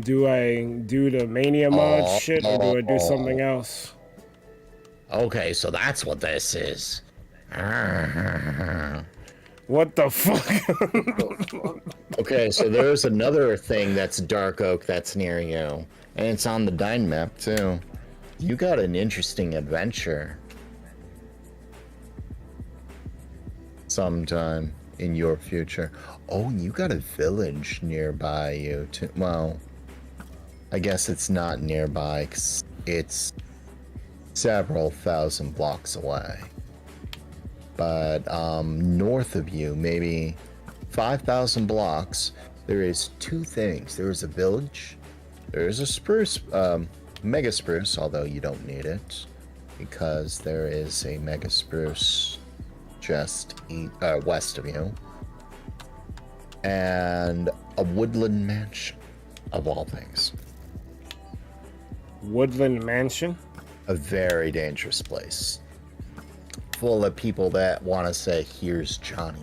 Do I do the Mania mod shit, or do I do something else? Okay, so that's what this is. What the fuck? Okay, so there's another thing that's Dark Oak that's near you, and it's on the Dine map too. You got an interesting adventure sometime in your future. Oh, you got a village nearby you too. Well, I guess it's not nearby 'cause it's several thousand blocks away. But north of you, maybe 5,000 blocks, there is two things. There is a village. There is a spruce, mega spruce, although you don't need it because there is a mega spruce just west of you, and a woodland mansion, of all things. Woodland Mansion? A very dangerous place, full of people that want to say, "Here's Johnny."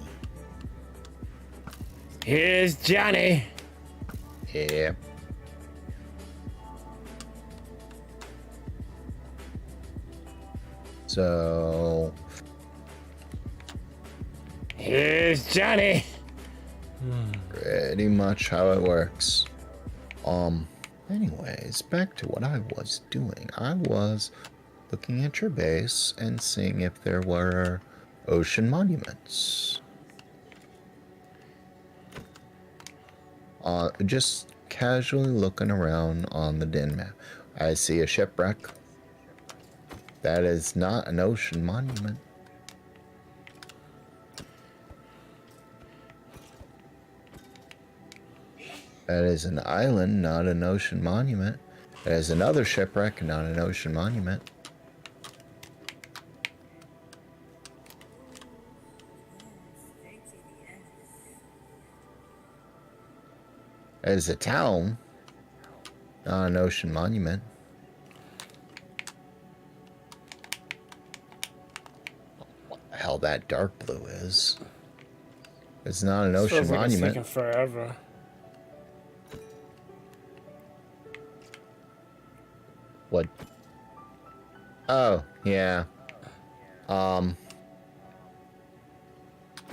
Here's Johnny. Yeah. So Here's is Johnny. Pretty much how it works. Anyways, back to what I was doing. I was looking at your base and seeing if there were ocean monuments. Just casually looking around on the din map. I see a shipwreck. That is not an ocean monument. That is an island, not an ocean monument. That is another shipwreck, not an ocean monument. That is a town, not an ocean monument. What the hell that dark blue is? It's not an ocean Feels like it's monument. taking forever. What? Oh, yeah.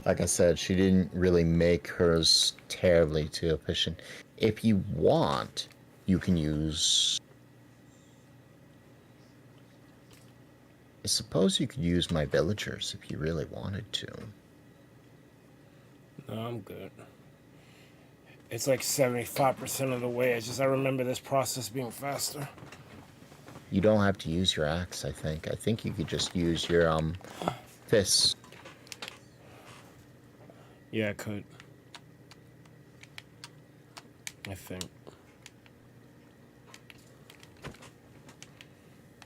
Like I said, she didn't really make hers terribly too efficient. If you want, you can use... I suppose you could use my villagers if you really wanted to. No, I'm good. It's like 75% of the way. It's just I remember this process being faster. You don't have to use your axe, I think. I think you could just use your, fists. Yeah, I could. I think.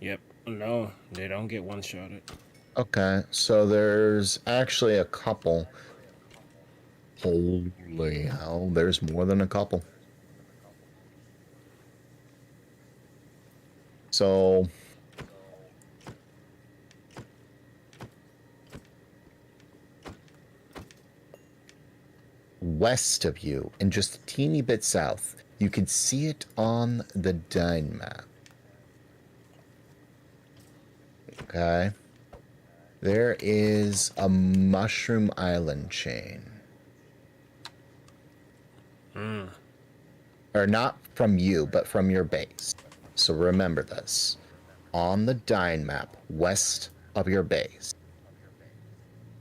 Yep. No, they don't get one-shotted. Okay, so there's actually a couple. Holy hell, there's more than a couple. So... west of you, and just a teeny bit south, you can see it on the Dine map. Okay. There is a mushroom island chain. Or not from you, but from your base. So remember this. On the Dine map, west of your base.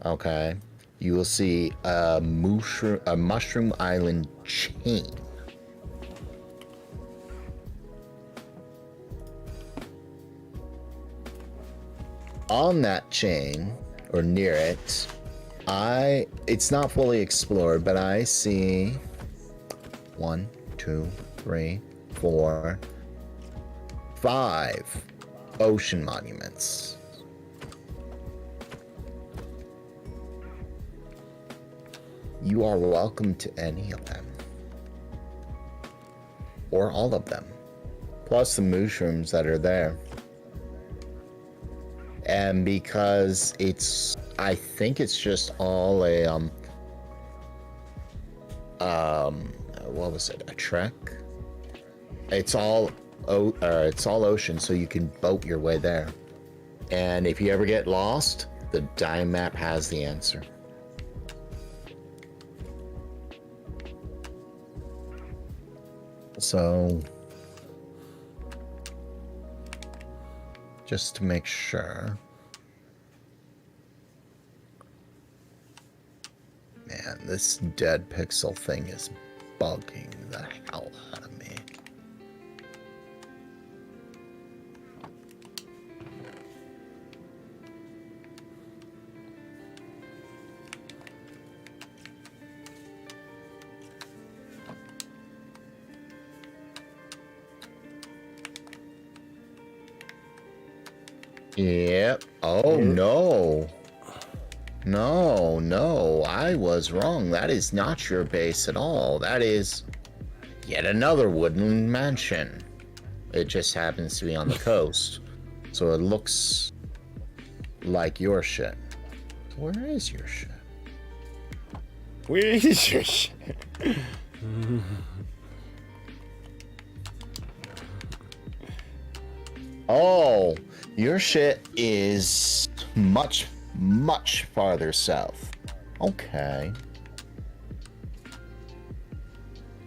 Okay. You will see a mushroom island chain. On that chain, or near it, it's not fully explored, but I see 1, 2, 3, 4, 5 ocean monuments. You are welcome to any of them. Or all of them. Plus the mushrooms that are there. And because I think it's just all a, what was it, a trek? It's all ocean, so you can boat your way there. And if you ever get lost, the Dime map has the answer. So, just to make sure. Man, this dead pixel thing is bugging the hell out of me. Yep. Oh, no. No, I was wrong. That is not your base at all. That is yet another wooden mansion. It just happens to be on the coast. So it looks like your shit. Where is your shit? Where is your shit? Oh, your shit is much, much farther south. Okay.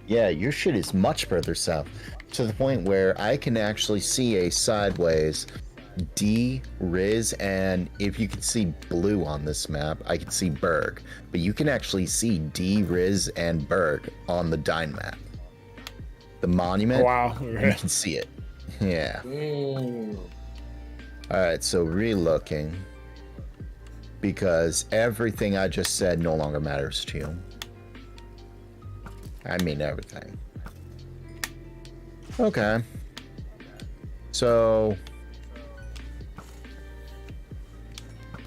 Yeah, your shit is much further south. To the point where I can actually see a sideways D, Riz, and if you can see blue on this map, I can see Berg. But you can actually see D, Riz, and Berg on the Dine map. The monument, Wow. you can see it. Yeah. Damn. Alright, so relooking. Because everything I just said no longer matters to you. I mean everything. Okay. So...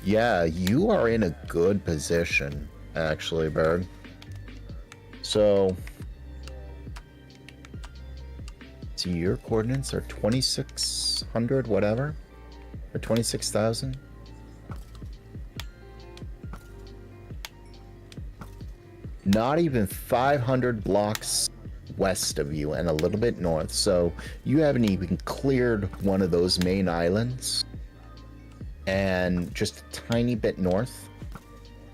yeah, you are in a good position, actually, Berg. So... see, your coordinates are 2,600, whatever? Or 26,000? Not even 500 blocks west of you and a little bit north, so you haven't even cleared one of those main islands. And just a tiny bit north,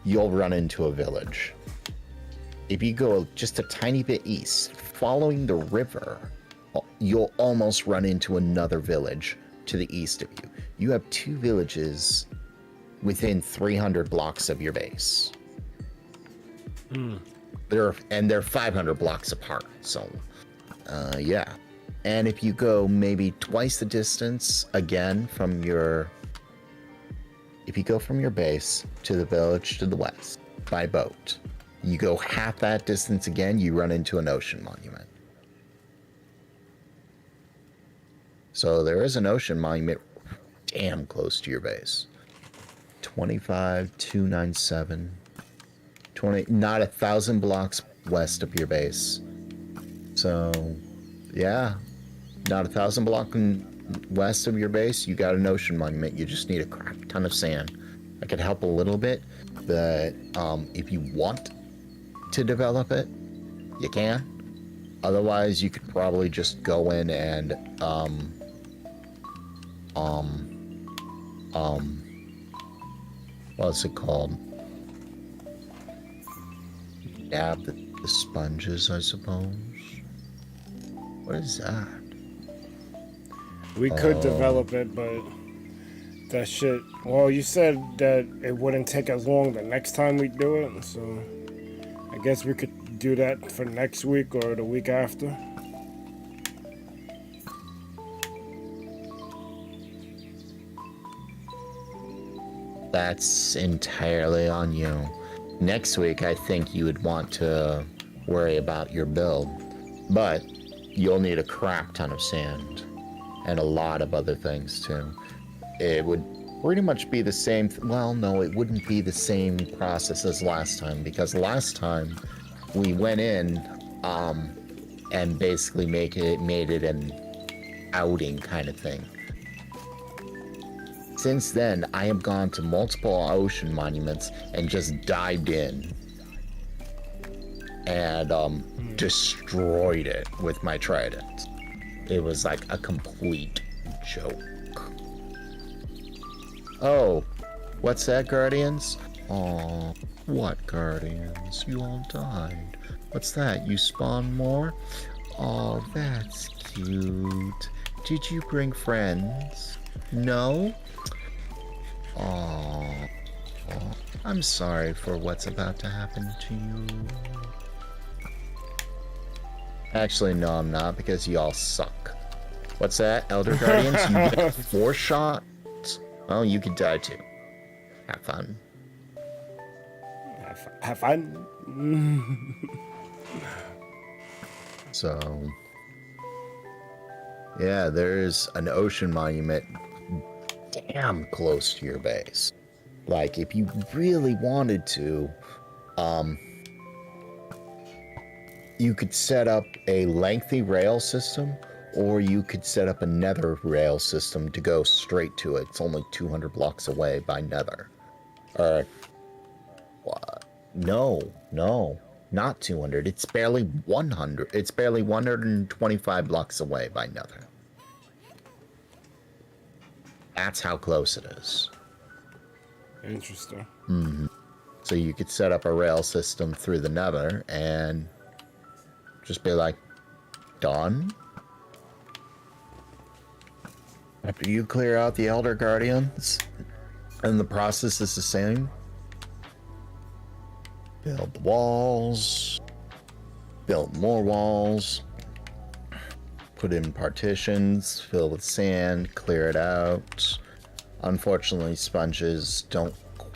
you'll run into a village. If you go just a tiny bit east, following the river, you'll almost run into another village to the east of you. You have 2 villages within 300 blocks of your base. They're 500 blocks apart, so yeah. And if you go maybe twice the distance again from your... if you go from your base to the village to the west by boat, you go half that distance again, you run into an ocean monument. So there is an ocean monument damn close to your base. 25,297. 20, not 1,000 blocks west of your base. So, yeah, not 1,000 blocks west of your base, you got an ocean monument. You just need a crap ton of sand. I could help a little bit, but if you want to develop it, you can. Otherwise, you could probably just go in and what's it called? Dab the sponges, I suppose. What is that? We could develop it, but that shit... well, you said that it wouldn't take as long the next time we do it, so I guess we could do that for next week or the week after. That's entirely on you. Next week, I think you would want to worry about your build, but you'll need a crap ton of sand and a lot of other things too. It would pretty much be the same. Well, no, it wouldn't be the same process as last time, because last time we went in and basically made it an outing kind of thing. Since then, I have gone to multiple ocean monuments and just dived in and destroyed it with my trident. It was like a complete joke. Oh, what's that, Guardians? Aw, what Guardians? You all died. What's that? You spawn more? Oh, that's cute. Did you bring friends? No? Aww. I'm sorry for what's about to happen to you. Actually, no, I'm not, because y'all suck. What's that, Elder Guardians? You get 4 shots? Oh, you could die too. Have fun. Have fun? So, yeah, there's an ocean monument damn close to your base. Like, if you really wanted to, you could set up a lengthy rail system, or you could set up a nether rail system to go straight to it. It's only 200 blocks away by nether. What? No, not 200. It's barely 100. It's barely 125 blocks away by nether. That's how close it is. Interesting. So you could set up a rail system through the nether and just be like, done. After you clear out the Elder Guardians, and the process is the same. Build the walls, build more walls, put in partitions, fill with sand, clear it out. Unfortunately, sponges don't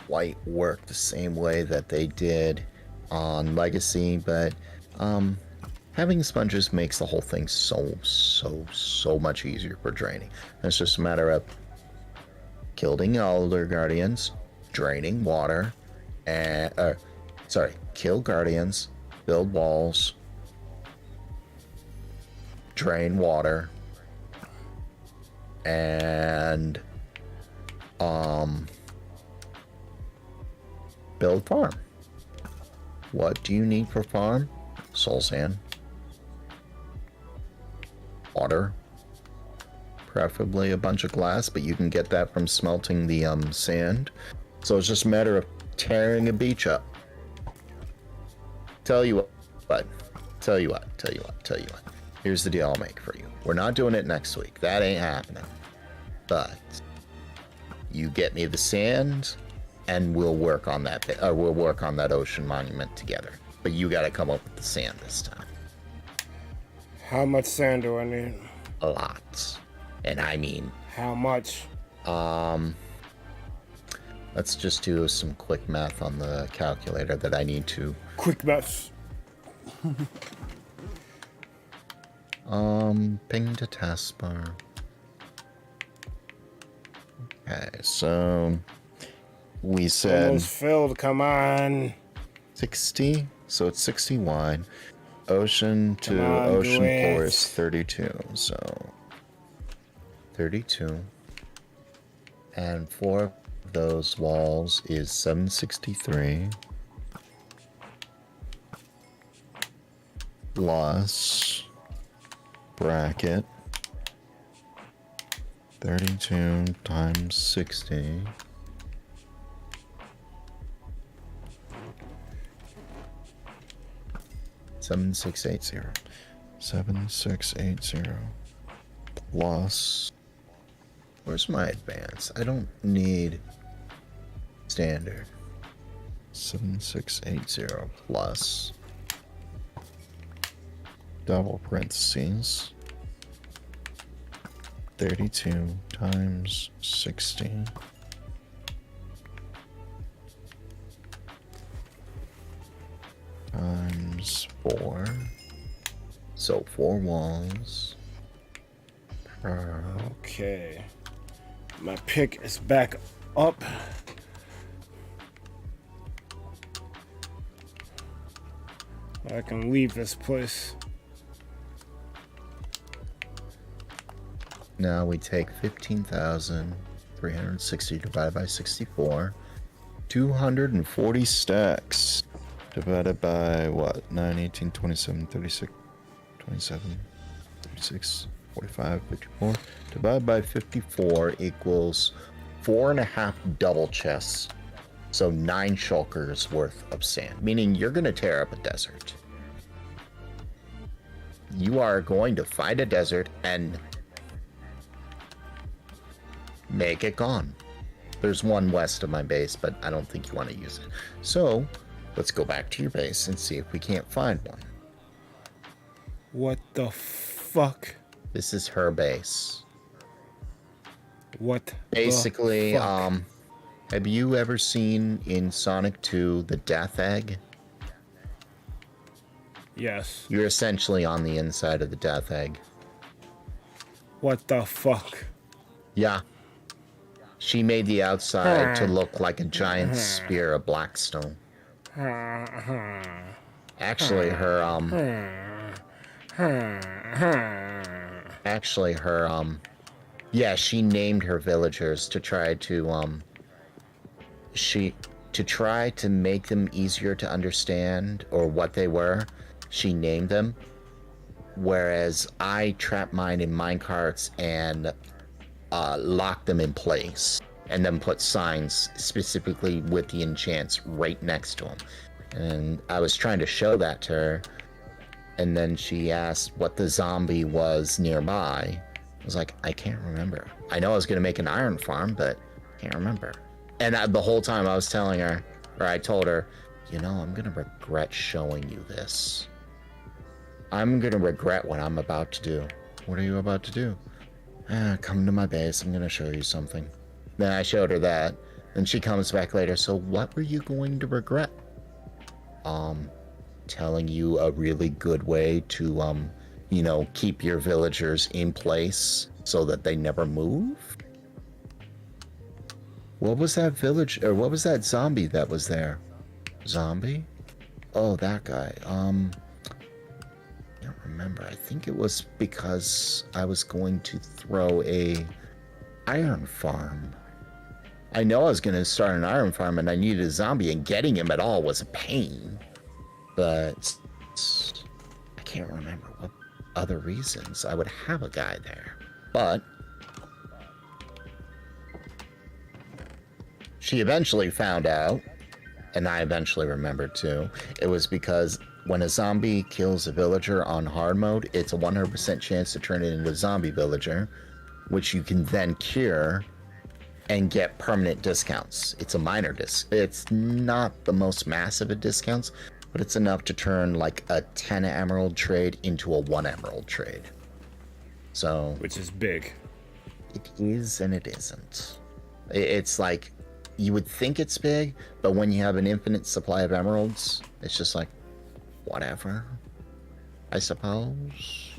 quite work the same way that they did on Legacy, but having sponges makes the whole thing so much easier for draining. And it's just a matter of killing Elder Guardians, draining water, and kill Guardians, build walls, drain water, and build farm. What do you need for farm? Soul sand, water, preferably a bunch of glass, but you can get that from smelting the sand. So it's just a matter of tearing a beach up. Tell you what. Here's the deal I'll make for you. We're not doing it next week. That ain't happening. But you get me the sand, and we'll work on that bit, or we'll work on that ocean monument together. But you got to come up with the sand this time. How much sand do I need? A lot. And I mean... How much? Let's just do some quick math on the calculator that I need to... Quick math. Ping to taskbar. Okay, so... We said... Almost filled, come on. 60, so it's 60 wide. Ocean to ocean floor is 32, so 32. And 4 of those walls is 763 plus bracket 32 times 60. Seven six eight zero. 7680 plus. Where's my advance? I don't need standard. 7680 plus double parentheses 32 times 60 times 4. So 4 walls per. Okay. My pick is back up. I can leave this place. Now we take 15,360 divided by 64. 240 stacks. Divided by what? 9, 18, 27, 36, 27, 36, 45, 54. Divided by 54 equals 4.5 double chests. So 9 shulkers worth of sand. Meaning you're going to tear up a desert. You are going to find a desert and make it gone. There's one west of my base, but I don't think you want to use it. So let's go back to your base and see if we can't find one. What the fuck? This is her base. What? Basically, the fuck? Have you ever seen in Sonic 2 the Death Egg? Yes. You're essentially on the inside of the Death Egg. What the fuck? Yeah. She made the outside to look like a giant spear of blackstone. Actually, yeah, she named her villagers to try to, try to make them easier to understand, or what they were, she named them. Whereas I trap mine in minecarts and lock them in place. and then put signs specifically with the enchants right next to them. And I was trying to show that to her, and then she asked what the zombie was nearby. I was like, I can't remember. I know I was going to make an iron farm, but I can't remember. And the whole time I was telling her, or I told her, you know, I'm going to regret showing you this. I'm going to regret what I'm about to do. What are you about to do? Come to my base. I'm going to show you something. Then I showed her that. Then she comes back later. So what were you going to regret? Telling you a really good way to, you know, keep your villagers in place so that they never move? What was that village, or what was that zombie that was there? Zombie? Oh, that guy. I don't remember. I think it was because I was going to throw a iron farm. I know I was going to start an iron farm and I needed a zombie, and getting him at all was a pain. But I can't remember what other reasons I would have a guy there. But she eventually found out, and I eventually remembered too, it was because when a zombie kills a villager on hard mode, it's a 100% chance to turn it into a zombie villager, which you can then cure and get permanent discounts. It's a minor it's not the most massive of discounts, but it's enough to turn like a 10 emerald trade into a 1 emerald trade. So, which is big. It is and it isn't. It's like, you would think it's big, but when you have an infinite supply of emeralds, it's just like, whatever, I suppose.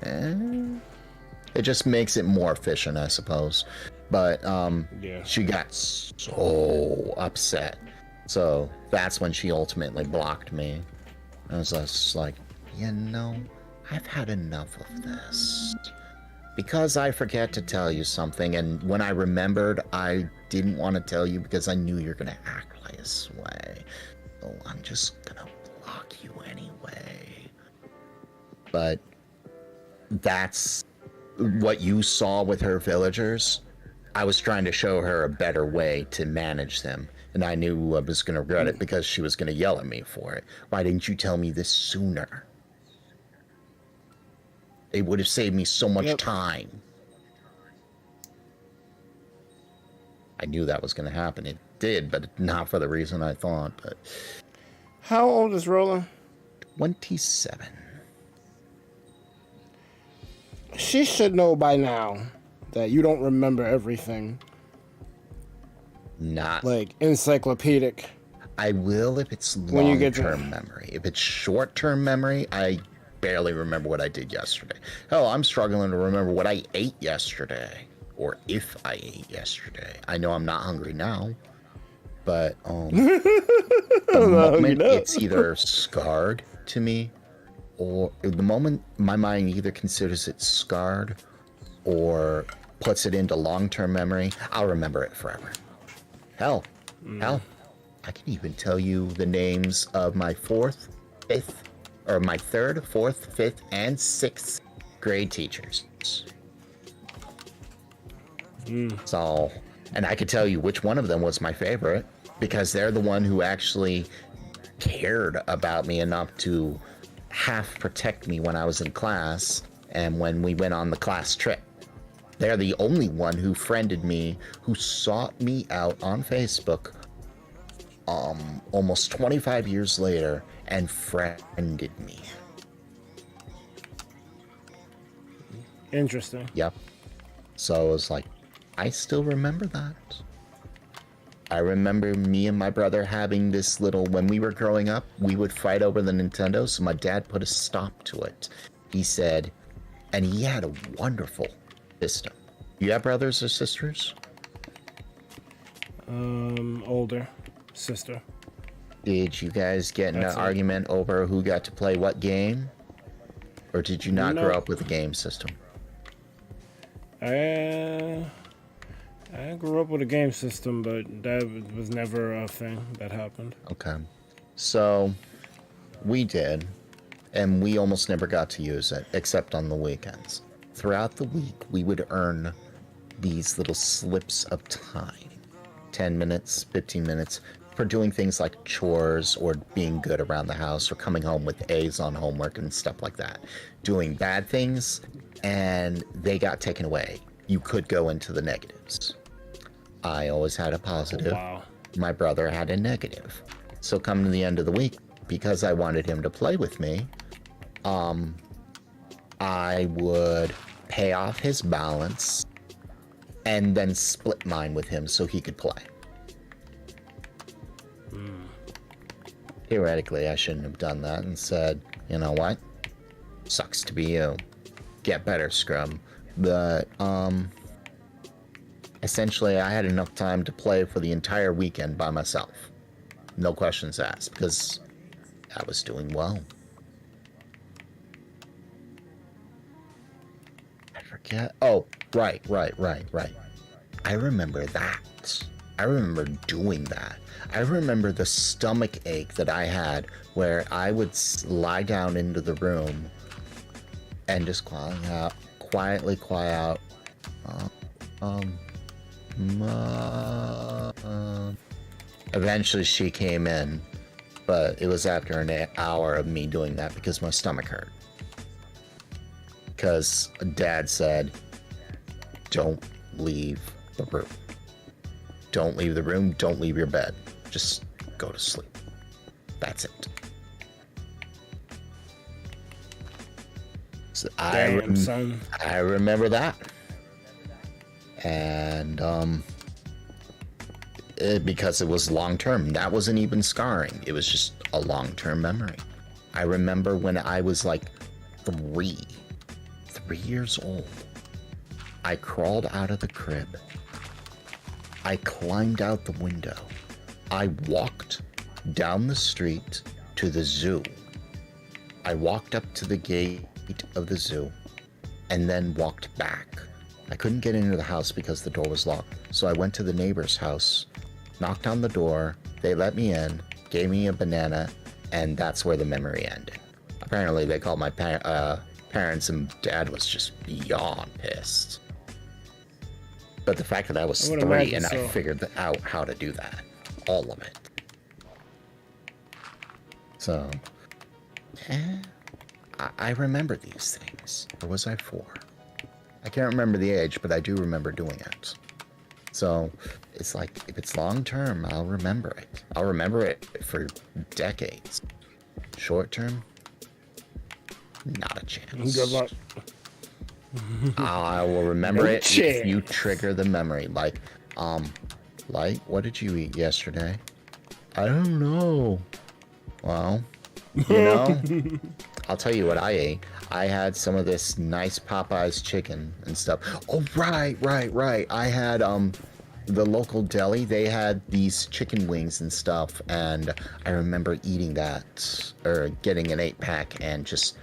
It just makes it more efficient, I suppose. But yeah. She got so upset. So that's when she ultimately blocked me. I was just like, you know, I've had enough of this. Because I forget to tell you something, and when I remembered, I didn't want to tell you because I knew you're going to act like this way. So I'm just going to block you anyway. But that's what you saw with her villagers. I was trying to show her a better way to manage them, and I knew I was going to regret it because she was going to yell at me for it. Why didn't you tell me this sooner? It would have saved me so much time. I knew that was going to happen. It did, but not for the reason I thought. But how old is Roland? 27. She should know by now that you don't remember everything. Not like encyclopedic. I will if it's long-term memory. If it's short-term memory, I barely remember what I did yesterday. Hell, I'm struggling to remember what I ate yesterday, or if I ate yesterday. I know I'm not hungry now, but the moment it's either scarred to me, or the moment my mind either considers it scarred or puts it into long-term memory, I'll remember it forever. Hell, I can even tell you the names of my my third, fourth, fifth, and sixth grade teachers. So, and I could tell you which one of them was my favorite, because they're the one who actually cared about me enough to half protect me when I was in class and when we went on the class trip. They're the only one who friended me, who sought me out on Facebook almost 25 years later and friended me. Interesting. Yep. So I was like, I still remember that. I remember me and my brother having this little, when we were growing up, we would fight over the Nintendo, so my dad put a stop to it. He said, and he had a wonderful system. You have brothers or sisters? Older sister. Did you guys get in an argument over who got to play what game? Or did you not grow up with a game system? I grew up with a game system, but that was never a thing that happened. Okay. So, we did, and we almost never got to use it, except on the weekends. Throughout the week, we would earn these little slips of time, 10 minutes, 15 minutes, for doing things like chores or being good around the house or coming home with A's on homework and stuff like that. Doing bad things, and they got taken away. You could go into the negatives. I always had a positive. Wow. My brother had a negative. So coming to the end of the week, because I wanted him to play with me, I would pay off his balance and then split mine with him so he could play. Theoretically, I shouldn't have done that and said, you know what? Sucks to be you. Get better, Scrum. But, essentially, I had enough time to play for the entire weekend by myself. No questions asked, because I was doing well. I forget. Oh, right. I remember that. I remember doing that. I remember the stomach ache that I had where I would lie down into the room and just quietly cry out, Mom. Eventually she came in, but it was after an hour of me doing that because my stomach hurt. Because Dad said, don't leave the room. Don't leave the room, don't leave your bed. Just go to sleep. That's it. So Son. I remember that. And because it was long term, that wasn't even scarring. It was just a long term memory. I remember when I was like 3 years old, I crawled out of the crib. I climbed out the window. I walked down the street to the zoo. I walked up to the gate of the zoo and then walked back. I couldn't get into the house because the door was locked. So I went to the neighbor's house, knocked on the door, they let me in, gave me a banana, and that's where the memory ended. Apparently they called my parents and Dad was just beyond pissed. But the fact that I was 3 and I figured out how to do that. All of it. So, I remember these things. Or was I 4? I can't remember the age, but I do remember doing it. So, it's like, if it's long term, I'll remember it. I'll remember it for decades. Short term, not a chance. Good luck. I will remember it if you trigger the memory. Like, what did you eat yesterday? I don't know. Well, you know, I'll tell you what I ate. I had some of this nice Popeye's chicken and stuff. Oh, right. I had, the local deli, they had these chicken wings and stuff, and I remember eating that, or getting an 8-pack and just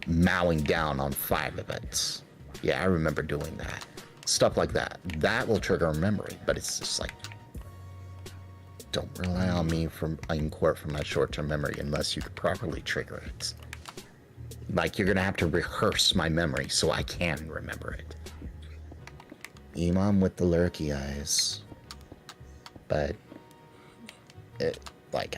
mowing down on 5 of it. Yeah, I remember doing that. Stuff like that. That will trigger a memory, but it's just like, don't rely on me in court for my short-term memory unless you could properly trigger it. Like, you're gonna have to rehearse my memory so I can remember it. Imam with the lurky eyes. But,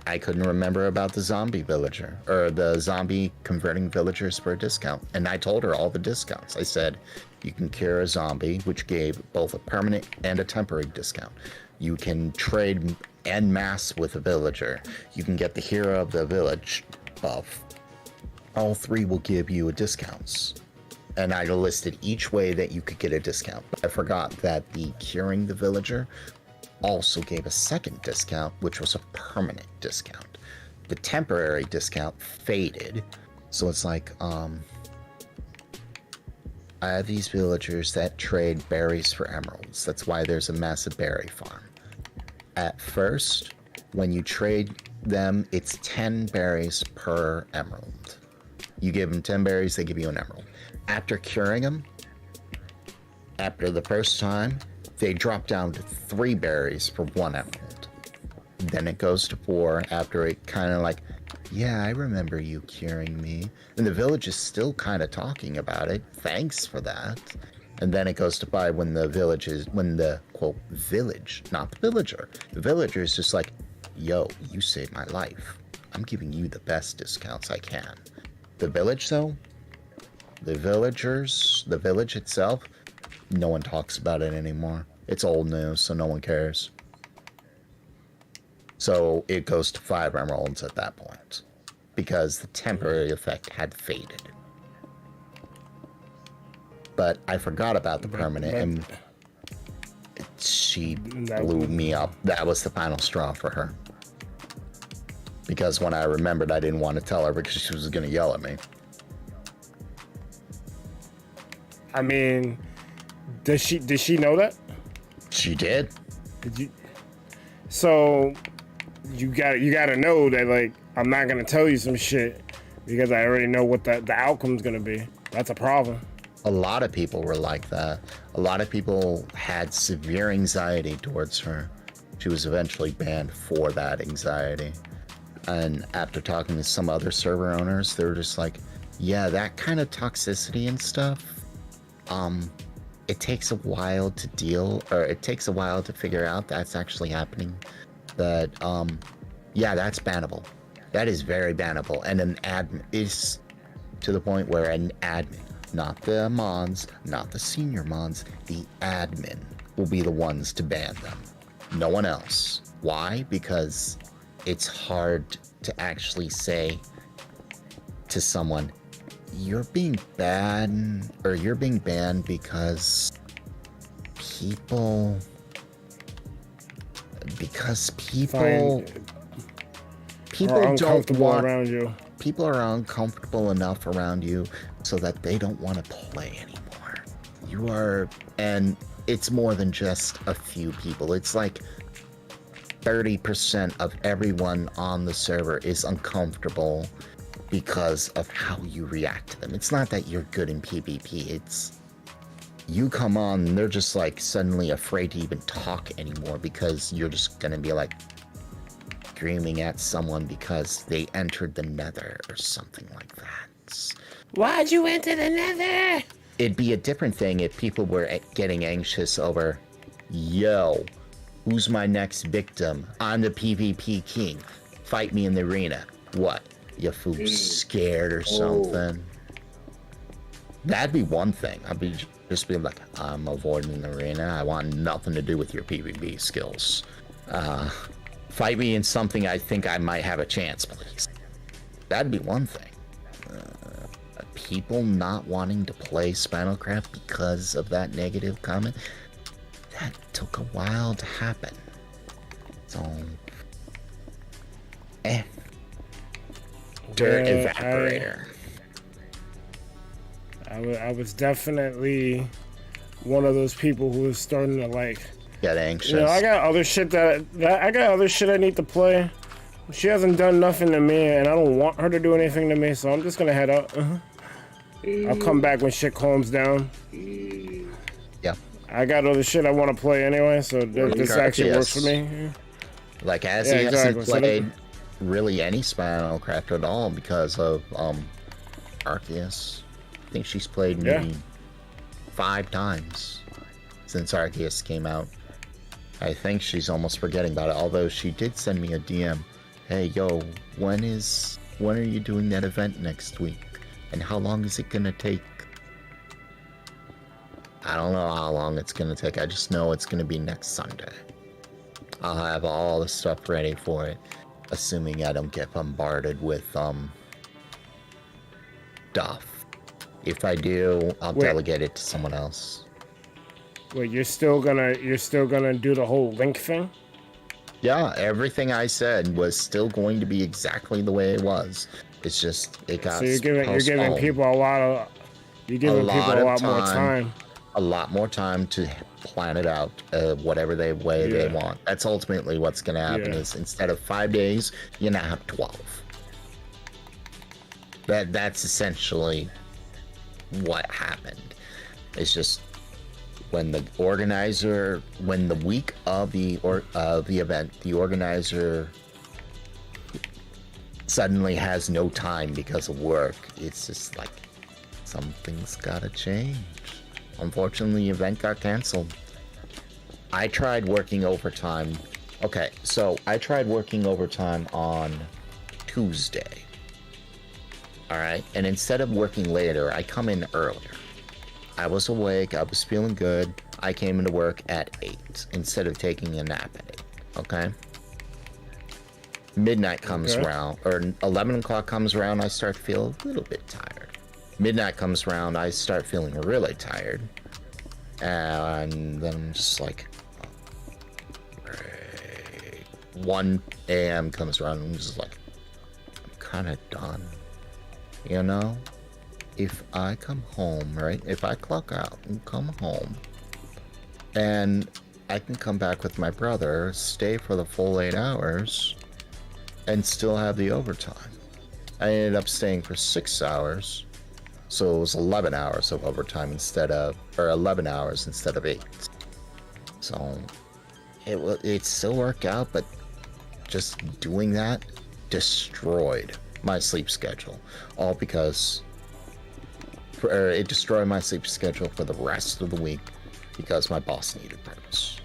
I couldn't remember about the zombie villager, or the zombie converting villagers for a discount. And I told her all the discounts. I said, you can cure a zombie, which gave both a permanent and a temporary discount. You can trade en masse with a villager. You can get the hero of the village buff. All 3 will give you a discounts. And I listed each way that you could get a discount. But I forgot that the curing the villager also gave a second discount, which was a permanent discount. The temporary discount faded. So it's like, I have these villagers that trade berries for emeralds. That's why there's a massive berry farm. At first, when you trade them, it's 10 berries per emerald. You give them 10 berries, they give you an emerald. After curing them, after the first time, they drop down to 3 berries for 1 emerald. Then it goes to 4 after it kind of like, yeah, I remember you curing me. And the village is still kind of talking about it. Thanks for that. And then it goes to 5 when the quote village, not the villager. The villager is just like, yo, you saved my life. I'm giving you the best discounts I can. The village though, the village itself, no one talks about it anymore. It's old news, so no one cares. So it goes to 5 emeralds at that point, because the temporary effect had faded. But I forgot about the permanent, and she blew me up. That was the final straw for her. Because when I remembered, I didn't want to tell her because she was going to yell at me. I mean, did she know that? She did. Did you? So you gotta know that, like, I'm not gonna tell you some shit because I already know what the outcome's gonna be. That's a problem. A lot of people were like that. A lot of people had severe anxiety towards her. She was eventually banned for that anxiety. And after talking to some other server owners, they were just like, yeah, that kind of toxicity and stuff, it takes a while to figure out that's actually happening. But, yeah, that's bannable. That is very bannable. And an admin is to the point where an admin, not the mods, not the senior mods, the admin will be the ones to ban them. No one else. Why? Because it's hard to actually say to someone, you're being bad, or you're being banned because people don't want around you. People are uncomfortable enough around you so that they don't want to play anymore. And it's more than just a few people. It's like 30% of everyone on the server is uncomfortable because of how you react to them. It's not that you're good in PvP. It's you come on and they're just like suddenly afraid to even talk anymore because you're just gonna be like screaming at someone because they entered the nether or something like that. Why'd you enter the nether? It'd be a different thing if people were getting anxious over, yo, who's my next victim? I'm the PvP king. Fight me in the arena. What? You fool scared or something? That'd be one thing. I'd be just be like, I'm avoiding the arena. I want nothing to do with your PvP skills. Fight me in something I think I might have a chance, please. That'd be one thing. People not wanting to play Spinalcraft because of that negative comment, that took a while to happen. So, dirt evaporator. I was definitely one of those people who was starting to like get anxious. You know, I got other shit I need to play. She hasn't done nothing to me, and I don't want her to do anything to me, so I'm just gonna head out. I'll come back when shit calms down. Yeah. I got other shit I want to play anyway, so this actually works for me. Like, as he hasn't played really any Spinalcraft at all because of Arceus. I think she's played maybe 5 times since Arceus came out. I think she's almost forgetting about it, although she did send me a DM. Hey, yo, when are you doing that event next week? And how long is it gonna take? I don't know how long it's gonna take. I just know it's gonna be next Sunday. I'll have all the stuff ready for it, assuming I don't get bombarded with stuff. If I do, I'll delegate it to someone else. Wait, you're still gonna do the whole link thing? Yeah, everything I said was still going to be exactly the way it was. It's just it got. So you're giving people a lot more time. A lot more time to plan it out, whatever they want. That's ultimately what's going to happen. Is instead of 5 days, you now have 12. That's essentially what happened. It's just when the week of the event, the organizer suddenly has no time because of work. It's just like something's gotta change. Unfortunately, the event got canceled. I tried working overtime. Okay, so I tried working overtime on Tuesday. Alright, and instead of working later, I come in earlier. I was awake, I was feeling good. I came into work at 8 instead of taking a nap at 8. Okay? Midnight comes around, or 11 o'clock comes around, I start to feel a little bit tired. Midnight comes around, I start feeling really tired. And then I'm just like, oh, great. 1 a.m. comes around, and I'm just like, I'm kind of done. You know? If I come home, right? If I clock out and come home, and I can come back with my brother, stay for the full 8 hours, and still have the overtime. I ended up staying for 6 hours, so it was 11 hours of overtime instead of, or 11 hours instead of 8. So it still worked out, but just doing that destroyed my sleep schedule. All because it destroyed my sleep schedule for the rest of the week because my boss needed parts.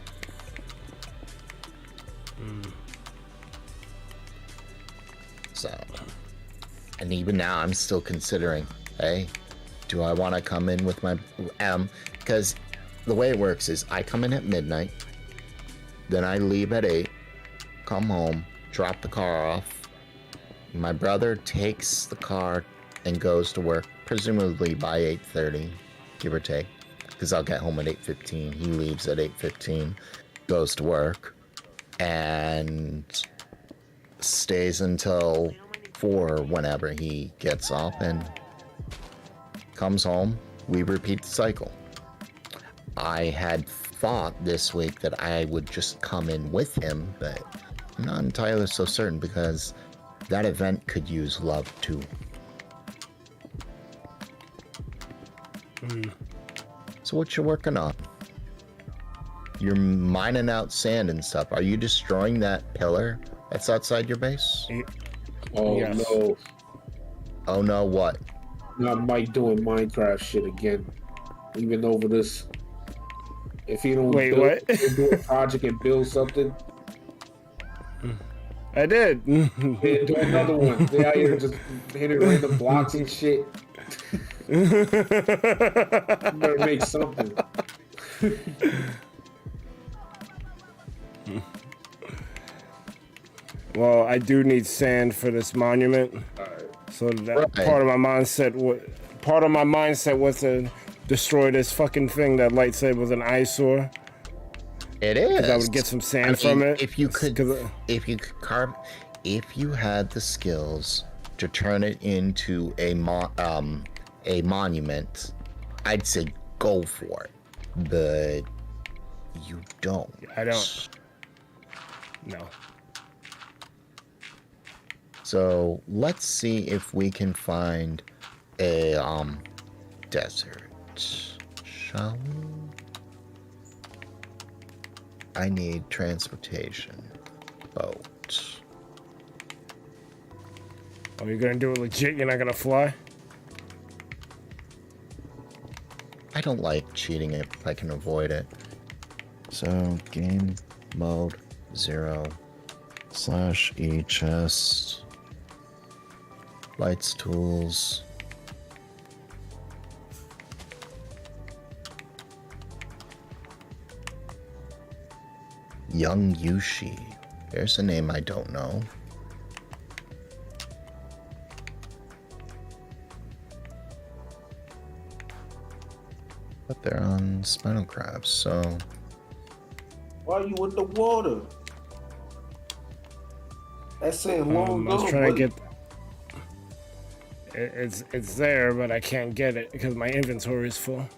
So, and even now I'm still considering, hey, do I want to come in with my because the way it works is I come in at midnight, then I leave at 8, come home, drop the car off. My brother takes the car and goes to work, presumably by 8:30, give or take, because I'll get home at 8:15. He leaves at 8:15, goes to work, and stays until 4 whenever he gets off and comes home. We repeat the cycle. I had thought this week that I would just come in with him, but I'm not entirely so certain because that event could use love too. So what you working on? You're mining out sand and stuff. Are you destroying that pillar that's outside your base? Oh Yes. no. Oh no, what? Not Mike doing Minecraft shit again. Even over this. If he don't do a project and build something. I did. Then do another one. They out here just hitting random blocks and shit. You better make something. Well, I do need sand for this monument. So that part of my mindset was to destroy this fucking thing that Light said was an eyesore. It is. I would get some sand from it. If you could carve, if you had the skills to turn it into a monument, I'd say go for it. But you don't. I don't. No. So let's see if we can find a desert. Shall we? I need transportation. Boat. Oh, you're gonna do it legit? You're not gonna fly? I don't like cheating if I can avoid it. So game mode 0/e chest. Lights tools. Young Yushi. There's a name I don't know. But they're on spinal crabs, so... Why are you in the water? That's saying long I was gone, trying buddy. to get... It's there, but I can't get it because my inventory is full.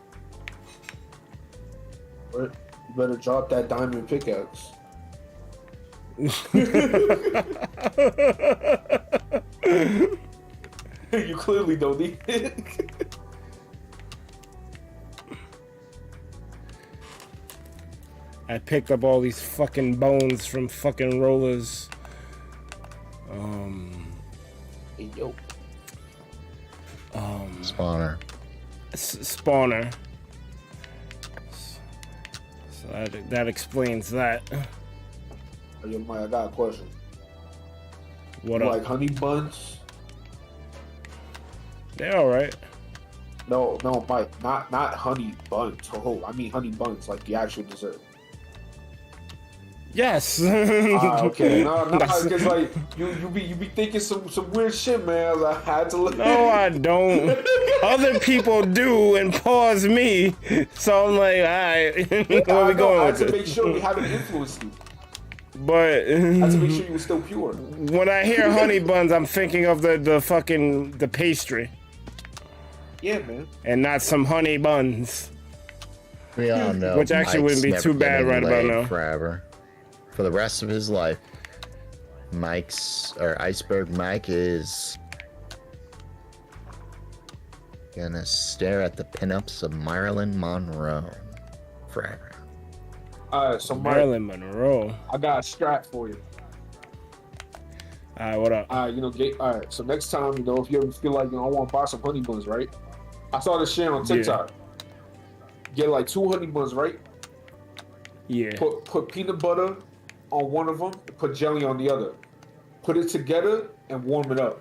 You better drop that diamond pickaxe. You clearly don't need it. I picked up all these fucking bones from fucking rollers. Hey, yo. Spawner. Spawner. So that explains that. Hey, yo, Mike, I got a question. What You up? like honey buns? They're all right. No, Mike, not honey buns. Oh, I mean honey buns, like the actual dessert. Yes. Okay. No, because like you be thinking some weird shit, man. I had to look. No, I don't. Other people do and pause me. So I'm like, all right, where we going I with had to this? make sure we haven't influenced you. But I had to make sure you were still pure. when I hear honey buns, I'm thinking of the fucking the pastry Yeah, man. and not some honey buns. We all know. Which actually wouldn't be Mike's too never bad getting right about laid now. Forever. For the rest of his life, IcebergMike is gonna stare at the pinups of Marilyn Monroe forever. Alright, so Mike, Marilyn Monroe. I got a strap for you. All right, what up? Alright, so next time, if you ever feel like, I want to buy some honey buns, right? I saw this shit on TikTok. Get like 2 honey buns, right? Yeah. Put peanut butter on one of them, put jelly on the other. Put it together and warm it up.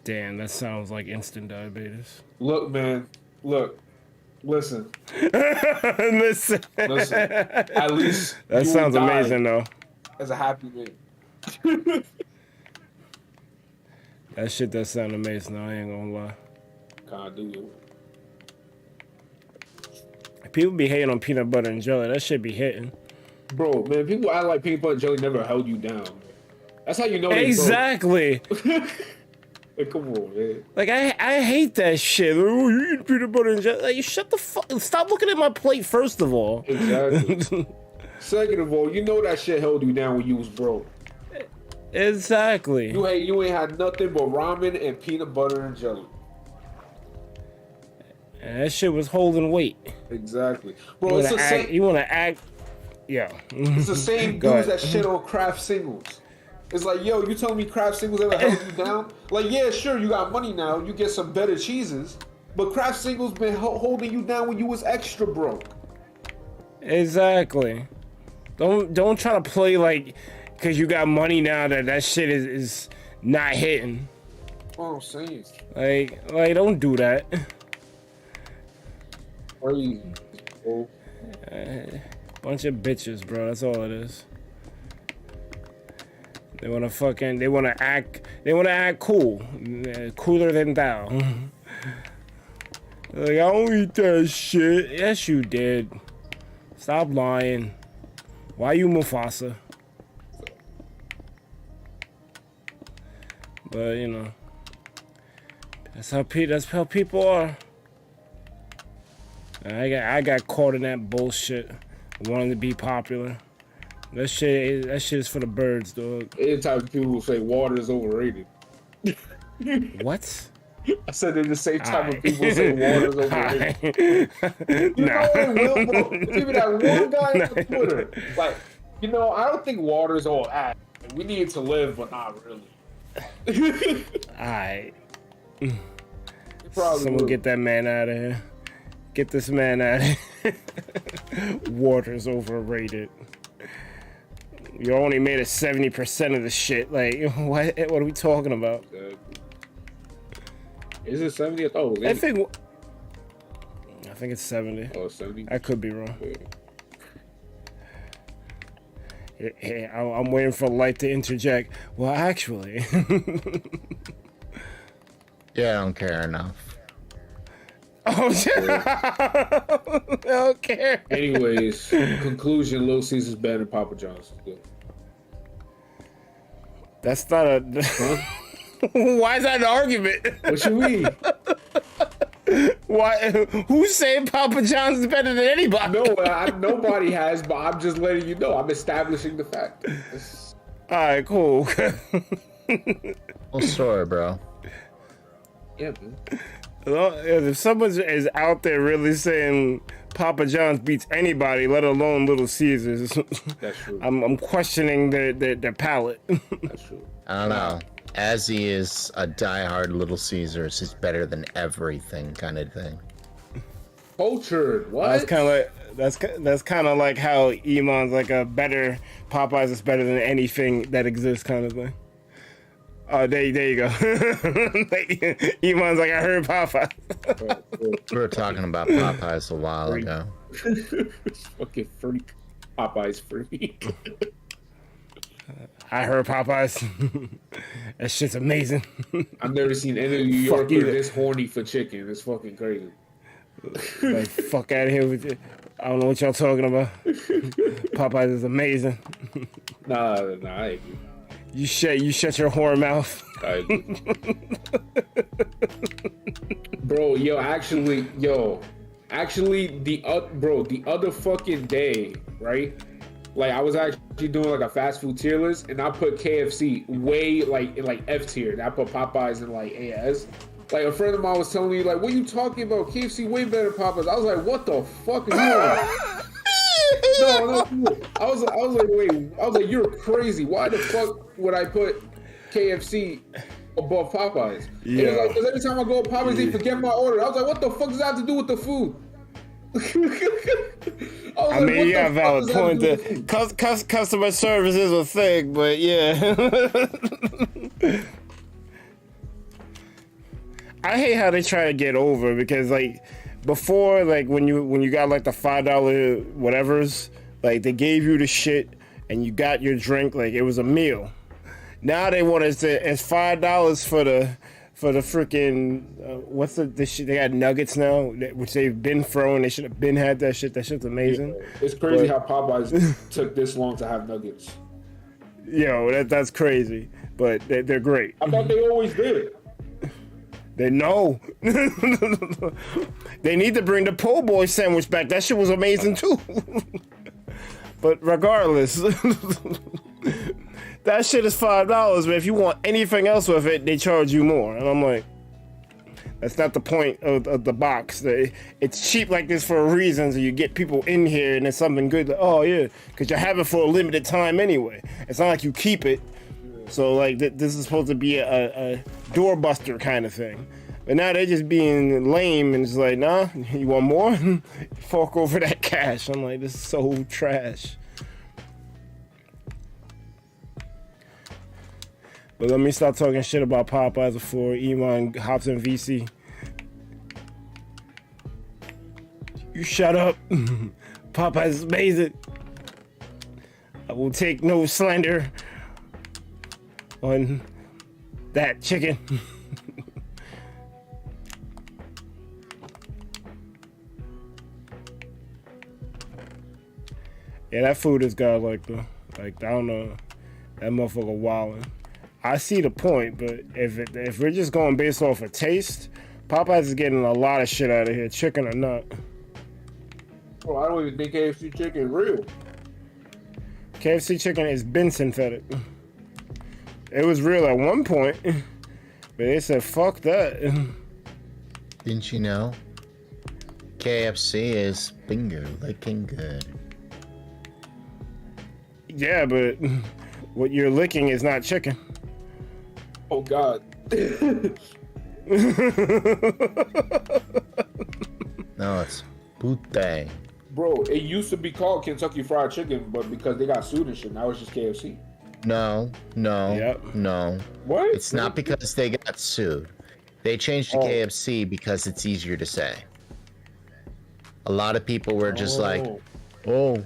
Damn, that sounds like instant diabetes. Look, man. Look. Listen. Listen. At least That you sounds will die amazing, though. as a happy man. That shit does sound amazing, though. I ain't gonna lie. God, do People be hating on peanut butter and jelly. That shit be hitting. Bro, man, people act like peanut butter and jelly never held you down. That's how you know they Exactly. Hey, come on, man. Like, I hate that shit. Oh, you eat peanut butter and jelly. Like, you shut the fuck. Stop looking at my plate, first of all. Exactly. Second of all, you know that shit held you down when you was broke. Exactly. You ain't had nothing but ramen and peanut butter and jelly. And that shit was holding weight. Exactly. Bro, it's the same. You wanna act. Yeah. It's the same Go dudes ahead. that shit on Kraft singles. It's like, yo, you telling me Kraft singles ever held you down? Like, yeah, sure, you got money now, you get some better cheeses, but Kraft singles been holding you down when you was extra broke. Exactly. Don't try to play like, cause you got money now that shit is not hitting. What I'm saying. Like don't do that. Crazy. Bro. Bunch of bitches, bro. That's all it is. They wanna act cool, cooler than thou. Like, I don't eat that shit. Yes, you did. Stop lying. Why you Mufasa? But that's how people are. I got caught in that bullshit, wanting to be popular. That shit is for the birds, dog. Any type of people who say water is overrated. What? I said they're the same type of people who say water is overrated. You Nah. know what, Will, bro? Even that one guy on Twitter, like, I don't think water is all that. We need to live, but not really. Alright. Probably Someone will. get that man out of here. Get this man out of here. Water's overrated. You only made it 70% of the shit. Like, what are we talking about? Is it 70? Oh, I think it's 70. Oh, 70? I could be wrong. Hey, I'm waiting for Light to interject. Well, actually. Yeah, I don't care enough. Oh, shit. I don't care. Anyways, conclusion, Little Caesar's better than Papa John's. Good. That's not a... Huh? Why is that an argument? What you mean? Why? Who's saying Papa John's is better than anybody? No, nobody has, but I'm just letting you know. I'm establishing the fact. All right, cool. Full story, bro. Yeah, man. If someone is out there really saying Papa John's beats anybody, let alone Little Caesars, That's true. I'm questioning their palate. That's true. I don't know. As he is a diehard Little Caesars, he's better than everything kind of thing. cultured. What? That's kind of like how Iman's like a better Popeyes is better than anything that exists kind of thing. Oh, there you go. Iman's like, I heard Popeyes. We were talking about Popeyes a while ago. Fucking freak. Popeyes freak. I heard Popeyes. That shit's amazing. I've never seen any New Yorker this horny for chicken. It's fucking crazy. Like, fuck out of here with you. I don't know what y'all talking about. Popeyes is amazing. Nah, I agree. You shut your whore mouth. I agree. Bro, actually, the other fucking day, right? Like, I was actually doing like a fast food tier list, and I put KFC way like F tier. And I put Popeyes in like AS. Like, a friend of mine was telling me, like, what are you talking about? KFC way better than Popeyes. I was like, what the fuck are you on? No. I was like, wait. I was like, you're crazy. Why the fuck would I put KFC above Popeyes? Yeah. And like, because every time I go to Popeyes, they forget my order. I was like, what the fuck does that have to do with the food? I mean, you got a valid point there. Customer service is a thing, but yeah. I hate how they try to get over, because like before, like when you got like the $5 whatevers, like they gave you the shit and you got your drink, like it was a meal. Now they want us to, it's $5 for the freaking what's the shit, they got nuggets now, which they've been throwing. They should have been had that shit. That shit's amazing. It's crazy how Popeyes took this long to have nuggets. Yo, that's crazy, but they're great. I thought they always did. They know. They need to bring the po' boy sandwich back. That shit was amazing too. But regardless, that shit is $5. But if you want anything else with it, they charge you more. And I'm like, that's not the point of the box. It's cheap like this for a reason, so you get people in here and it's something good. Like, oh yeah, because you have it for a limited time anyway. It's not like you keep it. So like this is supposed to be a doorbuster kind of thing. But now they're just being lame and it's like, nah, you want more? Fork over that cash. I'm like, this is so trash. But let me stop talking shit about Popeyes before Iman hops in VC. You shut up. Popeyes is amazing. I will take no slander on that chicken. Yeah, that food is godlike though. Like, I don't know, that motherfucker wildin'. I see the point, but if we're just going based off of taste, Popeyes is getting a lot of shit out of here, chicken or not. Bro, I don't even think KFC chicken is real. KFC chicken has been synthetic. It was real at one point, but they said, fuck that. Didn't you know? KFC is finger licking good. Yeah, but what you're licking is not chicken. Oh, God. No, it's weekday. Bro, it used to be called Kentucky Fried Chicken, but because they got sued and shit, now it's just KFC. No. What? It's not because they got sued. They changed to KFC because it's easier to say. A lot of people were just like, oh,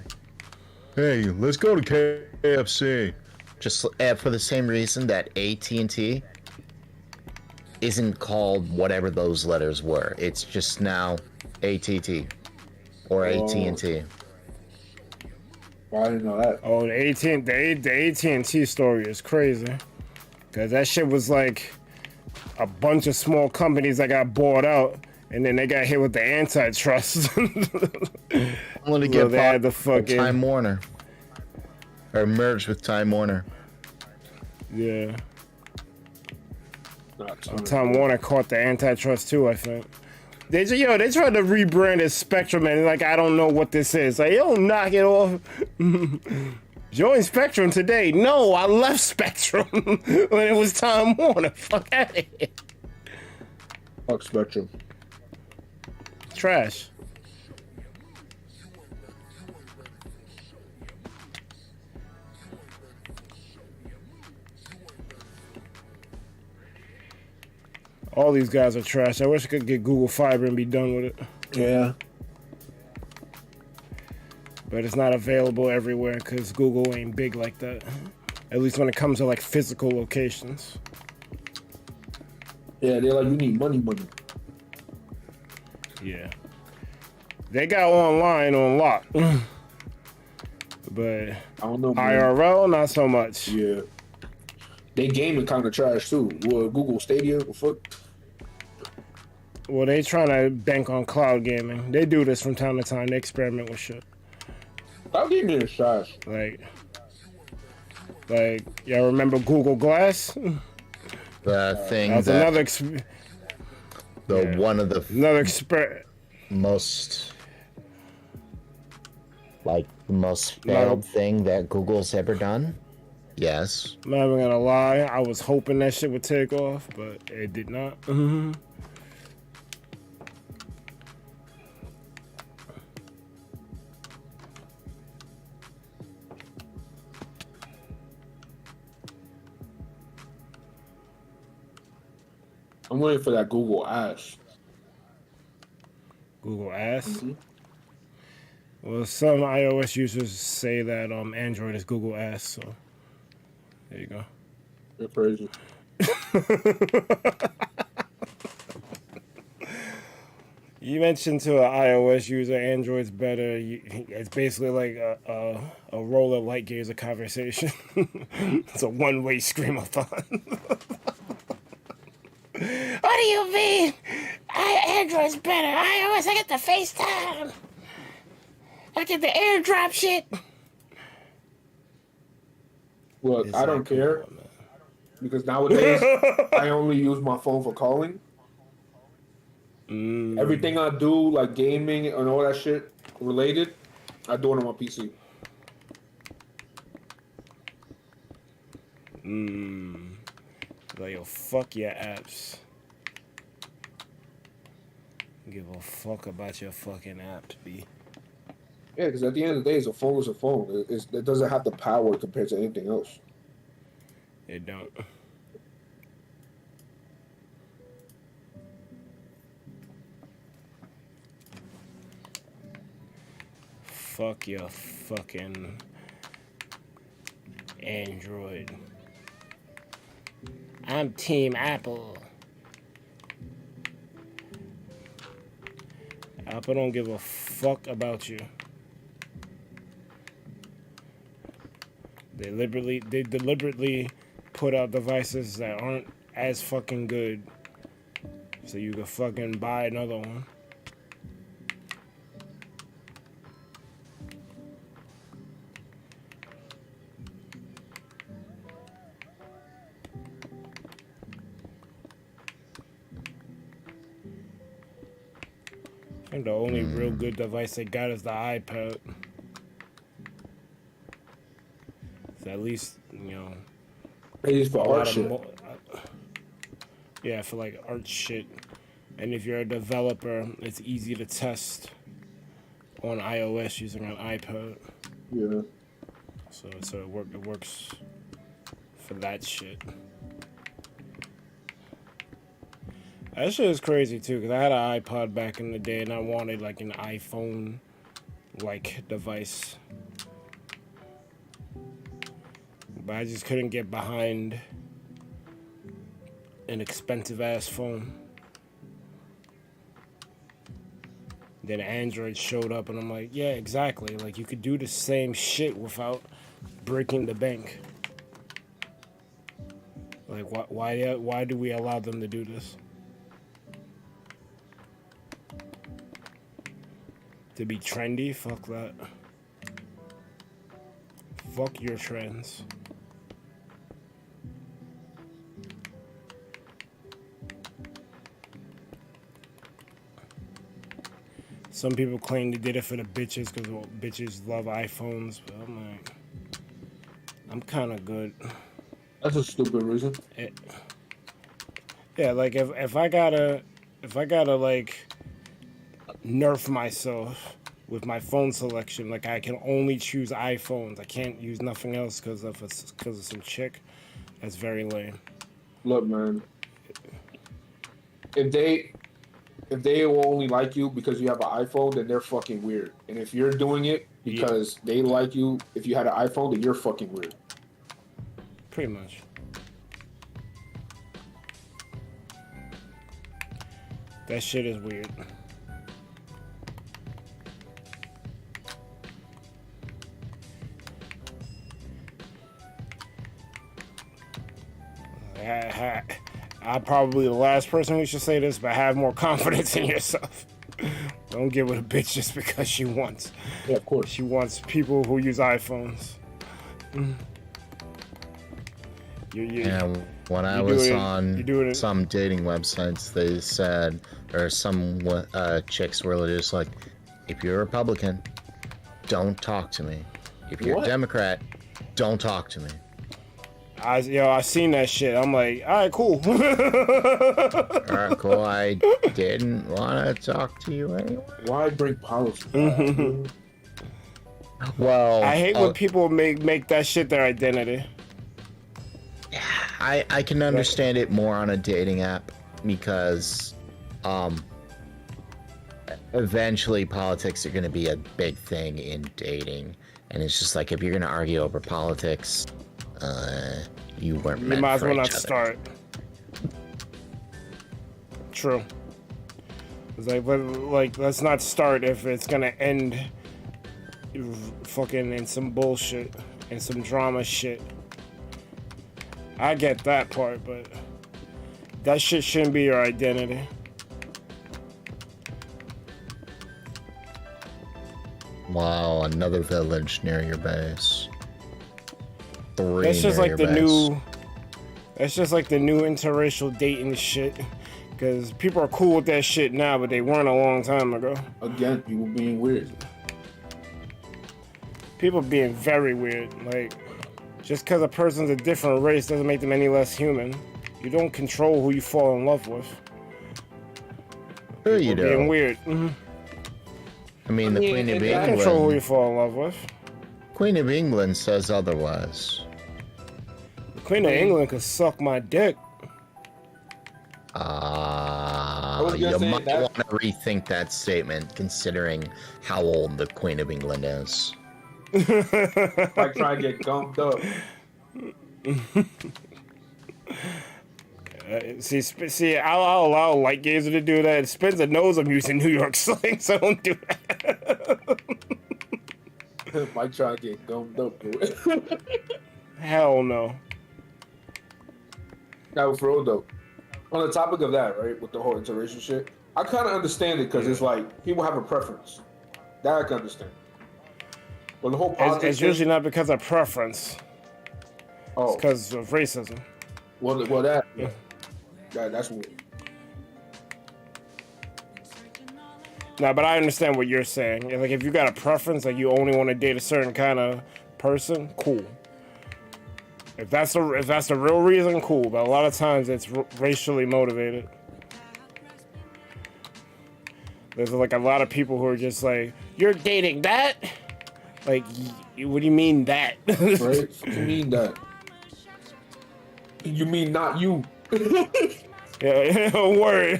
hey, let's go to KFC. Just for the same reason that AT&T isn't called whatever those letters were. It's just now ATT or AT&T. Well, I didn't know that. Oh, the AT&T story is crazy. Because that shit was like a bunch of small companies that got bought out, and then they got hit with the antitrust. Only get bought by Time Warner. Or merged with Time Warner. Yeah. Time Warner caught the antitrust too, I think. They tried to rebrand as Spectrum, and like, I don't know what this is. Like, yo, knock it off. Join Spectrum today. No, I left Spectrum when it was Time Warner. Fuck out of here. Fuck Spectrum. Trash. All these guys are trash. I wish I could get Google Fiber and be done with it. Yeah. But it's not available everywhere because Google ain't big like that. At least when it comes to like physical locations. Yeah, they're like, you need money. Yeah. They got online on lock. But I don't know, man. IRL, not so much. Yeah. They gaming kind of trash too. Well, Google Stadia, what the fuck? Well, they trying to bank on cloud gaming. They do this from time to time. They experiment with shit. Cloud gaming is trash. Like y'all remember Google Glass? The thing That's that another one of the another experiment. most failed thing that Google's ever done. Yes. I'm not even gonna lie. I was hoping that shit would take off, but it did not. I'm waiting for that Google Ash. Google ass. Well, some iOS users say that Android is Google ass. So there you go. You're crazy. You mentioned to an iOS user Android's better. It's basically like a roll of light years of conversation. It's a one-way screamathon. What do you mean? Android's better. iOS, I get the FaceTime. I get the AirDrop shit. Look, I don't care. Because nowadays, I only use my phone for calling. Everything I do, like gaming and all that shit related, I do it on my PC. Like, yo, fuck your apps. Give a fuck about your fucking apps, B. Yeah, because at the end of the day, a phone is a phone. It doesn't have the power compared to anything else. It don't. Fuck your fucking Android. I'm Team Apple. Apple don't give a fuck about you. They deliberately put out devices that aren't as fucking good, so you can fucking buy another one. I think the only real good device they got is the iPad. So at least, you know, They use for art shit. Yeah, for like art shit. And if you're a developer, it's easy to test on iOS using an iPad. Yeah. So it works for that shit. That shit is crazy too, because I had an iPod back in the day and I wanted like an iPhone like device. But I just couldn't get behind an expensive ass phone. Then Android showed up and I'm like, yeah, exactly. Like you could do the same shit without breaking the bank. Like why do we allow them to do this? To be trendy? Fuck that. Fuck your trends. Some people claim they did it for the bitches because bitches love iPhones, but I'm like, I'm kind of good. That's a stupid reason. Yeah, like if I gotta like nerf myself with my phone selection, like I can only choose iPhones. I can't use nothing else because of some chick. That's very lame. Look, man. if they will only like you because you have an iPhone, then they're fucking weird. And if you're doing it because they like you, if you had an iPhone, then you're fucking weird. Pretty much. That shit is weird. I'm probably the last person who should say this, but have more confidence in yourself. Don't get with a bitch just because she wants. Yeah, of course. She wants people who use iPhones. When I was on some dating websites, they said, or some chicks were just like, if you're a Republican, don't talk to me. If you're a Democrat, don't talk to me. I seen that shit. I'm like, all right, cool. All right, cool. I didn't want to talk to you anyway. Why bring politics? Well, I hate when people make that shit their identity. I can understand it more on a dating app because eventually politics are going to be a big thing in dating, and it's just like if you're going to argue over politics, you weren't meant for each other. You might as well not start. True. It's like let's not start if it's gonna end fucking in some bullshit and some drama shit. I get that part, but that shit shouldn't be your identity. Wow, another village near your base. Three that's just like the base. new. That's just like the new interracial dating shit. Because people are cool with that shit now, but they weren't a long time ago. Again, people being weird. People being very weird. Like, just because a person's a different race doesn't make them any less human. You don't control who you fall in love with. Sure you do. Being weird. I mean, the Queen of England. Control who you fall in love with. Queen of England says otherwise. The Queen of England could suck my dick. You might want to rethink that statement, considering how old the Queen of England is. Like trying to get gummed up. See, I'll allow light gazer to do that. Spencer knows I'm using New York slang, so don't do that. Might try to get gummed up. Hell no. Now, for real though, on the topic of that, right, with the whole interracial shit, I kind of understand it because it's like people have a preference. That I can understand. But the whole politics it's usually not because of preference. Oh, it's because of racism. Well, that's weird. No, but I understand what you're saying. Like, if you got a preference, like you only want to date a certain kind of person, cool. If that's the real reason, cool. But a lot of times it's racially motivated. There's like a lot of people who are just like, you're dating that? Like, what do you mean that? Right? What do you mean that? You mean not you? Yeah, word.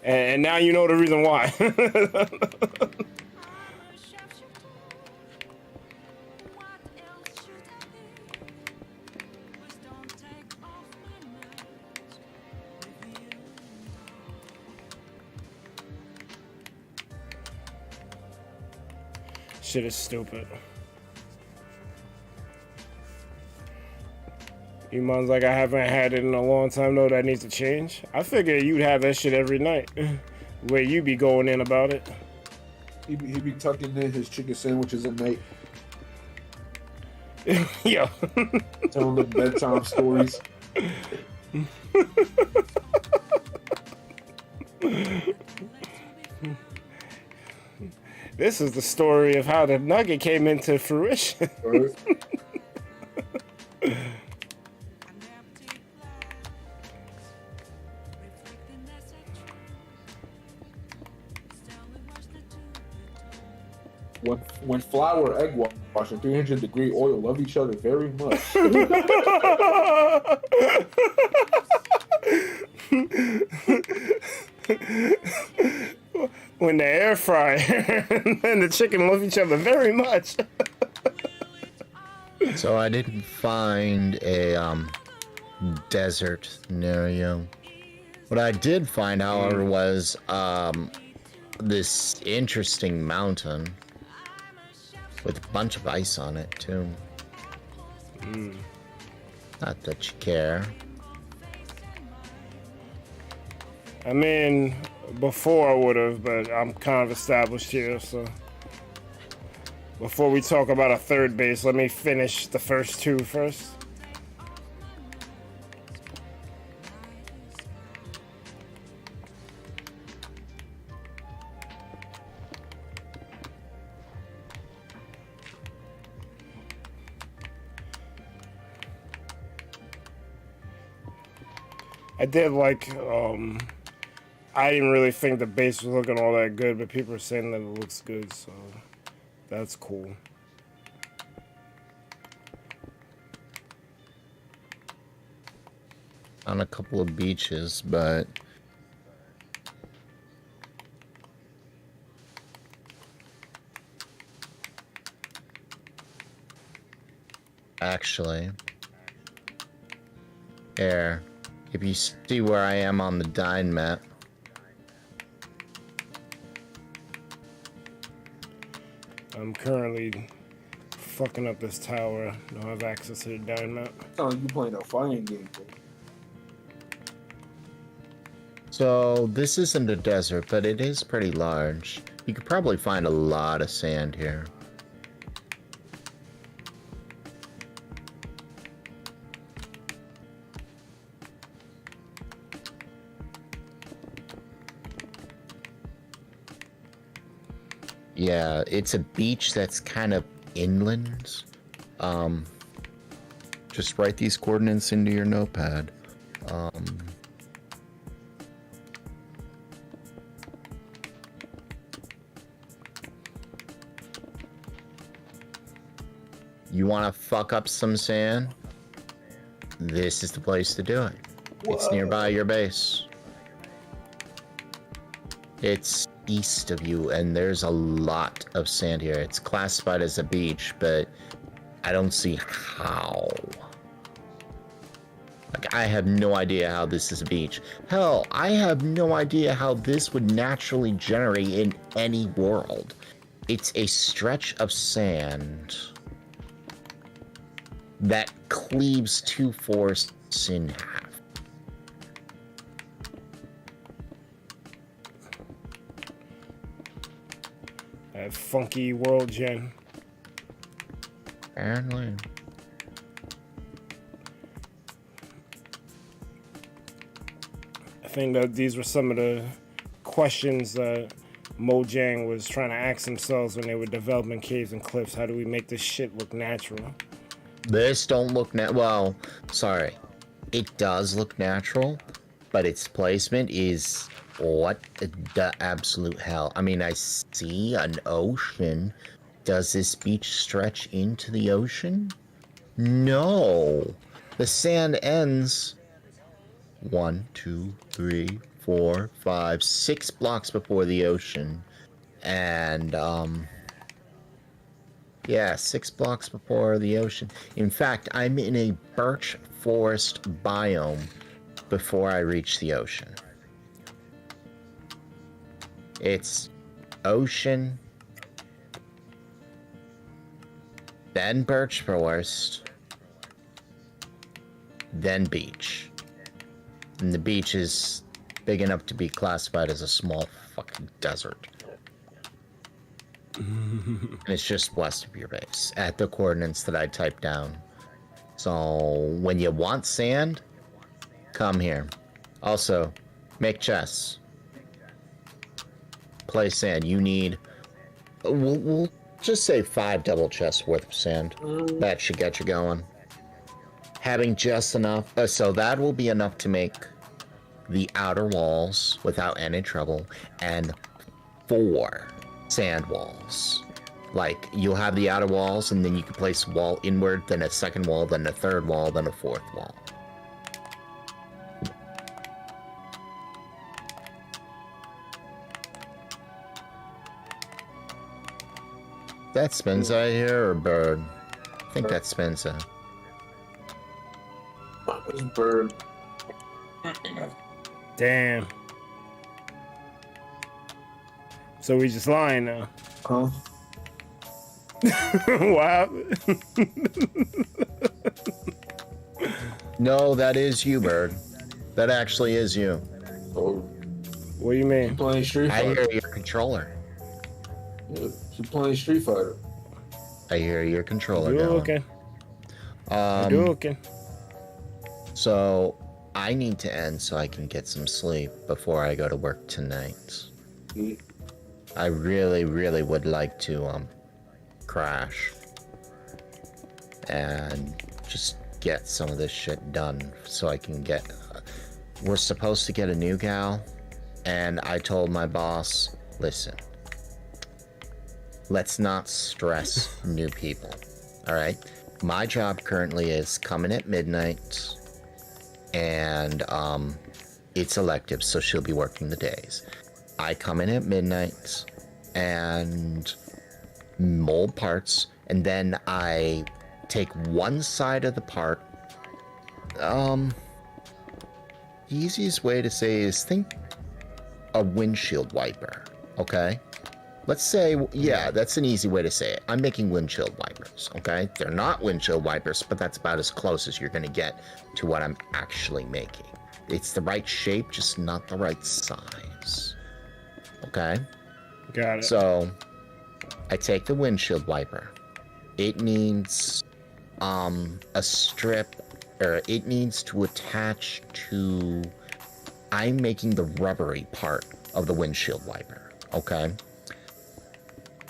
And now you know the reason why. Shit is stupid. Iman's like, I haven't had it in a long time. No, that needs to change. I figured you'd have that shit every night. The way you be going in about it. He be tucking in his chicken sandwiches at night. Yo. Telling them bedtime stories. This is the story of how the nugget came into fruition. Right. When flour egg Watching 300-degree oil love each other very much. When the air fryer and the chicken love each other very much. So I didn't find a desert scenario. What I did find, however, was this interesting mountain with a bunch of ice on it too. Not that you care. I mean, before I would have, but I'm kind of established here, so. Before we talk about a third base, let me finish the first two first. I did like, I didn't really think the base was looking all that good, but people are saying that it looks good, so that's cool. On a couple of beaches, but actually, here, if you see where I am on the Dine map, I'm currently fucking up this tower. Don't have access to the Dine map. Sounds like you playing a fighting game, bro. so this isn't a desert, but it is pretty large. You could probably find a lot of sand here. Yeah, it's a beach that's kind of inland. Just write these coordinates into your notepad. You want to fuck up some sand? This is the place to do it. It's nearby your base. It's east of you, and there's a lot of sand here. It's classified as a beach, but I don't see how. Like, I have no idea how this is a beach. Hell, I have no idea how this would naturally generate in any world. It's a stretch of sand that cleaves two forests in half. That funky world gen. Apparently. I think that these were some of the questions that Mojang was trying to ask themselves when they were developing Caves and Cliffs. How do we make this shit look natural? This don't look well, sorry. It does look natural, but its placement is what the absolute hell. I mean, I see an ocean. Does this beach stretch into the ocean? No. The sand ends 1, 2, 3, 4, 5, 6 blocks before the ocean. And, yeah, 6 blocks before the ocean. In fact, I'm in a birch forest biome before I reach the ocean. It's ocean, then birch forest, then beach. And the beach is big enough to be classified as a small fucking desert. And it's just west of your base at the coordinates that I typed down. So when you want sand, come here. Also, make chests. Play sand. You need, we'll just say 5 double chests worth of sand. That should get you going. Having just enough, so that will be enough to make the outer walls without any trouble, and 4 sand walls. Like, you'll have the outer walls, and then you can place a wall inward, then a second wall, then a third wall, then a fourth wall. That Spencer here, or Bird? I think that's Spencer. It's Bird. Damn. So we just lying now. Huh? What happened? No, that is you, Bird. That actually is you. Oh, What do you mean? playing Street I Fighter. hear your controller. Yeah, she's playing Street Fighter. I hear your controller Do going. okay. Do okay. So, I need to end so I can get some sleep before I go to work tonight. Mm. I really, really would like to, crash. And just get some of this shit done so I can get... we're supposed to get a new gal, and I told my boss, listen, let's not stress new people, alright? My job currently is coming at midnight, and it's elective, so she'll be working the days. I come in at midnight and mold parts, and then I take one side of the part. The easiest way to say is think a windshield wiper, okay? Let's say, yeah, that's an easy way to say it. I'm making windshield wipers, okay? They're not windshield wipers, but that's about as close as you're gonna get to what I'm actually making. It's the right shape, just not the right size, okay? Got it. So, I take the windshield wiper. It needs, a strip, or it needs to attach to... I'm making the rubbery part of the windshield wiper, okay?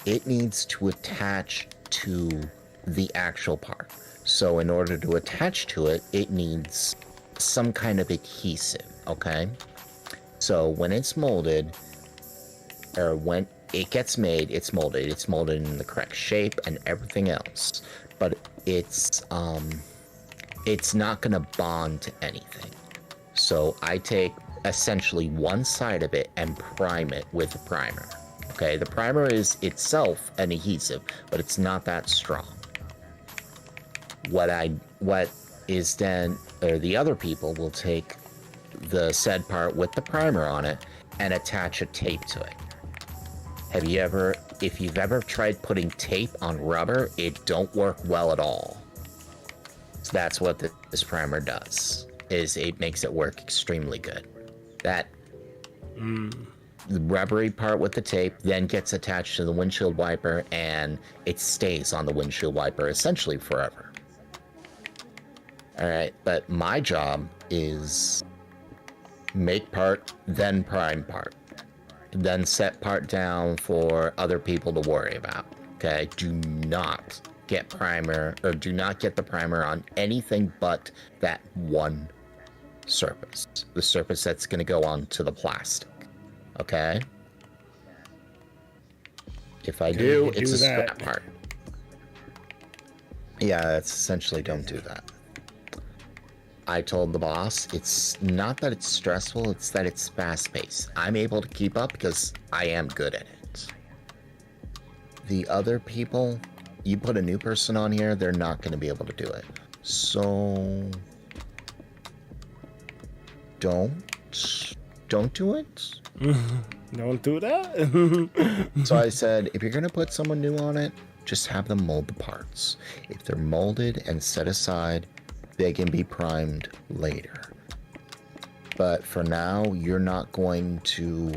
It needs to attach to the actual part. So in order to attach to it, it needs some kind of adhesive, okay? So when it's molded, or when it gets made, it's molded. It's molded in the correct shape and everything else. But it's not gonna bond to anything. So I take essentially one side of it and prime it with a primer. Okay, the primer is itself an adhesive, but it's not that strong. What is then, or the other people will take the said part with the primer on it and attach a tape to it. If you've ever tried putting tape on rubber, it don't work well at all. So that's what this primer does, is it makes it work extremely good. That the rubbery part with the tape then gets attached to the windshield wiper, and it stays on the windshield wiper essentially forever. Alright, but my job is make part, then prime part. Then set part down for other people to worry about. Okay, do not get primer, or do not get the primer on anything but that one surface. The surface that's going to go onto the plastic. Okay? If I do, it's a scrap part. Yeah, that's essentially don't do that. I told the boss, it's not that it's stressful, it's that it's fast-paced. I'm able to keep up because I am good at it. The other people, you put a new person on here, they're not going to be able to do it. So... Don't do it. Don't do that. So I said, if you're going to put someone new on it, just have them mold the parts. If they're molded and set aside, they can be primed later. But for now, you're not going to...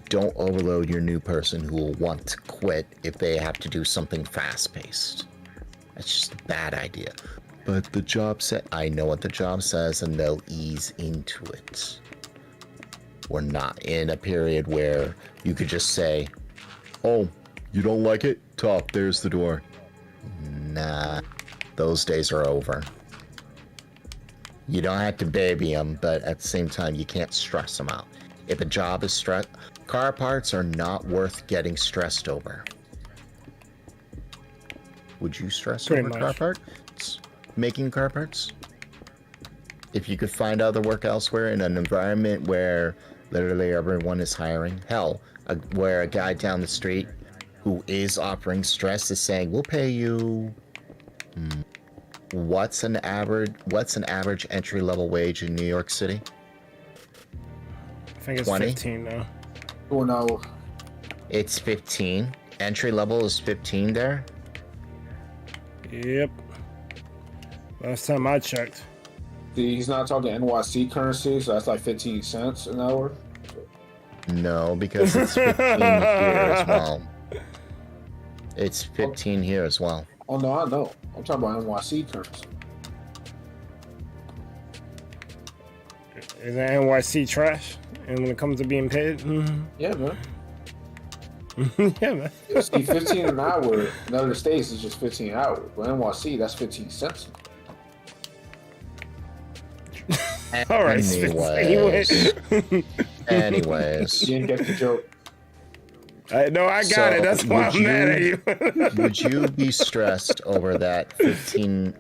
Don't overload your new person who will want to quit if they have to do something fast-paced. That's just a bad idea. But the job set... I know what the job says, and they'll ease into it. We're not in a period where you could just say, oh, you don't like it? Top, there's the door. Nah, those days are over. You don't have to baby them, but at the same time, you can't stress them out. If a job is stressed, car parts are not worth getting stressed over. would you stress Pretty over car much. parts? Making car parts? If you could find other work elsewhere in an environment where literally everyone is hiring, hell, where a guy down the street who is offering stress is saying, "We'll pay you." What's an average entry level wage in New York City? I think it's 20? 15 now. Oh no. It's 15. Entry level is 15 there. Yep. Last time I checked. He's not talking NYC currency, so that's like 15 cents an hour. No, because it's 15 here as well. It's 15 here as well. Oh no, I know. I'm talking about NYC currency. Is that NYC trash? And when it comes to being paid? Yeah, man. Yeah, man. See, 15 an hour in other states is just 15 an hour. But NYC, that's 15 cents. All right. Anyways. You didn't get the joke. No, I got it. That's why I'm mad at you. Would you be stressed over that 15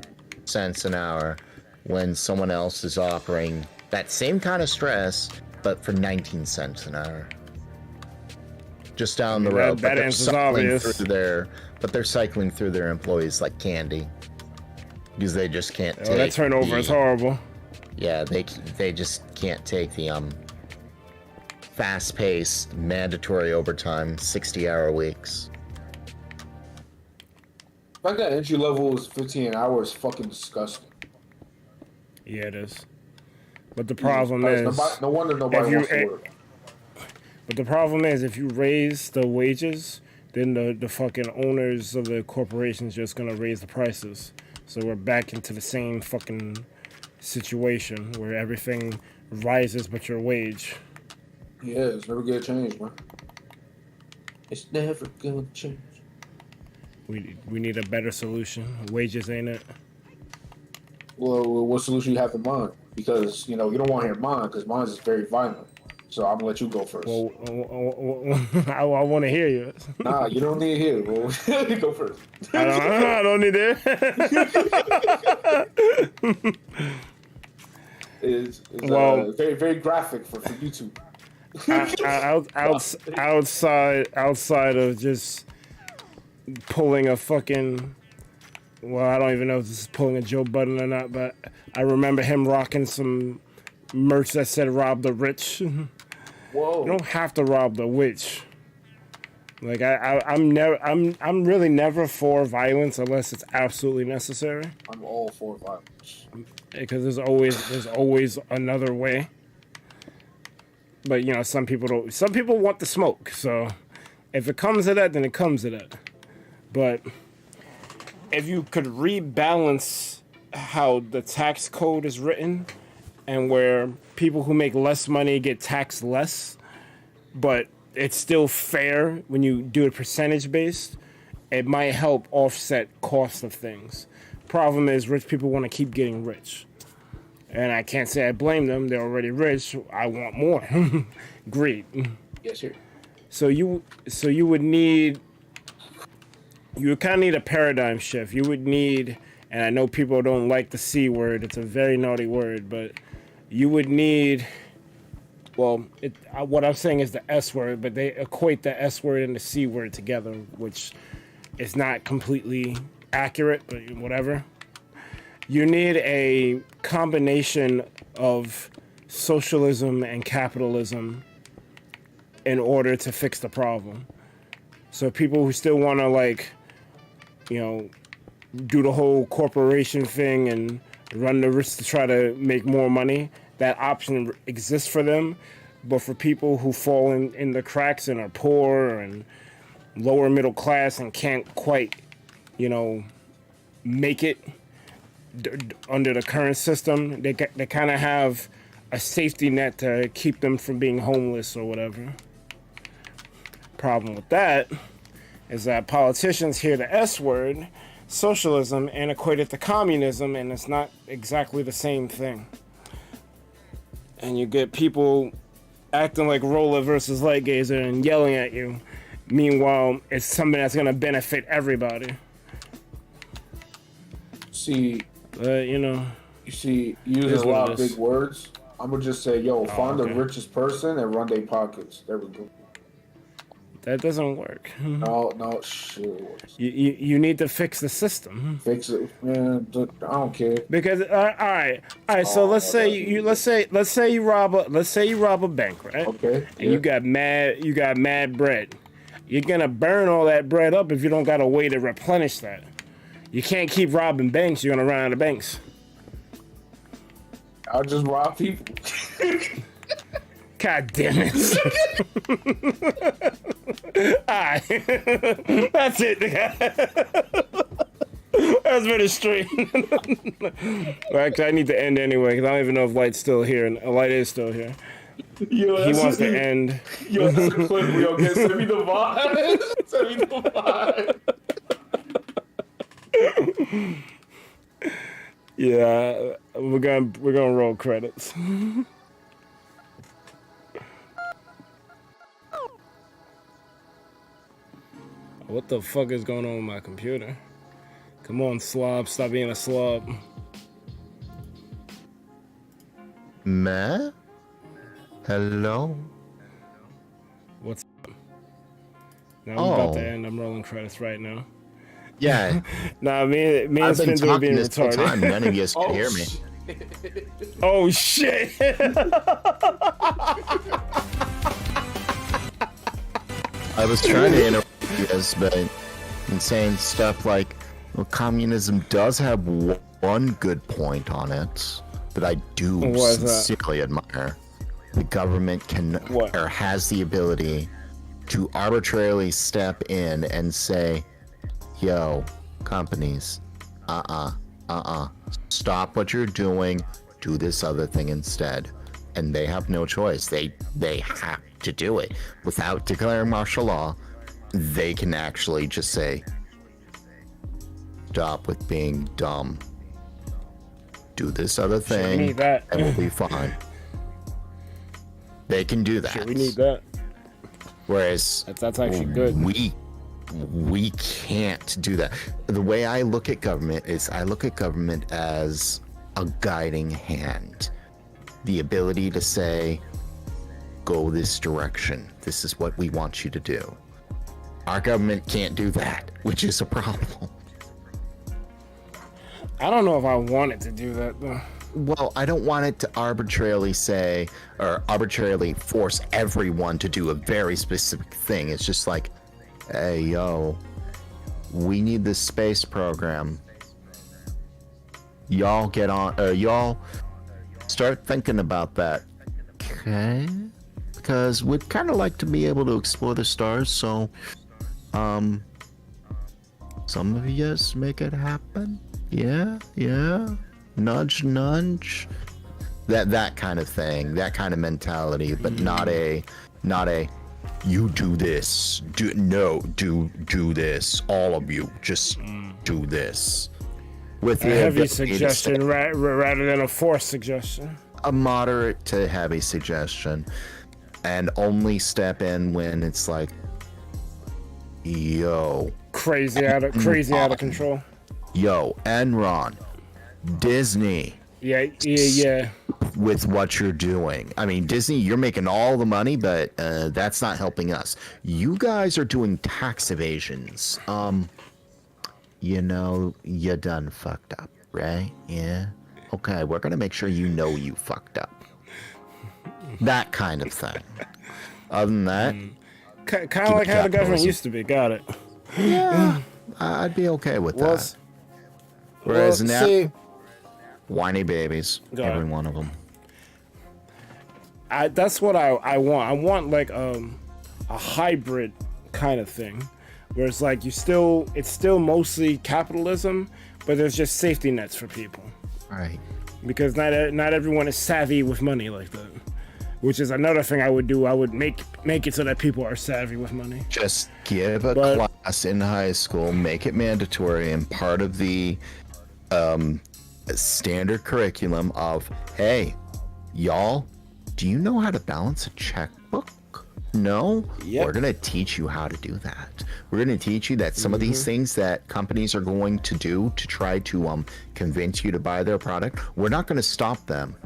cents an hour when someone else is offering that same kind of stress, but for 19 cents an hour? Just down the road. That answer's obvious. They're cycling through their employees like candy. Because they just can't take that turnover is horrible. Yeah, they just can't take the fast-paced, mandatory overtime, 60-hour weeks. The fact that entry level is 15 an hour is fucking disgusting. Yeah, it is. But the problem is... no wonder nobody wants to work. But the problem is, if you raise the wages, then the fucking owners of the corporation's just gonna raise the prices. So we're back into the same fucking situation where everything rises but your wage. Yeah, it's never gonna change, man. It's never gonna change. We need a better solution. Wages ain't it. Well, what solution you have in mind? Because, you don't want to hear mine, because mine is very violent. So I'm gonna let you go first. Well, I want to hear you. Nah, you don't need to hear it. Well, go first. I don't need it. It's very, very graphic for YouTube. outside of just pulling a fucking, well, I don't even know if this is pulling a Joe Budden or not, but I remember him rocking some merch that said "Rob the Rich." Whoa! You don't have to rob the witch. Like I'm really never for violence unless it's absolutely necessary. I'm all for violence because there's always another way. But some people don't. Some people want the smoke. So if it comes to that, then it comes to that. But if you could rebalance how the tax code is written, and where people who make less money get taxed less, but it's still fair when you do it percentage based, it might help offset cost of things. Problem is, rich people want to keep getting rich. And I can't say I blame them. They're already rich. I want more. Greed. Yes, sir. So you would need, you would kind of need a paradigm shift. You would need, and I know people don't like the C word. It's a very naughty word, but you would need, well, what I'm saying is the S word, but they equate the S word and the C word together, which is not completely accurate, but whatever. You need a combination of socialism and capitalism in order to fix the problem. So people who still want to do the whole corporation thing and run the risk to try to make more money, that option exists for them. But for people who fall in the cracks and are poor and lower middle class and can't quite, make it under the current system, they kind of have a safety net to keep them from being homeless or whatever. Problem with that is that politicians hear the S word, socialism, and equate it to communism, and it's not exactly the same thing. And you get people acting like Roller versus Lightgazer and yelling at you. Meanwhile, it's something that's going to benefit everybody. See, you know, you see, using Here's a what lot it of is. big words. I'm gonna just say, yo, find the okay. richest person and run their pockets. There we go. that doesn't work. No, shit. You need to fix the system. Fix it, man. I don't care. Because all right. So let's say let's say you rob a bank, right? Okay. And you got mad bread. You're gonna burn all that bread up if you don't got a way to replenish that. You can't keep robbing banks. You're gonna run out of banks. I'll just rob people. God damn it. Alright. That's it. That's very straight. Well, actually, I need to end anyway, because I don't even know if Light's still here. And Light is still here. Yo, He wants to end. Yo, that's a clip. Yo, get send me the vibe. Send me the vibe. Yeah, we're gonna roll credits. What the fuck is going on with my computer? Come on, slob, stop being a slob. Meh? Hello? What's up? Now I'm about to end. I'm rolling credits right now. Yeah. Nah, me and I've been Spencer are talking being this whole retarded. time. None of you can hear me. Oh shit! I was trying to interrupt you guys, but in saying stuff like, well, communism does have one good point on it that I do What is that? sincerely admire. The government can What? or has the ability to arbitrarily step in and say, yo, companies, stop what you're doing, do this other thing instead. And they have no choice. They have to do it. Without declaring martial law, they can actually just say, stop with being dumb. Do this other we thing, need that. and we'll be fine. They can do that. Shit, we need that. Whereas That's actually good. we can't do that. The way I look at government is I look at government as a guiding hand. The ability to say, go this direction. This is what we want you to do. Our government can't do that, which is a problem. I don't know if I wanted to do that though. Well, I don't want it to arbitrarily say or arbitrarily force everyone to do a very specific thing. It's just like, hey, yo, we need this space program. Y'all get on, y'all start thinking about that. Okay? Because we'd kind of like to be able to explore the stars, so, some of you guys make it happen. Yeah. Nudge. That kind of thing, that kind of mentality, but not a you do this, do this, all of you, just do this. With A heavy suggestion rather than a forced suggestion. a moderate to heavy suggestion, and only step in when it's like, yo, Crazy out of control. yo, Enron, Disney, Yeah. with what you're doing. I mean, Disney, you're making all the money, but that's not helping us. You guys are doing tax evasions. You know, you done fucked up, right? Yeah. Okay, we're gonna make sure you know you fucked up. That kind of thing. Other than that, Kind of like how the government used to be. Got it. yeah, I'd be okay with Well, that. Whereas now, see, whiny babies, Go ahead. every one of them. that's what I want. I want like a hybrid kind of thing, where it's like it's still mostly capitalism, but there's just safety nets for people. Right. Because not everyone is savvy with money like that, which is another thing I would do. I would make it so that people are savvy with money. Just give a But- class in high school, make it mandatory and part of the standard curriculum of, hey, y'all, do you know how to balance a checkbook? No, Yep. we're going to teach you how to do that. We're going to teach you that some of these things that companies are going to do to try to convince you to buy their product, we're not going to stop them,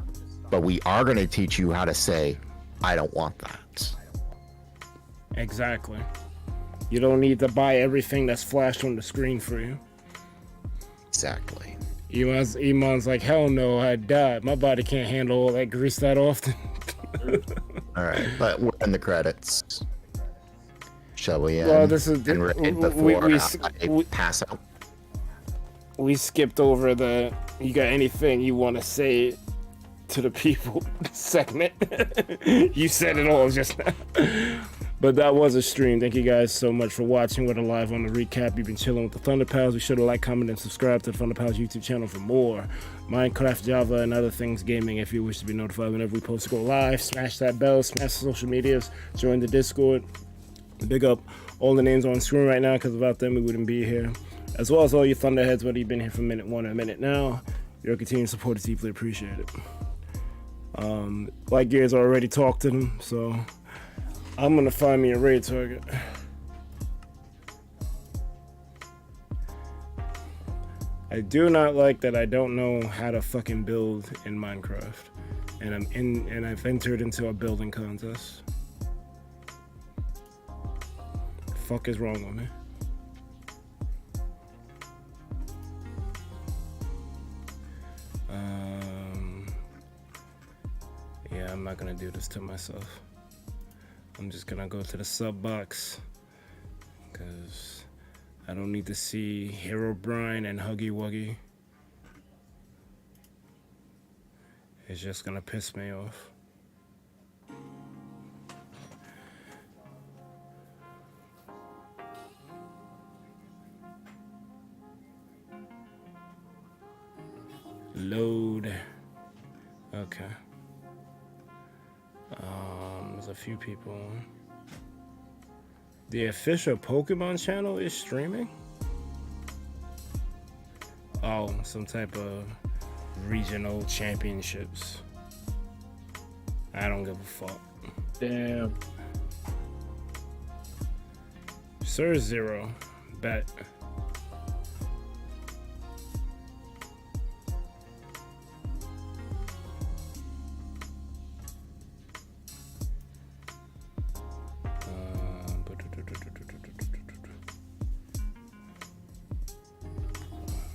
but we are going to teach you how to say, I don't want that. Exactly. You don't need to buy everything that's flashed on the screen for you. Exactly. Iman's like, hell no, I died. My body can't handle all that grease that often. All right, but we're in the credits. Shall we end? Well, this is and raid before I pass out. We skipped over the you got anything you want to say to the people segment. You said it all just now. But that was a stream. Thank you guys so much for watching. We're live on the recap. You've been chilling with the ThunderPals. Be sure to like, comment, and subscribe to the ThunderPals YouTube channel for more Minecraft, Java, and other things gaming. If you wish to be notified whenever we post to go live, smash that bell, smash the social medias, join the Discord. Big up all the names on screen right now, because without them we wouldn't be here. As well as all you Thunderheads, whether you've been here for minute 1 or a minute now. Your continued support is deeply appreciated. Like Gears already talked to them, so I'm gonna find me a raid target. I do not like that I don't know how to fucking build in Minecraft, and I've entered into a building contest. The fuck is wrong with me? Yeah, I'm not gonna do this to myself. I'm just gonna go to the sub box because I don't need to see Hero Brian and Huggy Wuggy. It's just gonna piss me off. Load. Okay. There's a few people. The official Pokemon channel is streaming? Oh, some type of regional championships. I don't give a fuck. Damn. Sir Zero. Bet.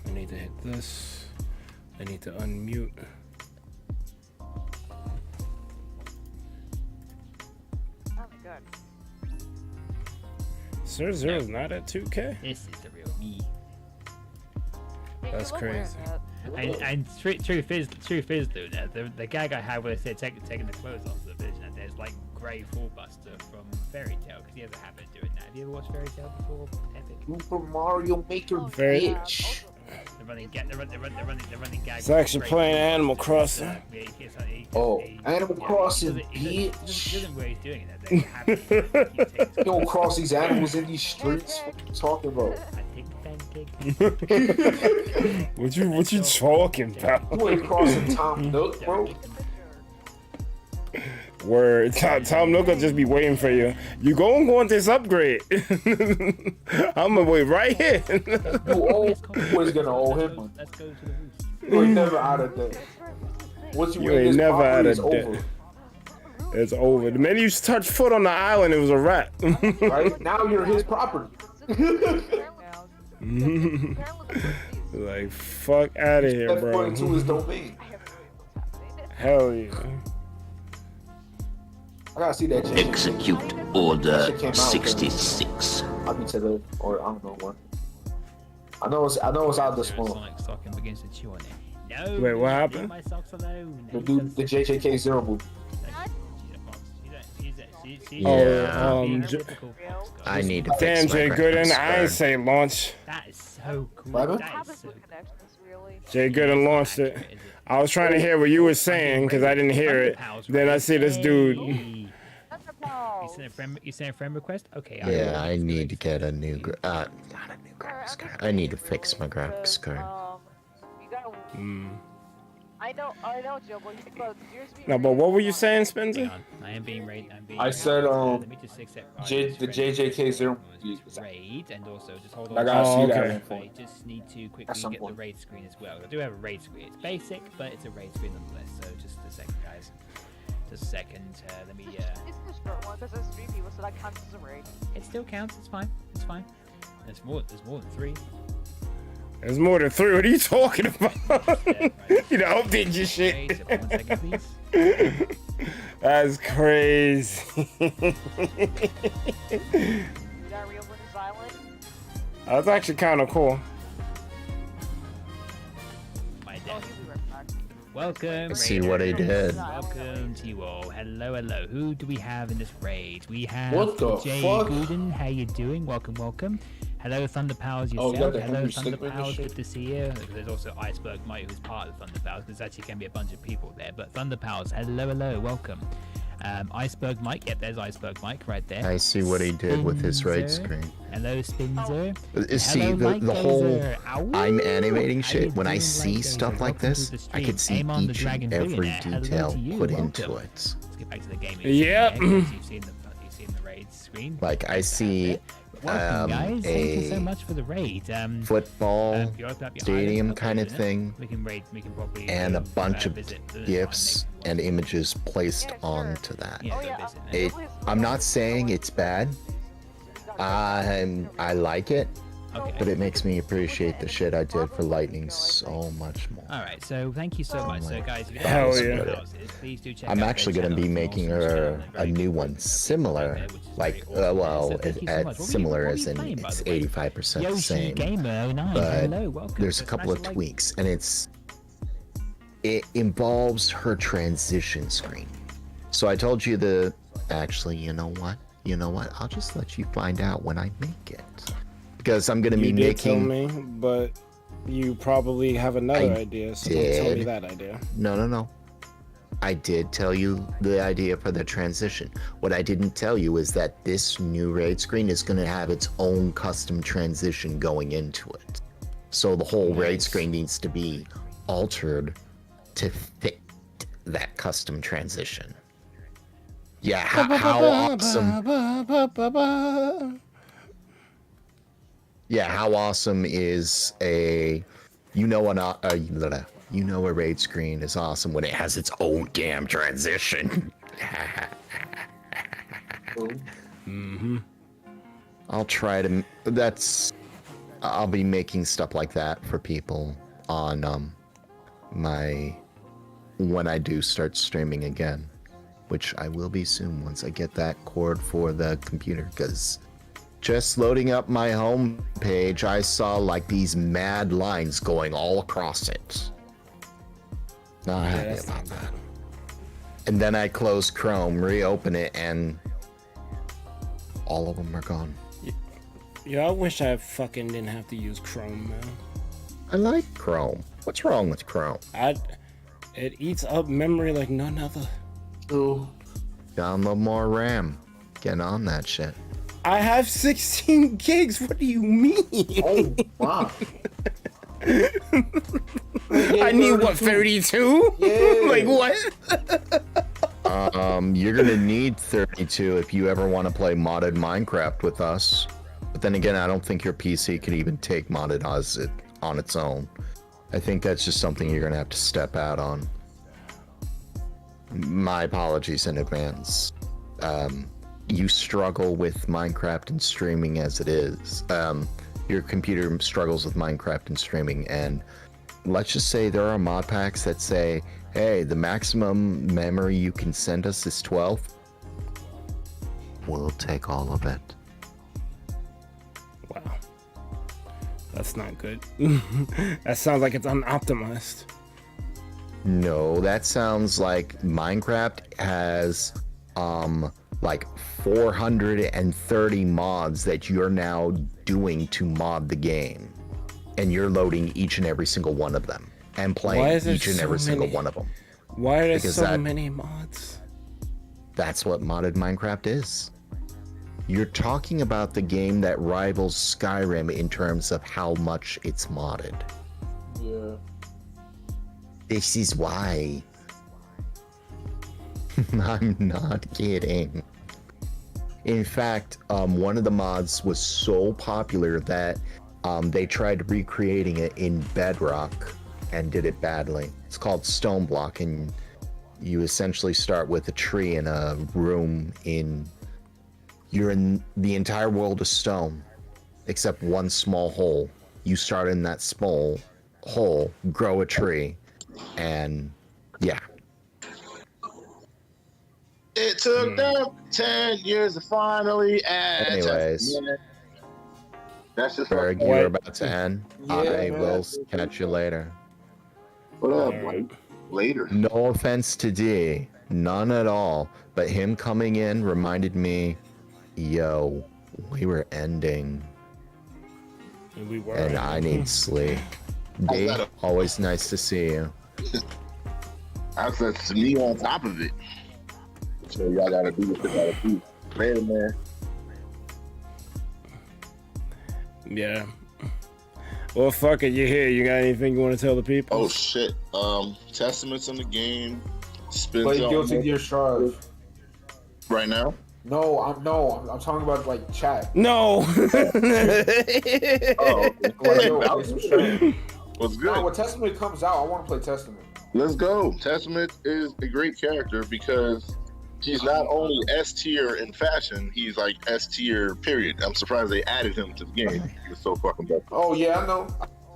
I need to hit this. I need to unmute. Oh my god. Sir Zero's not at 2K? This is the real me. Yeah, That's you look wearing crazy. that. And truth is, dude, the gag I had where they said taking the clothes off the vision, and there's like Grey Fallbuster from Fairy Tail, because he has a habit of doing that. Have you ever watched Fairy Tail before? Epic. Super Mario Maker Very- bitch. The running gag. It's actually playing Animal Crossing. Oh, Animal Crossing, He bitch. doesn't know where he's doing it. There's a habit. He takes You don't cross these animals in these streets. What you talking about? I think pancake. What you talking about? You ain't crossing Tom Nook, bro. Word. Tom Nook will just be waiting for you. You go this upgrade. I'm gonna wait right here. You always gonna owe him. Let's go to the roost. You ain't never out of debt. Once you You win ain't this never property, out it's of over. debt. It's over. The minute you touch foot on the island, it was a wrap. Right now, you're his property. Like, fuck out of here, That's bro. going to his domain. Hell yeah. I gotta see that shit. Execute Order Shit came out, 66. I'll be to the, or I don't know what. I know it's out this month. Sonic sock and begins to chew on it. No. Wait, what leave happened? My socks alone. The dude, the JJK Zero move. I need to Damn, fix my Jay Gooden. graphics I ain't card. say launch. That is so cool. Right, man? That is so Connections, really. Jay Gooden launched it. I was trying to hear what you were saying because I didn't hear it. Then I see this dude. You sent a friend request? Okay. Yeah, I need to get a new not a new graphics card. I need to fix my graphics card. You gotta. I know, Joe, but yours being No, but what were you saying, Spencer? Hang on. I am being raided. I said, let me just accept the JJK0 raid, and also just hold I on. gotta see okay. that I info. just need to At quickly some get the point. raid screen as well. I do have a raid screen. It's basic, but it's a raid screen nonetheless. So just a second, guys. Just a second. Let me. It's the short one because there's 3 people, so that counts as a raid. It still counts. It's fine. It's fine. There's more than 3. There's more than 3. What are you talking about? You know, update your shit. Raid, 1 second, please. That's crazy. You gotta reopen his island. That's actually kind of cool. My Oh, death. he'll be right back. Welcome. See what he did. Welcome to you all. Hello, hello. Who do we have in this raid? We have What the Jay fuck? Gooden. How you doing? Welcome, welcome. Hello, ThunderPals Oh, yourself. you got the Hello, Henry Stickmin and ThunderPals. shit? Good to see you. There's also IcebergMike, who's part of ThunderPals. There's actually can be a bunch of people there. But ThunderPals, hello, hello. Welcome. IcebergMike. Yep, there's IcebergMike right there. I see what he did with his raid Spinzer. screen. Hello, Spinzer. See, Hello, the whole Lightgazer. Ow. I'm animating How you shit. When I doing, see Lightgazer? stuff like Welcome to this, the I stream. could see Amon the each Dragon and every Billionaire. Hello detail to you. put Welcome. into it. Let's get back to the game. Yep. You've seen the raid screen. Like, I see Welcome, guys. Thank you so a much for the raid. football if you open up your stadium island, kind of open it. thing, We can raid. We can probably and a bunch of visit the gifs and images placed Yeah, sure. onto that. Yeah, Oh, go yeah, visit I'm- it. It, I'm not saying it's bad. I like it, Okay. but it makes me appreciate the shit I did for Lightning so much more. All right, so thank you so much. So guys, if you don't Hell know what yeah. ThunderPals is, please do check I'm out actually their going to be channel. making It's an awesome a channel, very new cool one content similar, there, which is like, very awesome. well, So thank you so much. at What were you- similar what were as you in playing, by it's the way? 85% the Yoshi same, Gamer 09. but Hello, welcome. there's a So couple smash of the like. tweaks, and it involves her transition screen. So I told you actually, you know what? I'll just let you find out when I make it, because I'm going to be You did tell making. me, but you probably have another I idea, so don't tell me did. that idea. No. I did tell you the idea for the transition. What I didn't tell you is that this new raid screen is going to have its own custom transition going into it. So the whole raid Nice. screen needs to be altered to fit that custom transition. Yeah, how awesome. Yeah, how awesome is a a raid screen is awesome when it has its own damn transition. I'll try to. I'll be making stuff like that for people on when I do start streaming again, which I will be soon once I get that cord for the computer, because just loading up my home page, I saw like these mad lines going all across it. Not happy that's about not that. And then I close Chrome, reopen it, and all of them are gone. Yeah, I wish I fucking didn't have to use Chrome, man. I like Chrome. What's wrong with Chrome? It eats up memory like none other. Download more RAM. Get on that shit. I have 16 gigs. What do you mean? Oh, wow. I need what, 32? Yeah. Like what? You're gonna need 32 if you ever want to play modded Minecraft with us. But then again, I don't think your PC could even take modded on its own. I think that's just something you're gonna have to step out on. My apologies in advance. You struggle with Minecraft and streaming as it is. Your computer struggles with Minecraft and streaming, and let's just say there are mod packs that say, hey, the maximum memory you can send us is 12. We'll take all of it. Wow. That's not good. That sounds like it's unoptimized. No, that sounds like Minecraft has like 430 mods that you're now doing to mod the game, and you're loading each and every single one of them and Why playing is there each and so every single many? one of them. Why are there Because so many mods? That's what modded Minecraft is. You're talking about the game that rivals Skyrim in terms of how much it's modded. Yeah. This is why. I'm not kidding. In fact, one of the mods was so popular that they tried recreating it in Bedrock and did it badly. It's called Stone Block, and you essentially start with a tree in a room you're in the entire world of stone, except one small hole. You start in that small hole, grow a tree, and yeah. It took them 10 years to finally add. Anyways, that's just Berg, you're about to end. Yeah, I man. will catch you later. What up, Mike? Later. No offense to D, none at all, but him coming in reminded me, yo, we were ending, And we were. and I need sleep. D, always nice to see you. I said to me on top of it. So y'all gotta do what you gotta do. Later, man. Yeah. Well, fuck it. You're here. You got anything you want to tell the people? Oh shit. Testaments in the game. Spins Play on Guilty Gear Strive. right now. No, I'm talking about like chat. No. Oh, okay. Like, yo, play some Strive. What's Nah, good? when Testament comes out, I want to play Testament. Let's go. Testament is a great character because he's not only S tier in fashion, he's like S tier, period. I'm surprised they added him to the game. He was so fucking bad. Oh yeah, I know.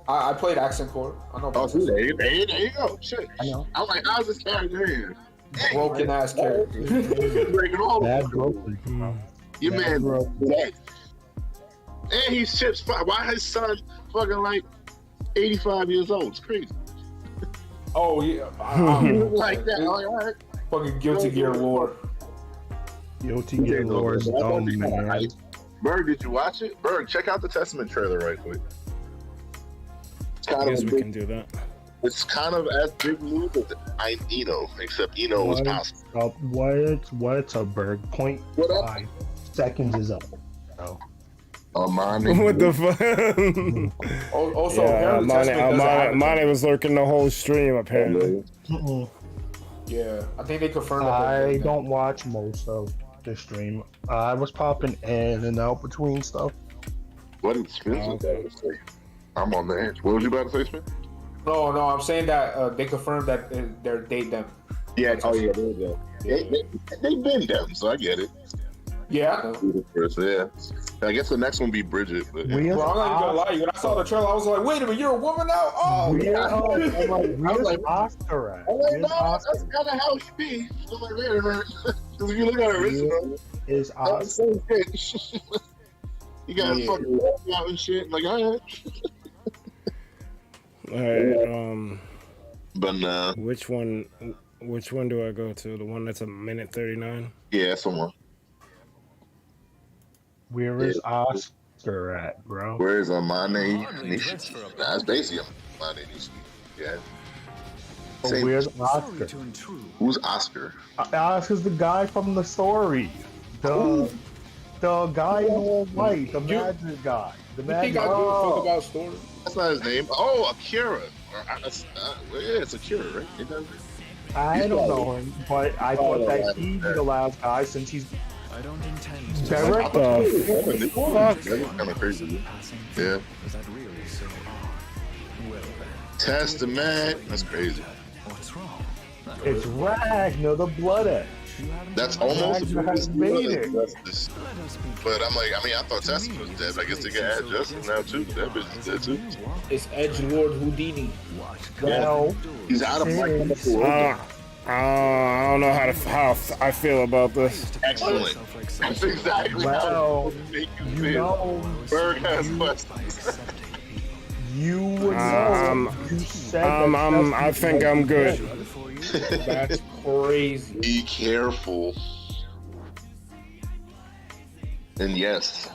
I played Accent Core. I know. Oh, About see, there you go. Shit. I know. I'm like, how's this character here? broken ass character. Breaking all Bad the broken. Your Bad man broken. dead. And he's Chip's father. Why his son fucking like 85 years old? It's crazy. Oh yeah. Like that. I'm like, all right. Fucking Guilty Gear lore. Guilty Gear Lore is dumb, man. Berg, did you watch it? Berg, check out the Testament trailer right quick. It's I kind guess of we can do that. it's kind of as big move as Eno, except Eno was possible. What's a Berg? What up? 0.5 seconds is up. Oh. What the fuck? Also, Yeah, apparently Testament doesn't have Amane was lurking the whole stream, apparently. Yeah, I think they confirmed that. I don't watch most of the stream. I was popping in and out between stuff. What did Spencer say? I'm on the edge. What was you about to say, Spencer? No, I'm saying that they confirmed that they're date them. Yeah, oh yeah, there you go. They've been them, so I get it. Yeah, I know. Yeah. I guess the next one be Bridget. But yeah. Where's Bro, I'm not even gonna lie. When I saw the trailer, I was like, "Wait a minute, you're a woman now?" Oh, Where's Oscar at? I'm like, Where's no, Oscar? that's kind of how she be. I'm like, wait a minute. Because if you look at her original, Is that's the Oscar? same shit. You got fucking walk out and shit. Like, all right. All right. But nah. Which one do I go to? The one that's a minute 39? Yeah, someone. Where is Oscar at, bro? Where is Amane Nishi? Nah, it's basically Amane Nishi. Yeah. Same. Where's Oscar? Who's Oscar? Oscar's the guy from the story. The guy in all white, the magic guy. The you think magic. I give a fuck about story? That's not his name. Oh, Akira. Yeah, it's Akira, right? It does. I don't know him, but I thought that he'd be the last guy since he's. I don't intend to. Derek? That's kind of crazy. Yeah. Was that really so odd? Well then. Testament. That's crazy. What's wrong? It's Ragnar the Blood Edge. That's almost a Ragnar has made it. justice. But I'm like, I thought Testament was dead. I guess they can add Justice now too. That bitch is dead too. It's Edge Lord Houdini. Well, He's out of black. I don't know how I feel about this. Excellent. That's exactly well, make you know, Berg has questions. you would know. You said that I think I'm good. That's crazy. Be careful. And yes,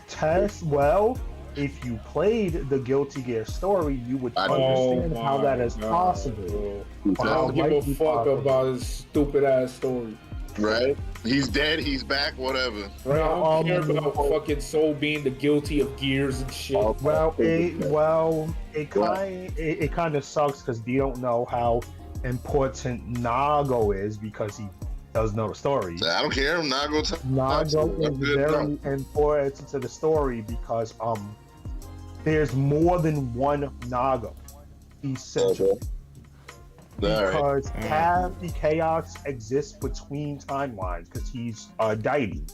Test. Well, if you played the Guilty Gear story, you would understand how that is possible. I don't give a fuck about his stupid ass story. right? He's dead. He's back. Whatever. Right? I don't care about fucking Soul being the guilty of Gears and shit. It kind of sucks because you don't know how important Nago is because he doesn't know the story. I don't care. Nago is very important to the story because there's more than one Nago. Essentially. Because half the chaos exists between timelines because he's a deity.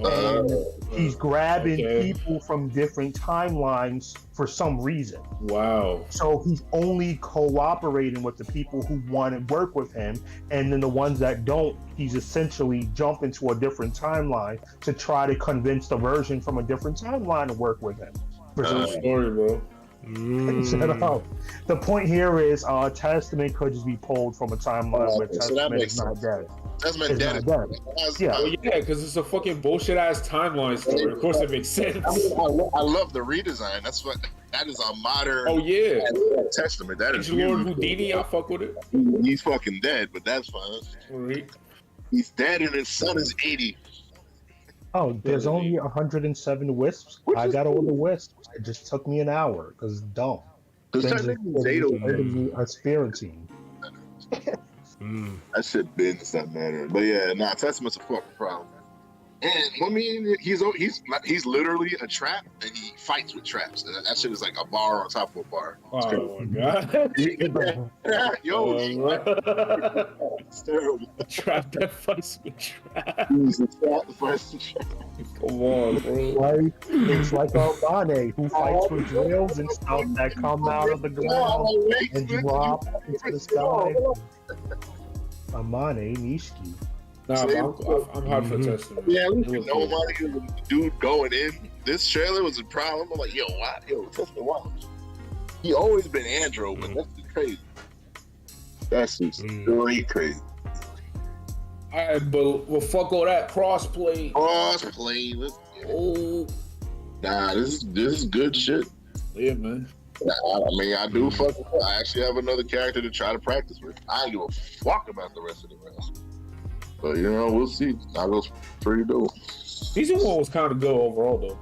And he's grabbing people from different timelines for some reason. Wow. So he's only cooperating with the people who want to work with him, and then the ones that don't, he's essentially jumping to a different timeline to try to convince the version from a different timeline to work with him. Story, bro. Shut up. The point here is Testament could just be pulled from a timeline where Testament is not dead. Testament dead. Yeah, because it's a fucking bullshit ass timeline story. Of course, it makes sense. I love the redesign. That is a modern. Oh yeah, Testament. That is Lord Houdini. I fuck with it. He's fucking dead, but that's fine. Right. He's dead, and his son is 80. Oh, there's only 107 wisps. I got all the wisps. It just took me an hour because it's dumb. A spirit team. That shit been something matter. But yeah, Testament's a fucking problem. And I mean, he's literally a trap, and he fights with traps. That shit is like a bar on top of a bar. Oh my god! Yo, it's terrible. A trap that fights with traps. He's a trap that fights with traps. Come on, bro. It's like Amane who fights with drills and stuff that come out of the ground and drop into the sky. Amane Nishiki. Nah, I'm hard for Testament. Yeah, nobody was a dude going in. This trailer was a problem. I'm like, yo, why? Yo, Testament, why? He always been Andro, but that's just crazy. That's just really crazy. Alright, but well, fuck all that crossplay. Oh, nah, this is good shit. Yeah, man. Nah, I mean, I do fuck with it. I actually have another character to try to practice with. I ain't give a fuck about the rest of the rest. But you know, we'll see. Nago's pretty dope. Season 1 was kind of good overall, though.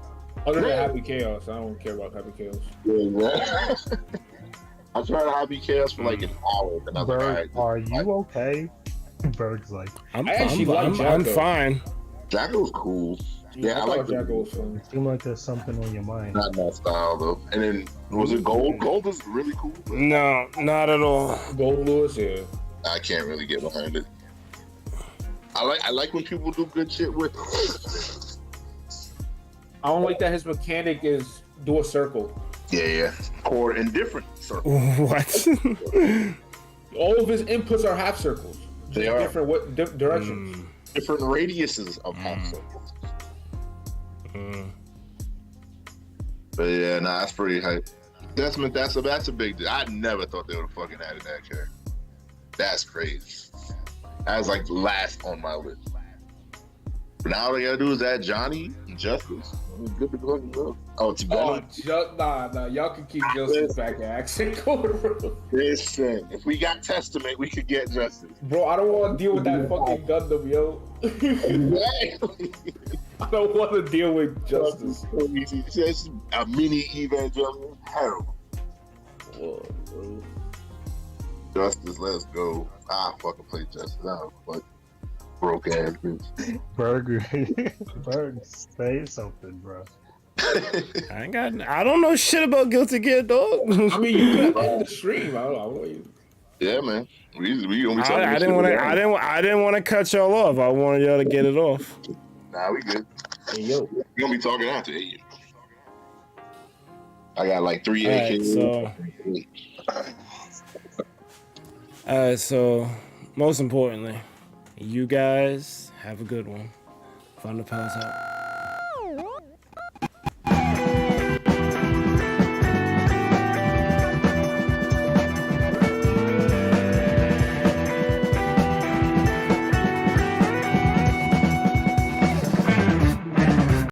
Other than Happy Chaos, I don't care about Happy Chaos. Yeah, I tried Happy Chaos for like an hour, and I was Berg, like, are you okay? Berg's like, I'm fine. Jacko was cool. Yeah, I like Jacko was fun. It seemed like there's something on your mind. Not that style though. And then was it Gold? Gold is really cool. No, not at all. Gold Lewis, yeah. I can't really get behind it. I like when people do good shit with. I don't like that his mechanic is do a circle. Yeah. Or in different circles. What? All of his inputs are half circles. They are different directions. Different radiuses of half circles. But yeah, that's pretty hype. That's a big deal. I never thought they would have fucking added that character. That's crazy. That was like last on my list. But now all they gotta do is add Johnny and Justice. Good to fucking go. Oh, it's nah, y'all can keep Justice back in accent code, bro. Listen, if we got Testament, we could get Justice. Bro, I don't want to deal with that fucking Gundam, yo. I don't want to deal with Justice. It's a mini Evangelion. Terrible. Whoa, bro. Justice, let's go. Fucking play Justice. Fuck. Broke ass bitch. Berg, say something, bro. I don't know shit about Guilty Gear, dog. I mean, you could have the stream. I don't know. Yeah, man. We gonna be talking. I didn't want to cut y'all off. I wanted y'all to get it off. Nah, we good. Hey, yo, we gonna be talking after 8. I got like 3 Alright, so most importantly, you guys have a good one. ThunderPals out.